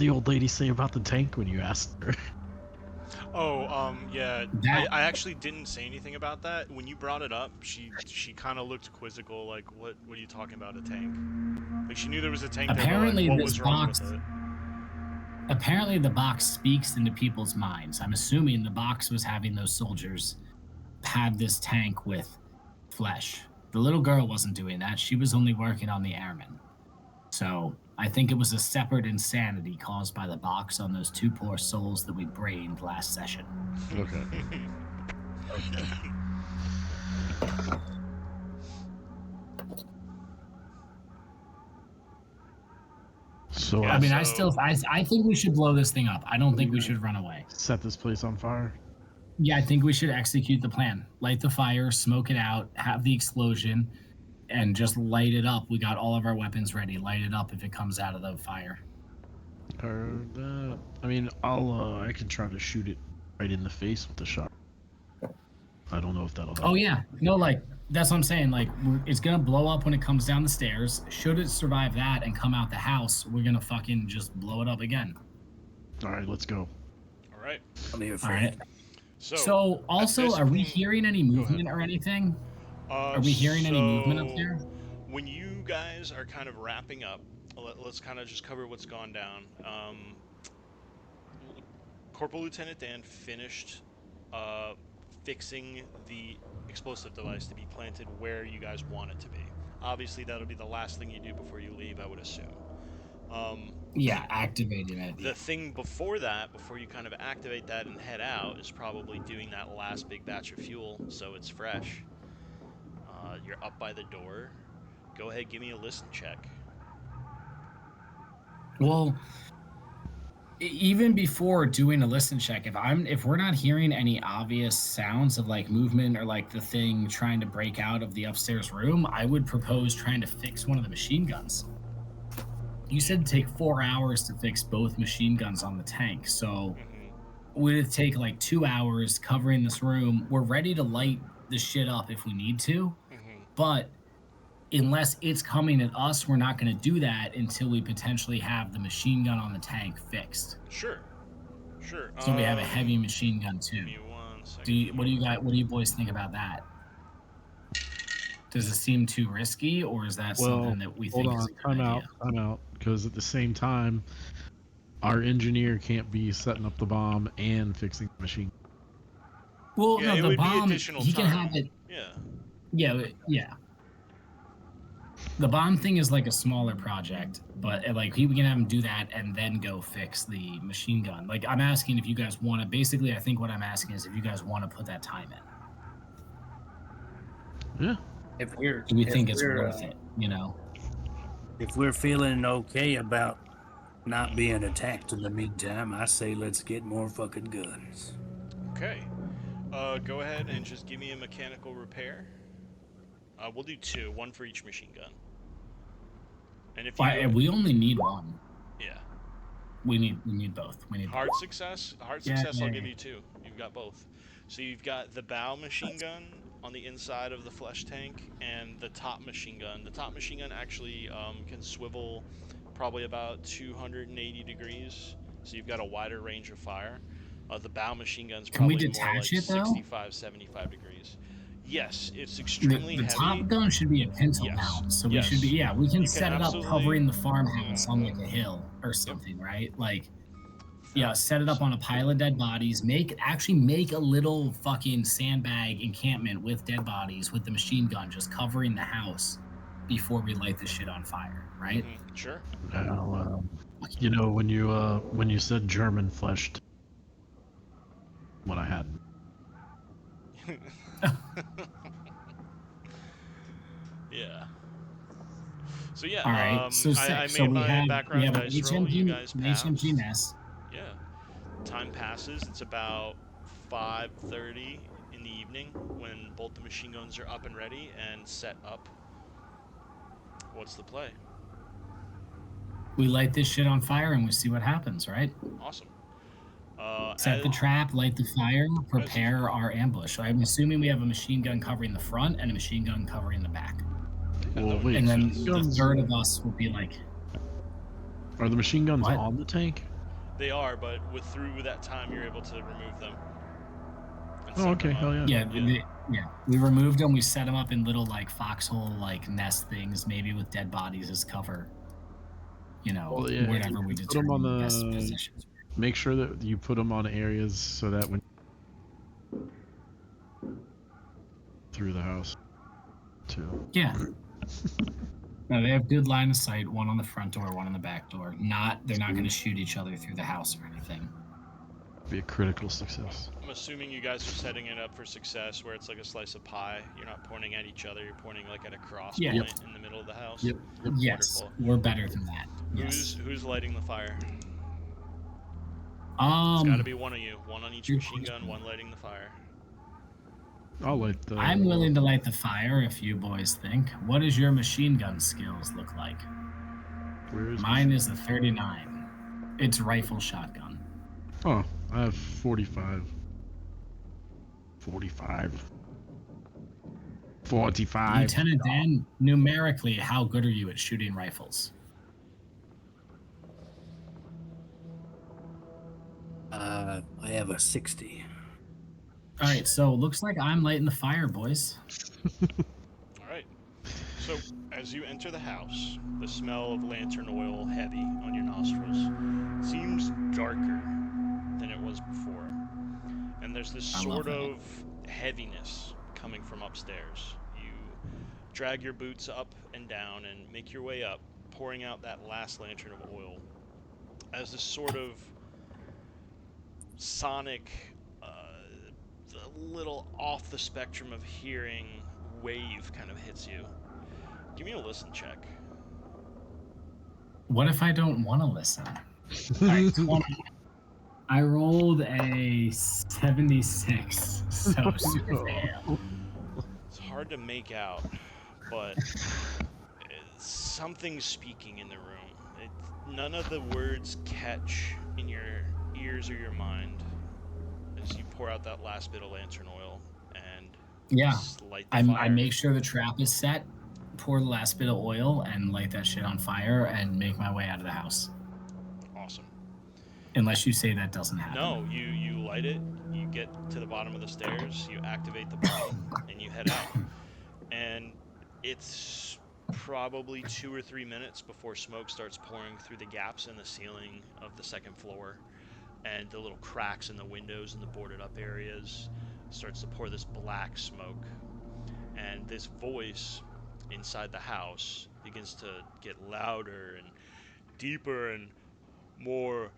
old lady say about the tank when you asked her? Oh, yeah. That- I actually didn't say anything about that. When you brought it up, she kind of looked quizzical, like, what are you talking about, a tank? Like, she knew there was a tank Apparently there, but like, what this was wrong box- with it? Apparently, the box speaks into people's minds. I'm assuming the box was having those soldiers pad this tank with flesh. The little girl wasn't doing that. She was only working on the airmen. So I think it was a separate insanity caused by the box on those two poor souls that we brained last session. Okay. So Yeah, I think we should blow this thing up. I don't think we should run away. set this place on fire. Yeah, I think we should execute the plan. Light the fire, smoke it out, have the explosion, and just light it up. We got all of our weapons ready. Light it up if it comes out of the fire. I can try to shoot it right in the face with the shot. I don't know if that'll help. Oh yeah, no, like that's what I'm saying. Like it's gonna blow up when it comes down the stairs. Should it survive that and come out the house, we're gonna fucking just blow it up again. All right, let's go. All right. I'm here for All right. So, also, this are we point- hearing any movement or anything? Are we hearing any movement up there? When you guys are kind of wrapping up, let's kind of just cover what's gone down. Corporal Lieutenant Dan finished fixing the explosive device to be planted where you guys want it to be. Obviously, that'll be the last thing you do before you leave, I would assume. Yeah, activating it. The thing before that, before you kind of activate that and head out, is probably doing that last big batch of fuel so it's fresh. You're up by the door. Go ahead, give me a listen check. Well, even before doing a listen check, if we're not hearing any obvious sounds of like movement or like the thing trying to break out of the upstairs room, I would propose trying to fix one of the machine guns. You said it'd take 4 hours to fix both machine guns on the tank, so would it take like 2 hours covering this room? We're ready to light the shit up if we need to, but unless it's coming at us, we're not going to do that until we potentially have the machine gun on the tank fixed. Sure. So we have a heavy machine gun too. Give me 1 second. What do you boys think about that? Does it seem too risky, or is that something that we think is a good idea? Time out. Because at the same time, our engineer can't be setting up the bomb and fixing the machine. Well, Yeah, it no, the would be bomb, additional he can time. have it. Yeah. Yeah. The bomb thing is like a smaller project, but like we can have him do that and then go fix the machine gun. Like I'm asking if you guys want to. Basically, I think what I'm asking is if you guys want to put that time in. Yeah. If we're, Do we if think it's we're, worth it? You know. If we're feeling okay about not being attacked in the meantime, I say let's get more fucking guns. Okay. Go ahead and just give me a mechanical repair. We'll do 2, 1 for each machine gun. And if you Why, we only need one. yeah, We need both. We need hard both. success, Yeah, I'll give you 2. You've got both. So you've got the bow machine gun on the inside of the flesh tank, and the top machine gun. The top machine gun actually can swivel probably about 280 degrees, so you've got a wider range of fire. The bow machine gun's Can we probably more like detach it though? 65, 75 degrees. Yes, it's The, extremely the heavy. top gun should be a pintle Yes. mount, so we Yes. should be. Yeah, we can You can set it up absolutely- covering the farmhouse on like a hill or something, right? Like, yeah, set it up on a pile of dead bodies. Actually make a little fucking sandbag encampment with dead bodies with the machine gun just covering the house before we light the shit on fire, right? Sure. Now, you know, when you said German fleshed, what I had. Yeah. So yeah, All right. So sick. I made So we my have background an dice roll. You guys passed. HMG Ness. Yeah. Time passes. It's about 5:30 in the evening when both the machine guns are up and ready and set up. What's the play? We light this shit on fire and we see what happens, right? Awesome. Set the trap, light the fire, prepare our ambush. So I'm assuming we have a machine gun covering the front and a machine gun covering the back. Well, wait. And then so the guns, third of us will be like, are the machine guns What? on the tank? They are, but through that time, you're able to remove them. and Oh, set okay. them up. Hell yeah. yeah, we removed them. We set them up in little like foxhole like nest things, maybe with dead bodies as cover. You know, Well, yeah, wherever we put 'em determine on the best the- positions. Make sure that you put them on areas so that when through the house, too. Yeah. No, they have good line of sight. One on the front door, one on the back door. They're not going to shoot each other through the house or anything. Be a critical success. I'm assuming you guys are setting it up for success, where it's like a slice of pie. You're not pointing at each other. You're pointing like at a cross Yeah. point in the middle of the house. Yep. Yes, Wonderful. we're better than that. Yes. Who's lighting the fire? It's got to be Um, one of you. One on each Good machine gun, question. one lighting the fire. I'll light the. I'm willing to light the fire if you boys think. What does your machine gun skills look like? Where is Mine is a 39. It's rifle shotgun. Oh, I have 45. 45. 45. Lieutenant Dan, numerically, how good are you at shooting rifles? I have a 60. All right, so looks like I'm lighting the fire, boys. All right. So as you enter the house, the smell of lantern oil heavy on your nostrils seems darker than it was before, and there's this I love sort that. of heaviness coming from upstairs. You drag your boots up and down and make your way up, pouring out that last lantern of oil as this sort of sonic, a little off the spectrum of hearing wave kind of hits you. Give me a listen check. What if I don't want to listen? All right, 20. I rolled a 76, so super fail. It's hard to make out, but something's speaking in the room. None of the words catch in your ears or your mind as you pour out that last bit of lantern oil and Yeah, just light the I fire. make sure the trap is set, pour the last bit of oil, and light that shit on fire, and make my way out of the house. Awesome. Unless you say that doesn't happen. No, you light it, you get to the bottom of the stairs, you activate the button, and you head out. And it's probably 2 or 3 minutes before smoke starts pouring through the gaps in the ceiling of the second floor, and the little cracks in the windows and the boarded up areas starts to pour this black smoke. And this voice inside the house begins to get louder and deeper and more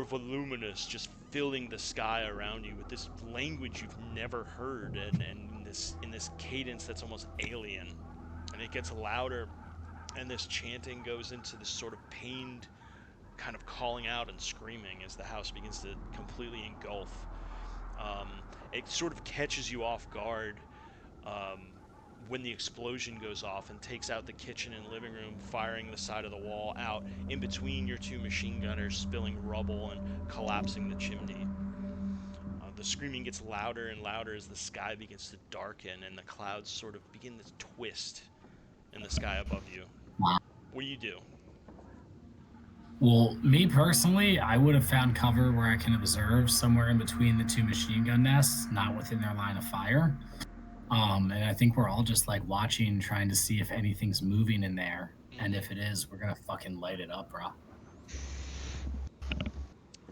voluminous, just filling the sky around you with this language you've never heard, and in this cadence that's almost alien. And it gets louder, and this chanting goes into this sort of pained kind of calling out and screaming as the house begins to completely engulf. It sort of catches you off guard when the explosion goes off and takes out the kitchen and living room, firing the side of the wall out in between your two machine gunners, spilling rubble and collapsing the chimney. The screaming gets louder and louder as the sky begins to darken and the clouds sort of begin to twist in the sky above you. Wow. What do you do? Well, me personally, I would have found cover where I can observe somewhere in between the two machine gun nests, not within their line of fire. And I think we're all just like watching, trying to see if anything's moving in there. And if it is, we're gonna fucking light it up, bro.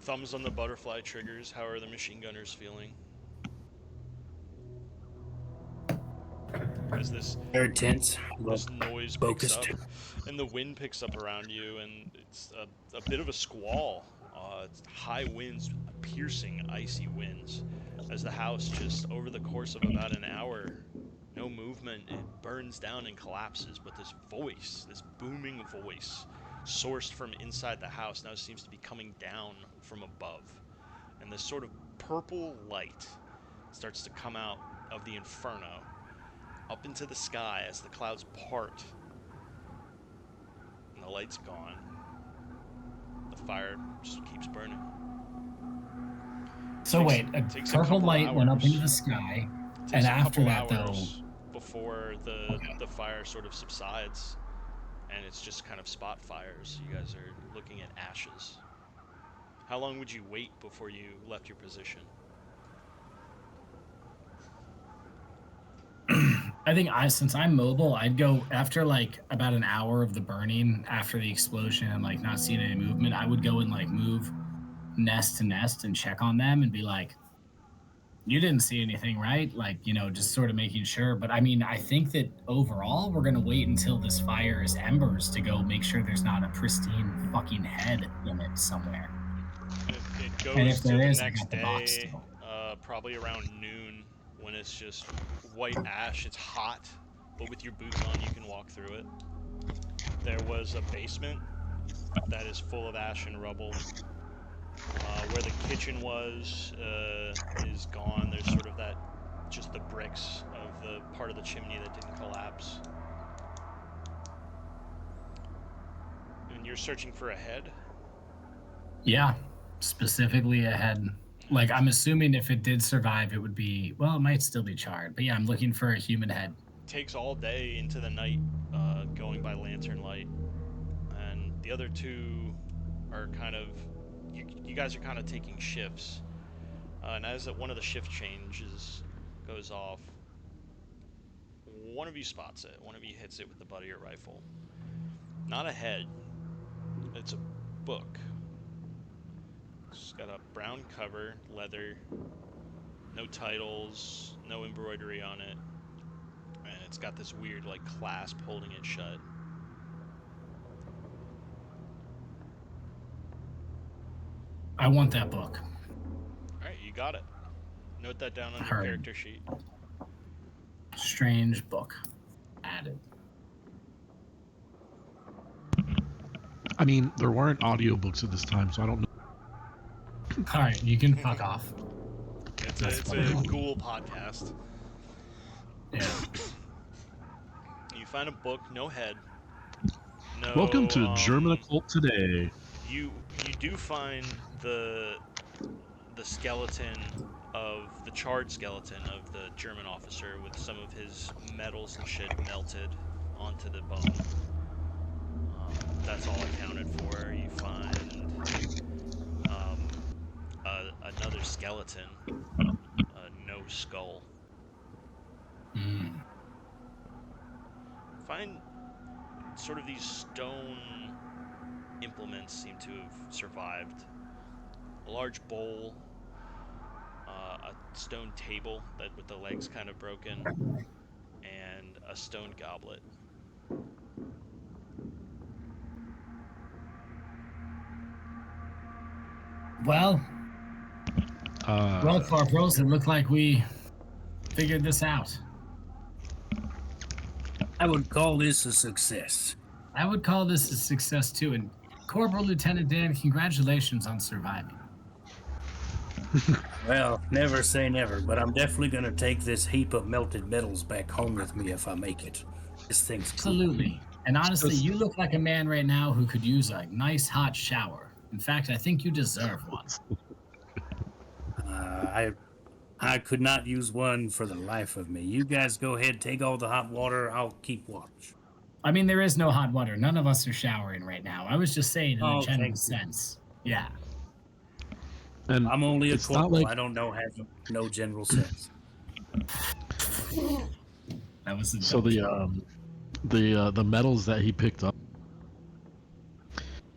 Thumbs on the butterfly triggers. How are the machine gunners feeling? As Very tense. this noise picks up, and the wind picks up around you, and it's a bit of a squall. It's high winds, piercing, icy winds. As the house, just over the course of about an hour, no movement, it burns down and collapses. But this voice, this booming voice, sourced from inside the house, now seems to be coming down from above. And this sort of purple light starts to come out of the inferno up into the sky as the clouds part. And the light's gone. The fire just keeps burning. So wait, a purple light went up into the sky, and after that, though, before the fire sort of subsides, and it's just kind of spot fires. You guys are looking at ashes. How long would you wait before you left your position? I think since I'm mobile, I'd go after like about an hour of the burning, after the explosion, and like not seeing any movement. I would go and like move nest to nest and check on them and be like, you didn't see anything, right? Like, you know, just sort of making sure. But I mean, I think that overall we're gonna wait until this fire is embers to go make sure there's not a pristine fucking head in it somewhere. It goes And if to there the is, I next got the box day, still. probably around noon, when it's just white ash. It's hot, but with your boots on, you can walk through it. There was a basement that is full of ash and rubble. Where the kitchen was is gone. There's sort of just the bricks of the part of the chimney that didn't collapse. And you're searching for a head? Yeah, specifically a head. Like, I'm assuming if it did survive, it would be, well, it might still be charred. But yeah, I'm looking for a human head. Takes all day into the night, going by lantern light. And the other two are kind of, you guys are kind of taking shifts. And as one of the shift changes goes off, one of you spots it. One of you hits it with the butt of your rifle. Not a head. It's a book. It's got a brown cover, leather, no titles, no embroidery on it. And it's got this weird, like, clasp holding it shut. I want that book. Alright, you got it. Note that down on your Heard. character sheet. Strange book. Added. I mean, there weren't audiobooks at this time, so I don't know. All right, you can fuck off. It's a ghoul podcast. Yeah. You find a book, no head. No, Welcome to German Occult Today. You do find the skeleton of the charred skeleton of the German officer with some of his metals and shit melted onto the bone. That's all accounted for. You find another skeleton, no skull. Find sort of these stone implements seem to have survived. A large bowl, a stone table that with the legs kind of broken, and a stone goblet. Well, Corporals, it looked like we figured this out. I would call this a success. I would call this a success too, and Corporal Lieutenant Dan, congratulations on surviving. Well, never say never, but I'm definitely gonna take this heap of melted metals back home with me if I make it. This thing's cool. Absolutely. And honestly, Just- you look like a man right now who could use a nice hot shower. In fact, I think you deserve one. I could not use one for the life of me. You guys go ahead, take all the hot water. I'll keep watch. I mean, there is no hot water. None of us are showering right now. I was just saying in a Oh, general thank you. sense. Yeah. And I'm only a it's not corporal. like I don't know have no general sense. That was a so the metals that he picked up.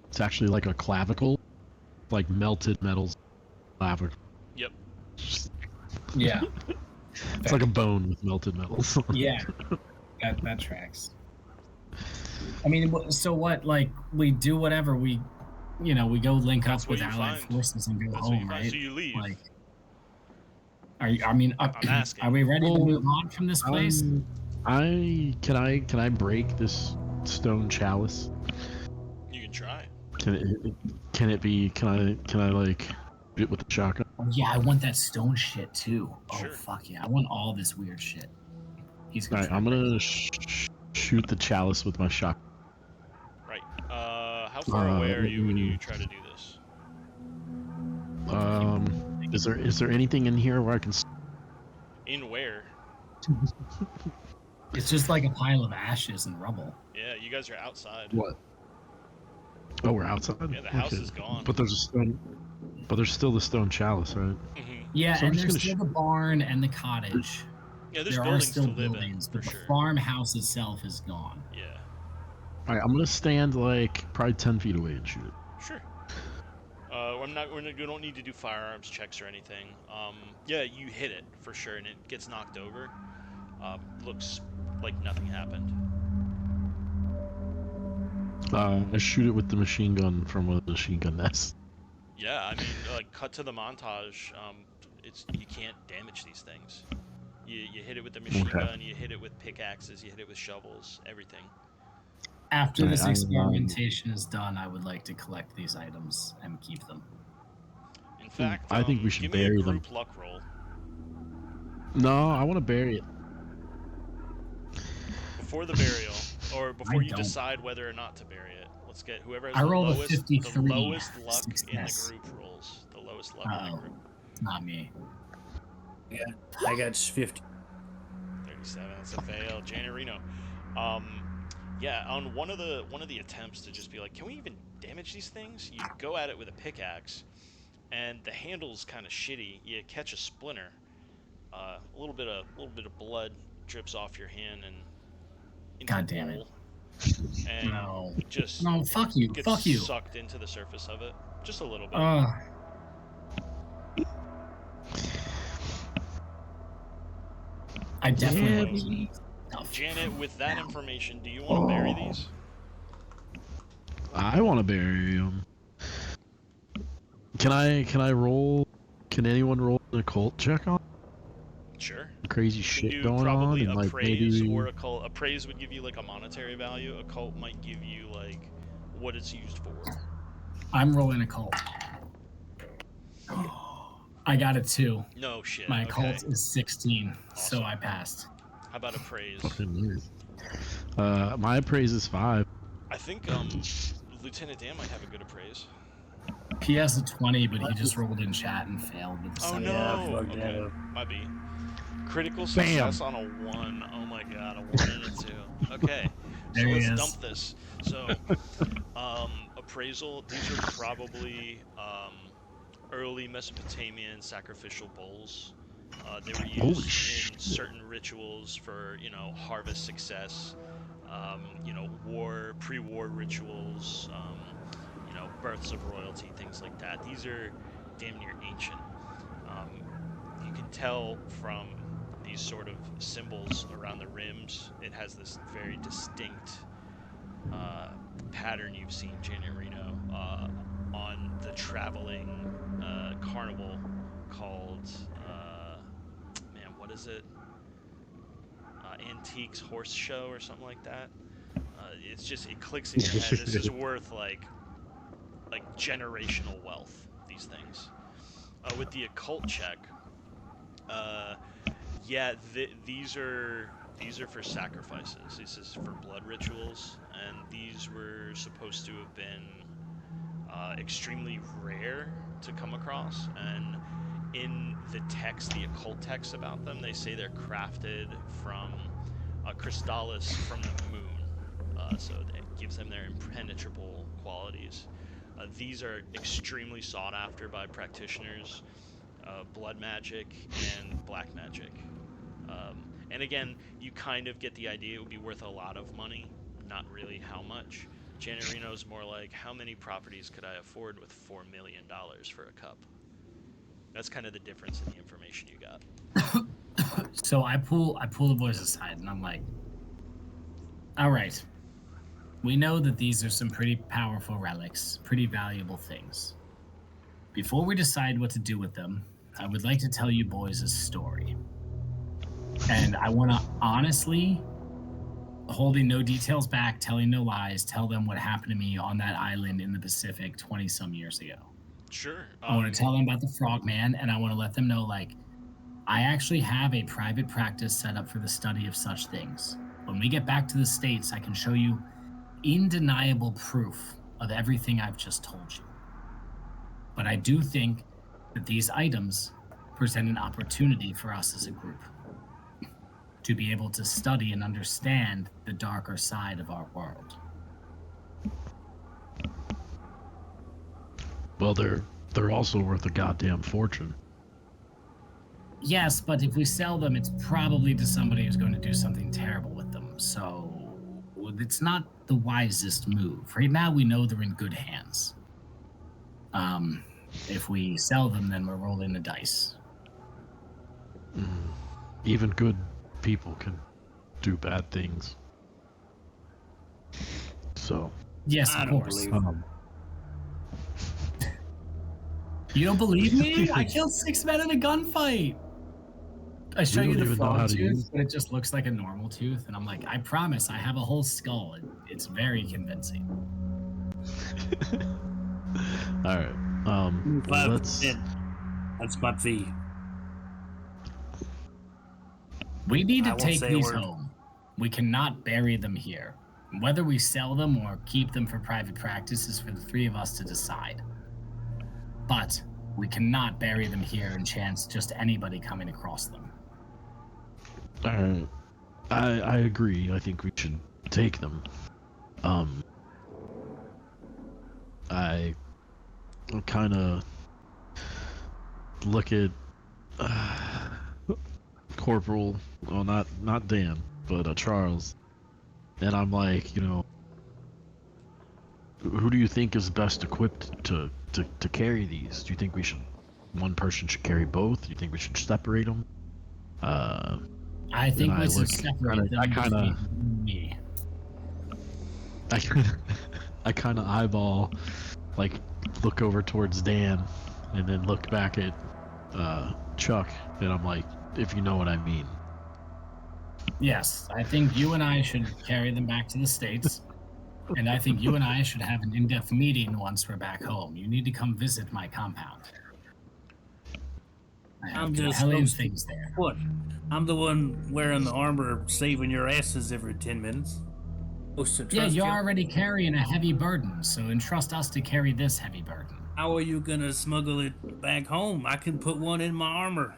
It's actually like a clavicle, like melted metals clavicle. Yep. Yeah. It's like a bone with melted metals. Yeah. That tracks. I mean, so what? Like, we do whatever we go link That's up with what you allied find. forces and go That's what you home, find. right? So you leave. Like, are you? I mean, I'm asking. are we ready to Well, move on from this place? Can I break this stone chalice? You can try. Can I like shoot it with the shotgun? Oh, yeah, I want that stone shit too. Oh Sure. fuck yeah, I want all this weird shit. He's All right, I'm gonna shoot the chalice with my shotgun. Right. How far away are you when you try to do this? Is there anything in here where I can? In where? It's just like a pile of ashes and rubble. Yeah, you guys are outside. What? Oh, we're outside. Yeah, the house Okay. is gone. But there's a stone. But there's still the stone chalice, right? Mhm. Yeah, So I'm and just there's gonna still the barn and the cottage. Yeah, there's There are buildings still to live buildings, in, but for the sure. farmhouse itself is gone. Yeah, All right, I'm gonna stand like probably 10 feet away and shoot it. sure. We don't need to do firearms checks or anything. Yeah, you hit it for sure, and it gets knocked over. Looks like nothing happened. I shoot it with the machine gun from a machine gun nest. Yeah, I mean, cut to the montage. You can't damage these things. You hit it with the machine Okay. gun, you hit it with pickaxes, you hit it with shovels, everything. After Right, this I'm, experimentation is done, I would like to collect these items and keep them. In fact, I think we should give me bury a them. group luck roll. No, I want to bury it. Before the burial, or before you don't. decide whether or not to bury it. Let's get whoever has I the rolled a lowest, 53 the lowest luck success. in the group rolls. The lowest luck in Uh-oh. the group. Not me. Yeah, I got 50. 37. That's a fail. Janarino. Yeah, on one of the attempts to just be like, can we even damage these things? You go at it with a pickaxe, and the handle's kind of shitty. You catch a splinter. A little bit of blood drips off your hand and into God the damn it. bowl, and No. just No, fuck you. gets Fuck you. sucked into the surface of it, just a little bit. I definitely Yeah, need stuff. Janet, with that information, do you want to bury these? I want to bury them. Can I roll? Can anyone roll an occult check on Sure. crazy You can shit do going on? probably And like appraise maybe or occult. Appraise would give you like a monetary value. Occult might give you like what it's used for. I'm rolling a cult. I got a 2. No shit. My okay. cult is 16, so Awesome. I passed. How about appraise? my appraise is 5. I think Lieutenant Dan might have a good appraise. He has a 20, but he just rolled in chat and failed with the Oh 7. no! Yeah, fuck that Okay, up. might be. Critical Bam. success on a 1. Oh my god, a 1 and a 2. Okay, so There he let's is. dump this. So, appraisal. These are probably early Mesopotamian sacrificial bowls. They were Holy used in shit. certain rituals for, harvest success. Pre-war rituals. Births of royalty, things like that. These are damn near ancient. You can tell from these sort of symbols around the rims, it has this very distinct pattern you've seen, Janet Reno, on the traveling carnival called, what is it? Antiques Horse Show or something like that. It clicks in your head. This is worth like generational wealth, these things. with the occult check, yeah, these are for sacrifices. This is for blood rituals, and these were supposed to have been extremely rare to come across. And in the text, the occult text about them, they say they're crafted from a crystallis from the moon, so it gives them their impenetrable qualities. These are extremely sought after by practitioners, blood magic and black magic. And again, you kind of get the idea it would be worth a lot of money, not really how much. Janet Reno's more like, how many properties could I afford with $4 million for a cup? That's kind of the difference in the information you got. So I pull the boys aside, and I'm like, all right. We know that these are some pretty powerful relics, pretty valuable things. Before we decide what to do with them, I would like to tell you boys a story. And I want to honestly, holding no details back, telling no lies, tell them what happened to me on that island in the Pacific 20-some years ago. Sure. I want to tell them about the Frogman, and I want to let them know, like, I actually have a private practice set up for the study of such things. When we get back to the States, I can show you undeniable proof of everything I've just told you. But I do think that these items present an opportunity for us as a group to be able to study and understand the darker side of our world. Well, they're also worth a goddamn fortune. Yes, but if we sell them, it's probably to somebody who's going to do something terrible with them. So it's not the wisest move. Right now, we know they're in good hands. If we sell them, then we're rolling the dice. Even good people can do bad things. So. Yes, I of don't course. believe You don't believe me? I killed 6 men in a gunfight. I show You you don't the even know how frog to use tooth, but it just looks like a normal tooth. And I'm like, I promise, I have a whole skull. It's very convincing. All right. 5%. That's my fee. We need I to won't take say a these word. home. We cannot bury them here. Whether we sell them or keep them for private practice is for the 3 of us to decide. But we cannot bury them here and chance just anybody coming across them. All right. I agree. I think we should take them. I kind of look at Corporal, well, not Dan, but Charles, and I'm like, who do you think is best equipped to carry these? Do you think one person should carry both? Do you think we should separate them? I think I we should look- separate them I kinda- between me. I kind of eyeball, like, look over towards Dan, and then look back at Chuck, and I'm like, if you know what I mean. Yes, I think you and I should carry them back to the States. And I think you and I should have an in-depth meeting once we're back home. You need to come visit my compound. I have I'm just compelling supposed to- things there. What? I'm the one wearing the armor, saving your asses every 10 minutes. Supposed to Yeah, trust you're you. already carrying a heavy burden, so entrust us to carry this heavy burden. How are you gonna smuggle it back home? I can put one in my armor.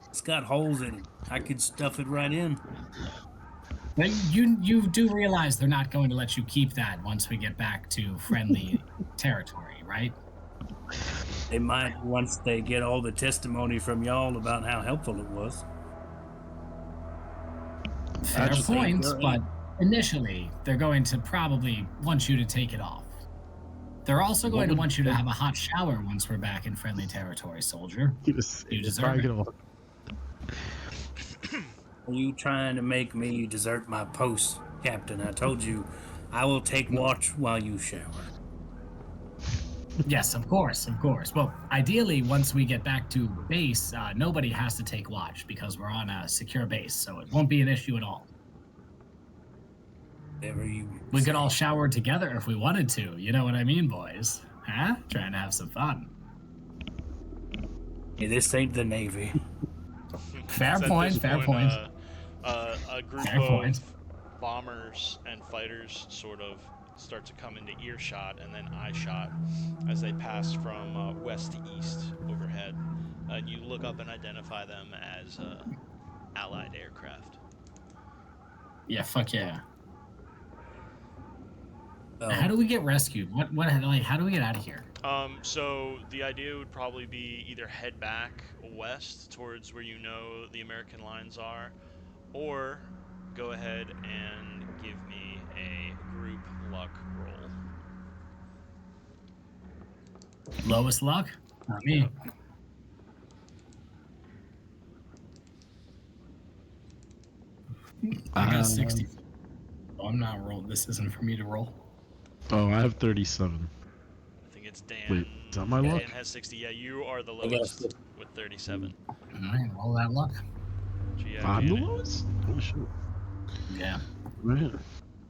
It's got holes in it. I could stuff it right in. But you do realize they're not going to let you keep that once we get back to friendly territory, right? They might once they get all the testimony from y'all about how helpful it was. Fair just think point, you're but initially they're going to probably want you to take it off. They're also going to want you to have a hot shower once we're back in friendly territory, soldier. You deserve it. Are you trying to make me desert my post, Captain? I told you I will take watch while you shower. Yes, of course, of course. Well, ideally, once we get back to base, nobody has to take watch because we're on a secure base, so it won't be an issue at all. Whatever you We say. could all shower together if we wanted to. You know what I mean, boys? Huh? Trying to have some fun. Hey, this ain't the Navy. Fair At point, this fair point. A group Fair of point. bombers and fighters sort of start to come into earshot and then eye shot as they pass from west to east overhead. And you look up and identify them as Allied aircraft. Yeah, fuck yeah. Oh, How do we get rescued? Like, how do we get out of here? So the idea would probably be either head back west towards where you know the American lines are, or go ahead and give me a group luck roll. Lowest luck? Not me. I got 60. Oh, I'm not rolled. This isn't for me to roll. Oh, I have 37. I think it's Dan. Wait, is that my Dan luck? has 60. Yeah, you are the I got lowest 60. with 37. All right, roll that luck. I'm the Janet. lowest? Holy shit. Yeah. Right.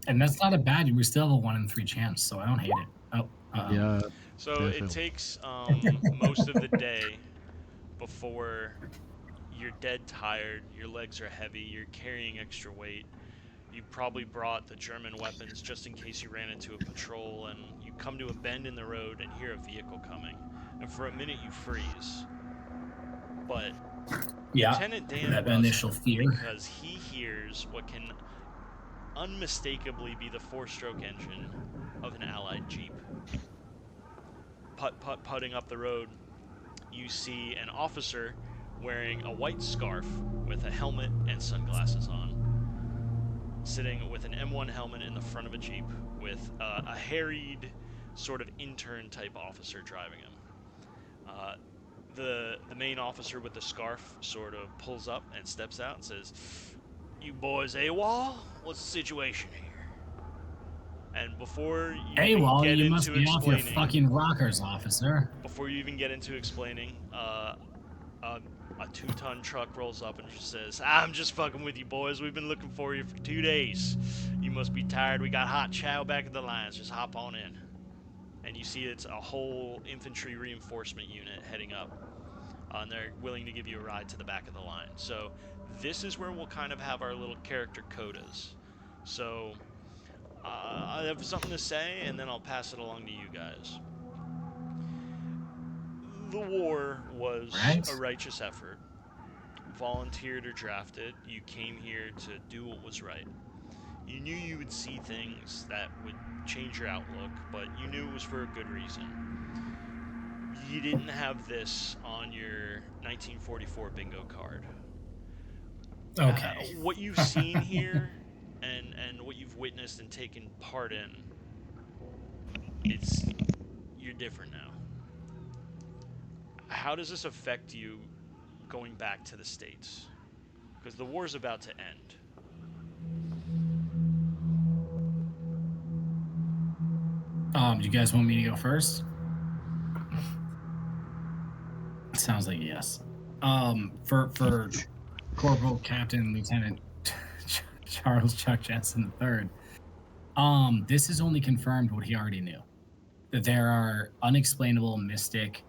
And that's not a bad. We still have a 1 in 3 chance, so I don't hate it. Oh, Yeah. So Yeah, I it feel- takes most of the day before you're dead tired, your legs are heavy, you're carrying extra weight. You probably brought the German weapons just in case you ran into a patrol, and you come to a bend in the road and hear a vehicle coming. And for a minute you freeze. But yeah. Lieutenant Dan That doesn't, initial fear. because he hears what can unmistakably be the 4-stroke engine of an Allied Jeep. Putting up the road, you see an officer wearing a white scarf with a helmet and sunglasses on, sitting with an M1 helmet in the front of a Jeep with a harried sort of intern type officer driving him. The main officer with the scarf sort of pulls up and steps out and says, "You boys AWOL? What's the situation here?" And before you Hey, even Wall, get you into must be off your explaining, fucking rockers, officer. before you even get into explaining, a 2-ton truck rolls up and just says, "I'm just fucking with you boys. We've been looking for you for 2 days. You must be tired. We got hot chow back at the lines. Just hop on in." And you see it's a whole infantry reinforcement unit heading up. And they're willing to give you a ride to the back of the line. So this is where we'll kind of have our little character codas. So I have something to say, and then I'll pass it along to you guys. The war was Right. a righteous effort. Volunteered or drafted, you came here to do what was right. You knew you would see things that would change your outlook, but you knew it was for a good reason. You didn't have this on your 1944 bingo card. Okay. What you've seen here and what you've witnessed and taken part in, you're different now. How does this affect you going back to the States? Because the war's about to end. Do you guys want me to go first? Sounds like yes. For Corporal Captain Lieutenant Charles Chuck Jensen III, this has only confirmed what he already knew. That there are unexplainable mystic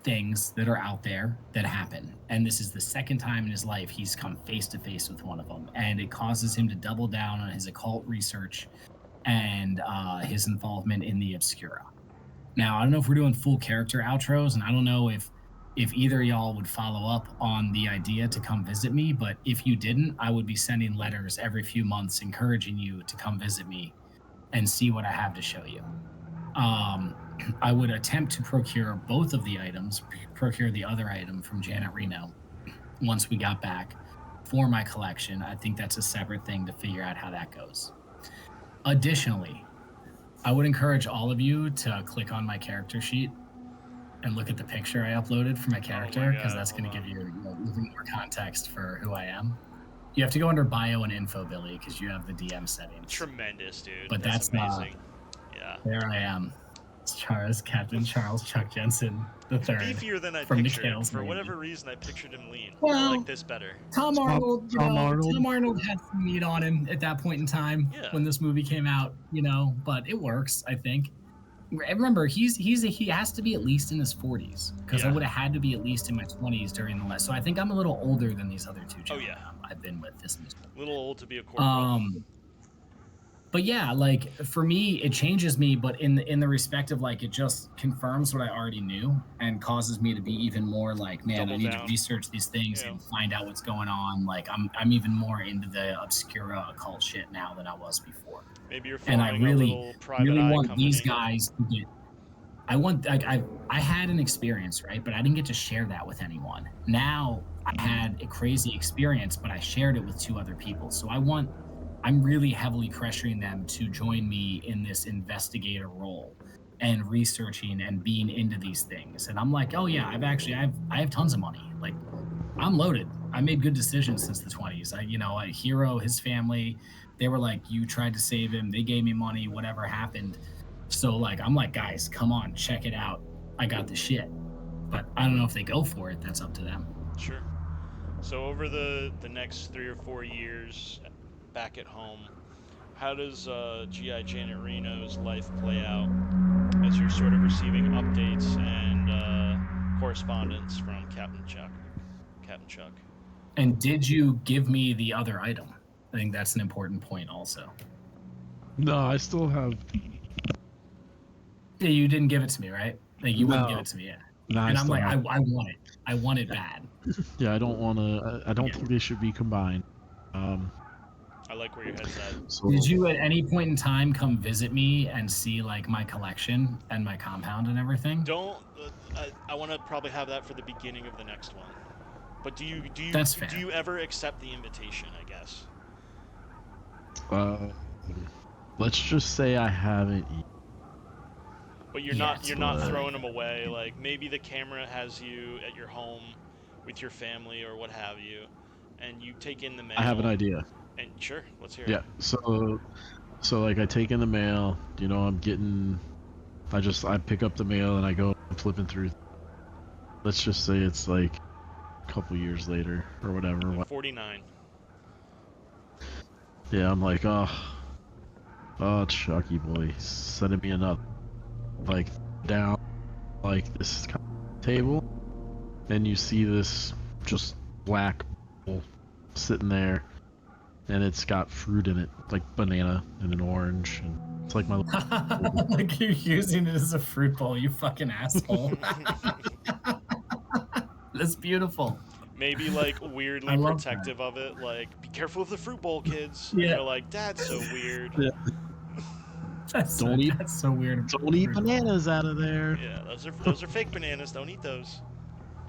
things that are out there that happen. And this is the second time in his life he's come face to face with one of them. And it causes him to double down on his occult research and his involvement in the Obscura. Now, I don't know if we're doing full character outros, and I don't know if either of y'all would follow up on the idea to come visit me, but if you didn't, I would be sending letters every few months encouraging you to come visit me and see what I have to show you. I would attempt to procure both of the items, procure the other item from Janet Reno once we got back for my collection. I think that's a separate thing to figure out how that goes. Additionally, I would encourage all of you to click on my character sheet and look at the picture I uploaded for my character, because that's going to give you even more context for who I am. You have to go under bio and info, Billy, because you have the DM settings. Tremendous, dude. But that's amazing. There I am. It's Captain Charles Chuck Jensen the third. Beefier than I from pictured him. Mikhail's For Navy. whatever reason, I pictured him lean. I Well, like this better. Tom Arnold, Tom Arnold had some meat on him at that point in time Yeah. when this movie came out, but it works, I think. remember he has to be at least in his 40s because I Yeah. would have had to be at least in my 20s during the last. So I think I'm a little older than these other two Oh, gentlemen yeah. I've been with this mission. Little old to be a corporal. But yeah, like for me, it changes me, but in the respect of like it just confirms what I already knew and causes me to be even more like, man, Double I need down. to research these things Yeah. and find out what's going on. Like I'm even more into the obscura occult shit now than I was before. Maybe you're And I forming a little private really eye want company. these guys to get I want like I had an experience, right? But I didn't get to share that with anyone. Now I had a crazy experience, but I shared it with two other people. So I'm really heavily pressuring them to join me in this investigator role and researching and being into these things. And I'm like, oh yeah, I have tons of money. Like I'm loaded. I made good decisions since the 20s. I Hero, his family, they were like, you tried to save him. They gave me money, whatever happened. So like, I'm like, guys, come on, check it out. I got the shit. But I don't know if they go for it. That's up to them. Sure. So over the next 3 or 4 years back at home, how does GI Janet Reno's life play out as you're sort of receiving updates and correspondence from Captain Chuck? And did you give me the other item? I think that's an important point also. No, I still have. Yeah, you didn't give it to me, right? Like you wouldn't No. give it to me yet. No, And I I'm still like, have. I want it. I want it bad. Yeah, I don't want to. I don't Yeah. think they should be combined. I like where your head's at. So Did you at any point in time come visit me and see like my collection and my compound and everything? Don't. I want to probably have that for the beginning of the next one. But do you That's fair. do you ever accept the invitation? I guess. let's just say I haven't. But you're Yeah, not but- throwing them away. Like maybe the camera has you at your home with your family or what have you, and you take in the mail. I have an idea. And sure, let's hear it. Yeah. So like I take in the mail. I pick up the mail and I go flipping through. Let's just say it's like a couple years later or whatever. 49. Yeah, I'm like, oh, Chucky boy, sending me another, like, down, like, this table, and you see this just black bowl sitting there, and it's got fruit in it, like banana and an orange, and it's like my Like you're using it as a fruit bowl, you fucking asshole. That's beautiful. Maybe like weirdly I love protective of it. Like, be careful of the fruit bowl, kids. Yeah. And you're like, that's so weird. Yeah. That's Don't eat- that's so weird. don't eat bananas out of there. Yeah, those are fake bananas. Don't eat those.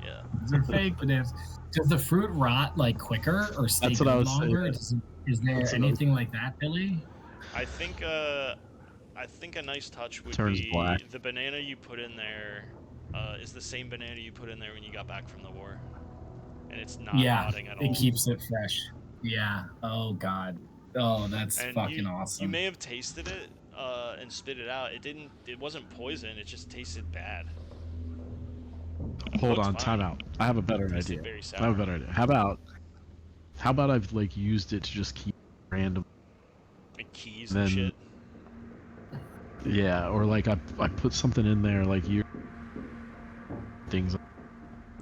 Yeah. Those are fake bananas. Does the fruit rot like quicker or stay That's what I good was saying. longer? Is there That's what I was- anything like that, Billy? I think a nice touch would Turns be black. the banana you put in there is the same banana you put in there when you got back from the war, and it's not Yeah, rotting at all. it keeps it fresh. Yeah. Oh God. Oh, that's And fucking you awesome. may have tasted it and spit it out. It wasn't poison. It just tasted bad. Hold Looks on, fine. time out. I have a better Tasted idea. very I have a sour. better idea. How about I've like used it to just keep random. Like keys and Then- shit. Yeah, or like I put something in there like things.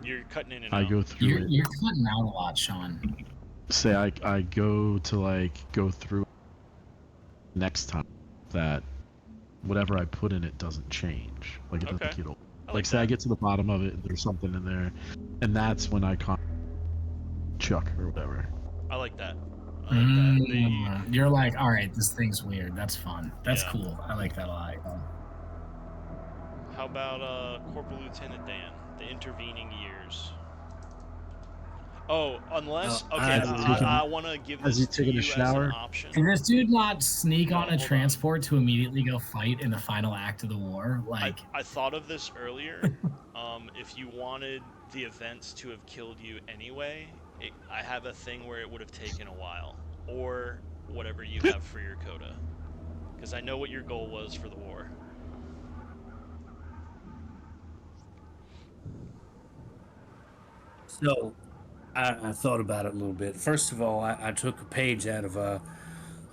You're cutting in and I out. go through it. You're cutting out a lot, Sean. Say I go through next time that whatever I put in it doesn't change. Like it doesn't Okay. get old. I Like say I that. get to the bottom of it and there's something in there, and that's when I con Chuck or whatever. I like that. I like that. You're like, all right, this thing's weird. That's fun. That's Yeah. cool. I like that a lot. How about Corporal Lieutenant Dan? The intervening years. Oh, unless Oh, okay, has he I want to give has this he to taken you a as shower? an option. Can this dude not sneak No, on a hold on. transport to immediately go fight in the final act of the war? Like, I thought of this earlier. If you wanted the events to have killed you anyway, I have a thing where it would have taken a while, or whatever you have for your coda, because I know what your goal was for the war. So, I thought about it a little bit. First of all, I took a page out of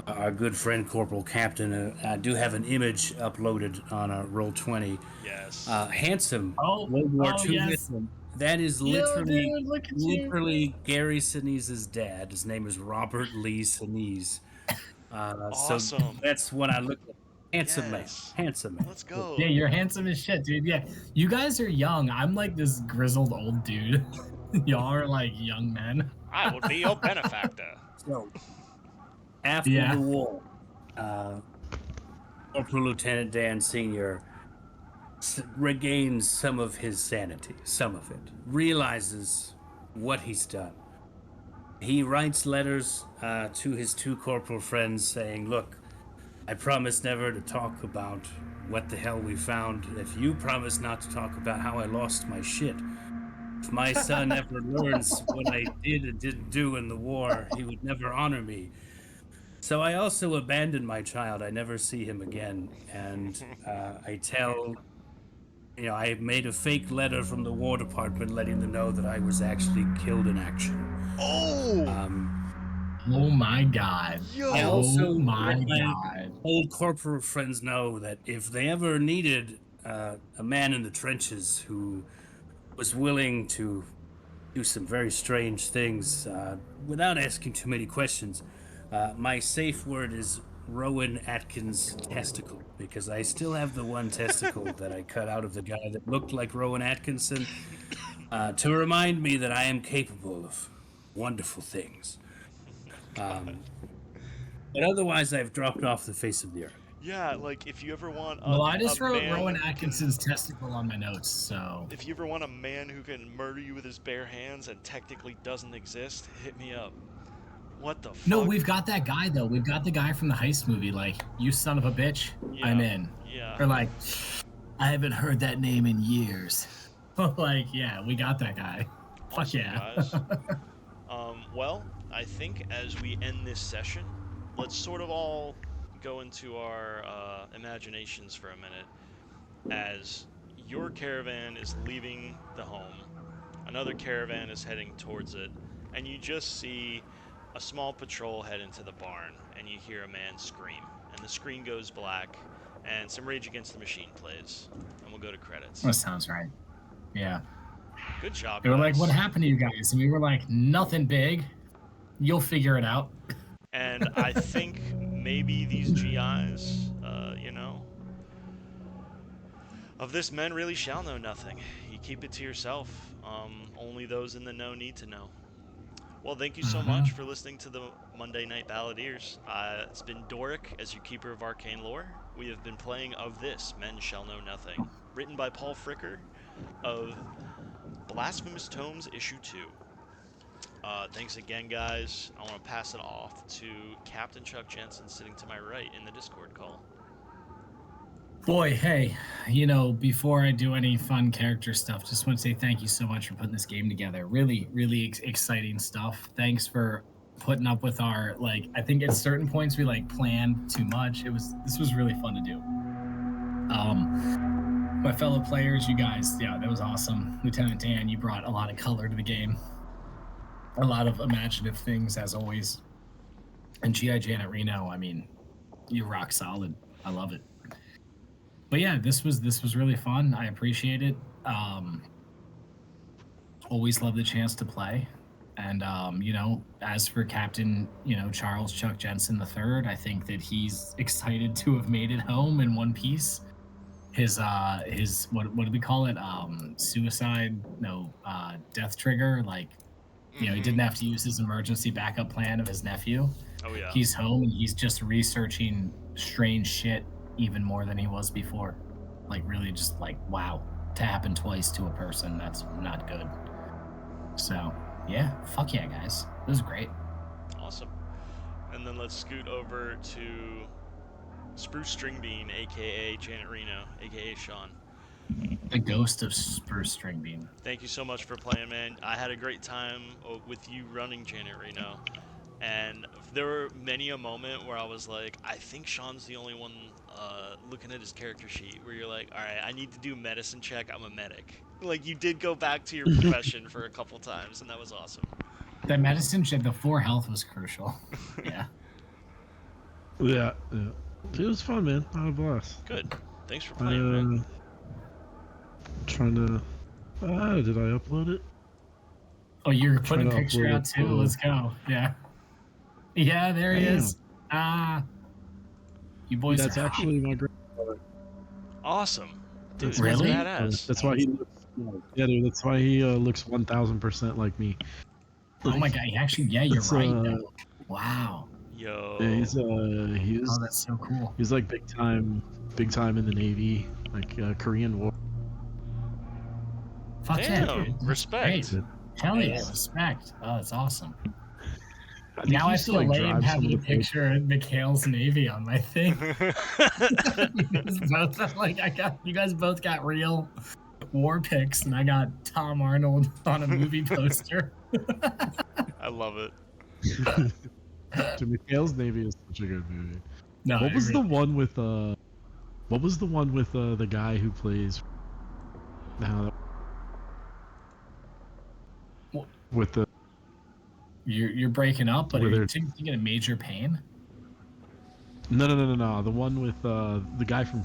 our good friend Corporal Captain. I do have an image uploaded on Roll20. Yes. Handsome Oh, World War oh, II yes. veteran. That is Yo, literally, dude, look at you. literally Gary Sinise's dad. His name is Robert Lee Sinise. So Awesome. that's what I look at. Handsome Yes. man. Handsome man. Let's go. Yeah, you're handsome as shit, dude. Yeah, you guys are young. I'm like this grizzled old dude. Y'all are like young men. I will be your benefactor. So after Yeah. the war, Corporal Lieutenant Dan Sr. Regains some of his sanity, some of it, realizes what he's done. He writes letters to his two corporal friends saying, look, I promise never to talk about what the hell we found if you promise not to talk about how I lost my shit. If my son ever learns what I did and didn't do in the war, he would never honor me. So I also abandoned my child. I never see him again. And I tell, I made a fake letter from the War Department letting them know that I was actually killed in action. Oh! Oh my god. Yo! I also Oh my let my god. old corporal friends know that if they ever needed a man in the trenches who was willing to do some very strange things without asking too many questions, my safe word is Rowan Atkins testicle, because I still have the one testicle that I cut out of the guy that looked like Rowan Atkinson to remind me that I am capable of wonderful things. But otherwise, I've dropped off the face of the earth. Yeah, like if you ever want a, Well, I just a wrote man Rowan who can- Atkinson's testicle on my notes, so. If you ever want a man who can murder you with his bare hands and technically doesn't exist, hit me up. What the fuck? No, we've got that guy though. We've got the guy from the heist movie. Like, you son of a bitch, I'm Yeah. in. Yeah. Or like, I haven't heard that name in years. Like, yeah, we got that guy. Fuck Awesome, yeah. guys. Well, I think as we end this session, let's sort of all go into our imaginations for a minute. As your caravan is leaving the home, another caravan is heading towards it, and you just see a small patrol head into the barn, and you hear a man scream, and the screen goes black, and some Rage Against the Machine plays, and we'll go to credits. That sounds right. Yeah. Good job, They were like, guys. what happened to you guys? And we were like, nothing big. You'll figure it out. And I think maybe these GIs, of this men really shall know nothing. You keep it to yourself. Only those in the know need to know. Well, thank you so much for listening to the Monday Night Balladeers. It's been Doric as your keeper of arcane lore. We have been playing Of This, Men Shall Know Nothing, written by Paul Fricker of Blasphemous Tomes Issue 2. Thanks again, guys. I want to pass it off to Captain Chuck Jensen sitting to my right in the Discord call. Boy, hey, before I do any fun character stuff, just want to say thank you so much for putting this game together. Really, really exciting stuff. Thanks for putting up with our, I think at certain points we planned too much. This was really fun to do. My fellow players, you guys, yeah, that was awesome. Lieutenant Dan, you brought a lot of color to the game. A lot of imaginative things, as always. And G.I. Janet Reno, I mean, you rock solid. I love it. But yeah, this was really fun. I appreciate it. Always love the chance to play. And, as for Captain, Charles Chuck Jensen III, I think that he's excited to have made it home in one piece. His what do we call it? Death trigger. He didn't have to use his emergency backup plan of his nephew. Oh, yeah. He's home and he's just researching strange shit even more than he was before. Really just wow, to happen twice to a person, that's not good. So, yeah, fuck yeah, guys. It was great. Awesome. And then let's scoot over to Spruce Stringbean, a.k.a. Janet Reno, a.k.a. Sean. The ghost of Spruce Stringbean. Thank you so much for playing, man. I had a great time with you running Janet Reno. And there were many a moment where I was like, I think Sean's the only one looking at his character sheet where you're like, all right, I need to do medicine check. I'm a medic. You did go back to your profession for a couple times, and that was awesome. That medicine check, the 4 health was crucial. Yeah. Yeah. It was fun, man. I had a blast. Good. Thanks for playing, man. Trying to. Did I upload it? Oh, you're Trying putting a to picture upload out it too. to- Let's go. Yeah. Yeah, there he Damn. is. You boys That's are actually my great. Awesome. Dude, That's Really? That's badass. That's why he looks. Yeah, dude. That's why he looks 1,000% like me. Oh my god! Actually, yeah, you're It's, right. though. Wow. Yo. Yeah, he's Oh, that's so cool. He's like big time in the Navy, like Korean War. Fuck yeah, Damn. dude. That's Respect. great. Hell yeah, Nice. respect. Oh, that's awesome. think Now he I used to, feel like, lame drive some having a of the places. picture of Mikhail's Navy on my thing. You guys both got real war pics, and I got Tom Arnold on a movie poster. I love it. To Mikhail's Navy is such a good movie. No, What it was the really- one with the guy who plays What? with the You're breaking up, but Where are you they're- thinking of Major Pain? no, the one with the guy from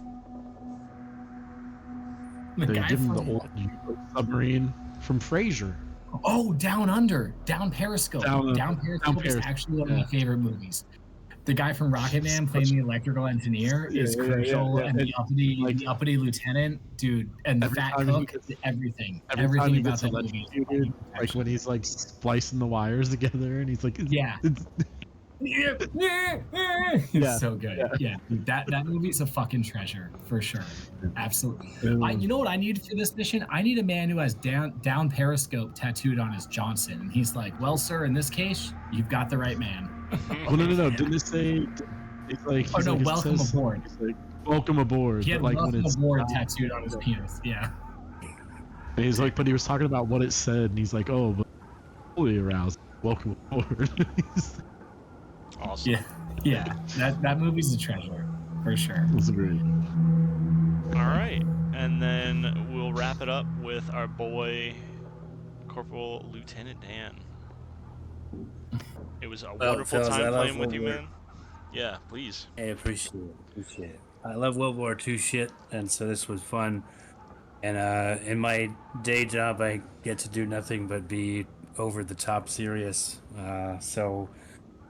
The they guy give him from the old U-boat submarine from Frasier. Down Under, Down Periscope. Down Periscope is Periscope, actually one of my yeah. favorite movies. The guy from Rocket Man playing the electrical engineer is Yeah, crucial, yeah. and the Like- uppity lieutenant, dude, and the Every fat time he cook, gets- everything Every time he about gets that movie. is electrocuted, like perfection. when he's like splicing the wires together, and he's like, Yeah. it's- It's Yeah, so good. Yeah, dude, that movie's a fucking treasure for sure. Absolutely. You know what I need for this mission? I need a man who has down Periscope tattooed on his Johnson, and he's like, "Well, sir, in this case, you've got the right man." Well, no. Didn't it say? It's like. Oh he's no, like, it welcome says- aboard. It's like, welcome aboard. He had but like when welcome it's aboard not- tattooed on his penis. Yeah. And he's like, but he was talking about what it said, and he's like, oh, but fully aroused. Welcome aboard. Awesome. Yeah. That movie's a treasure for sure. It's great. All right. And then we'll wrap it up with our boy, Corporal Lieutenant Dan. It was a wonderful fellas, I time love playing with you, World War- man. Yeah, please. Hey, appreciate it. I love World War II shit, and so this was fun. And in my day job, I get to do nothing but be over the top serious. So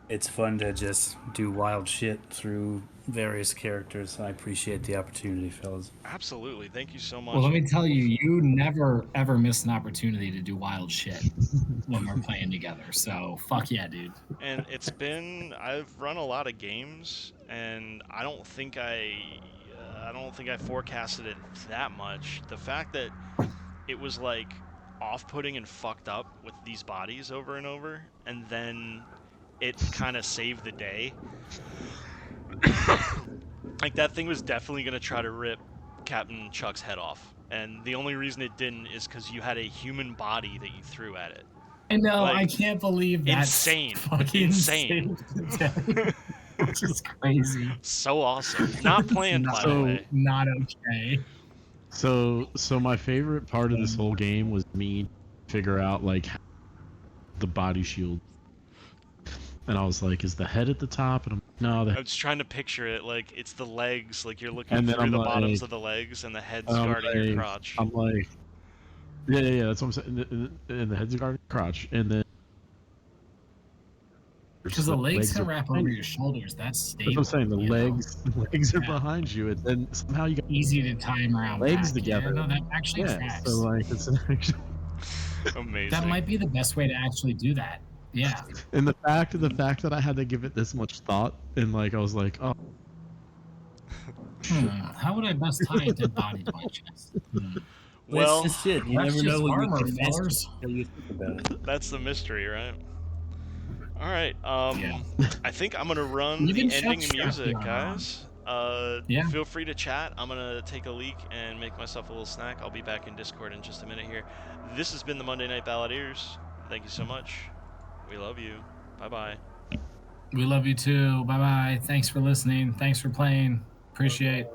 it's fun to just do wild shit through various characters. I appreciate the opportunity, fellas. Absolutely. Thank you so much. Well, let me tell you, you never ever miss an opportunity to do wild shit when we're playing together. So fuck yeah, dude. And I've run a lot of games, and I don't think I forecasted it that much. The fact that it was like off-putting and fucked up with these bodies over and over, and then it kind of saved the day. Like, that thing was definitely gonna try to rip Captain Chuck's head off, and the only reason it didn't is because you had a human body that you threw at it. And no, Like, I can't believe that's insane. fucking Insane. insane. Which is crazy. So awesome. Not planned, by the So- way. Not okay. So my favorite part of this whole game was me figure out like the body shield, and I was like, is the head at the top? And I'm no, I was trying to picture it like it's the legs, like you're looking And then through I'm the bottoms like- of the legs, and the head's I'm guarding your like- crotch. I'm like, yeah, that's what I'm saying. And the head's guarding the crotch, and then Because the legs can are wrap behind over you. your shoulders. That's stable. That's what I'm saying. The you know? legs are Yeah. behind you, and then somehow you got Easy to tie them around. legs back. together. Yeah, no, that actually yeah. tracks. So like it's an actual. Amazing. That might be the best way to actually do that. Yeah. And the fact that I had to give it this much thought, and like I was like, oh, How would I best tie a dead body to my chest? Well, That's just it. You That's never just know when armor, you can mess fellas. until you think about it. that's the mystery, right? All right. Yeah. I think I'm gonna run You the can ending chef strap music, me on. guys. Yeah. Feel free to chat. I'm gonna take a leak and make myself a little snack. I'll be back in Discord in just a minute here. This has been the Monday Night Balladeers. Thank you so much. We love you. Bye bye. We love you too. Bye bye. Thanks for listening. Thanks for playing. Appreciate.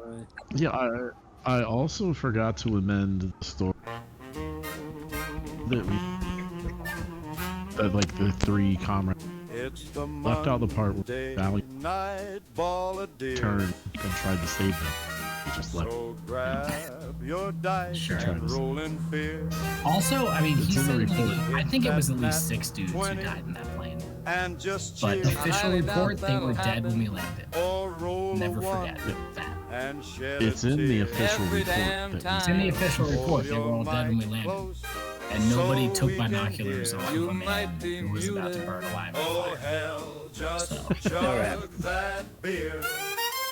yeah. I also forgot to amend the story that like the three comrades. left out the part where Valley turned and tried to save them. He just left. Sure. Tried to save Also, I mean, It's he in the said report. I think it was at least 6 dudes who died in that plane. But official report, they were dead when we landed. Never forget that. It's in the official report. It's in the official report. They were all dead when we landed. And nobody took binoculars off of a man who was about to burn alive in fire.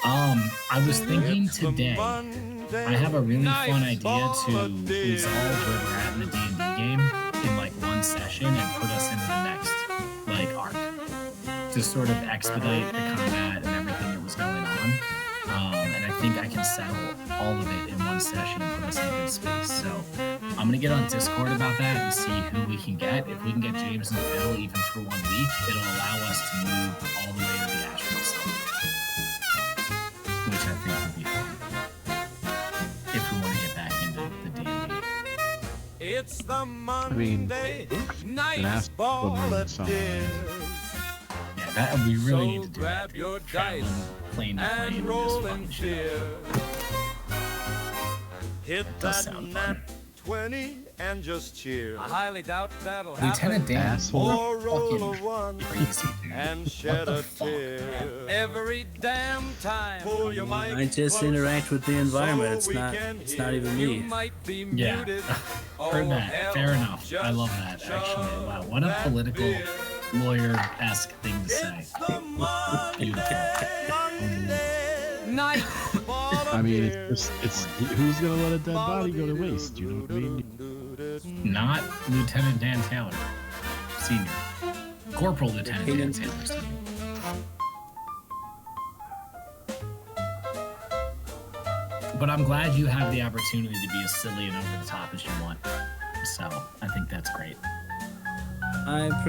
I was thinking today, I have a really fun idea to resolve where we're at in the D&D game in like one session and put us into the next like arc to sort of expedite the combat and everything that was going on. And I think I can settle all of it in one session and put us in a good space. So I'm gonna get on Discord about that and see who we can get. If we can get James and Phil even for 1 week, it'll allow us to move all the way to the Asheville Summit, which I think would be fun if we want to get back into the D&D. It's the I mean, Monday an night ass ball something. Yeah, that we really need to do that. grab your Traveling dice plane to plane and would just roll fuck in the shit fear. Hit does that sound nat fun. 20 and just cheer. I highly doubt that'll Lieutenant Dan, Asshole. Or roll a fucking one crazy, dude. and shed the a fuck? tear. Every damn time. Pull your mic I just closer interact with the environment. so It's we not. can It's not hear. even You me. might be Yeah. muted. Heard Oh, that. hell, Fair enough. I just love that, actually. chug Wow, what a that political, beer. lawyer-esque thing to say. It's the Monday night ball I mean, it's who's gonna let a dead body go to waste? You know what I mean? Not Lieutenant Dan Taylor, Senior. Corporal Lieutenant Dan Hayden. Taylor, Senior. But I'm glad you have the opportunity to be as silly and over the top as you want. So I think that's great. I'm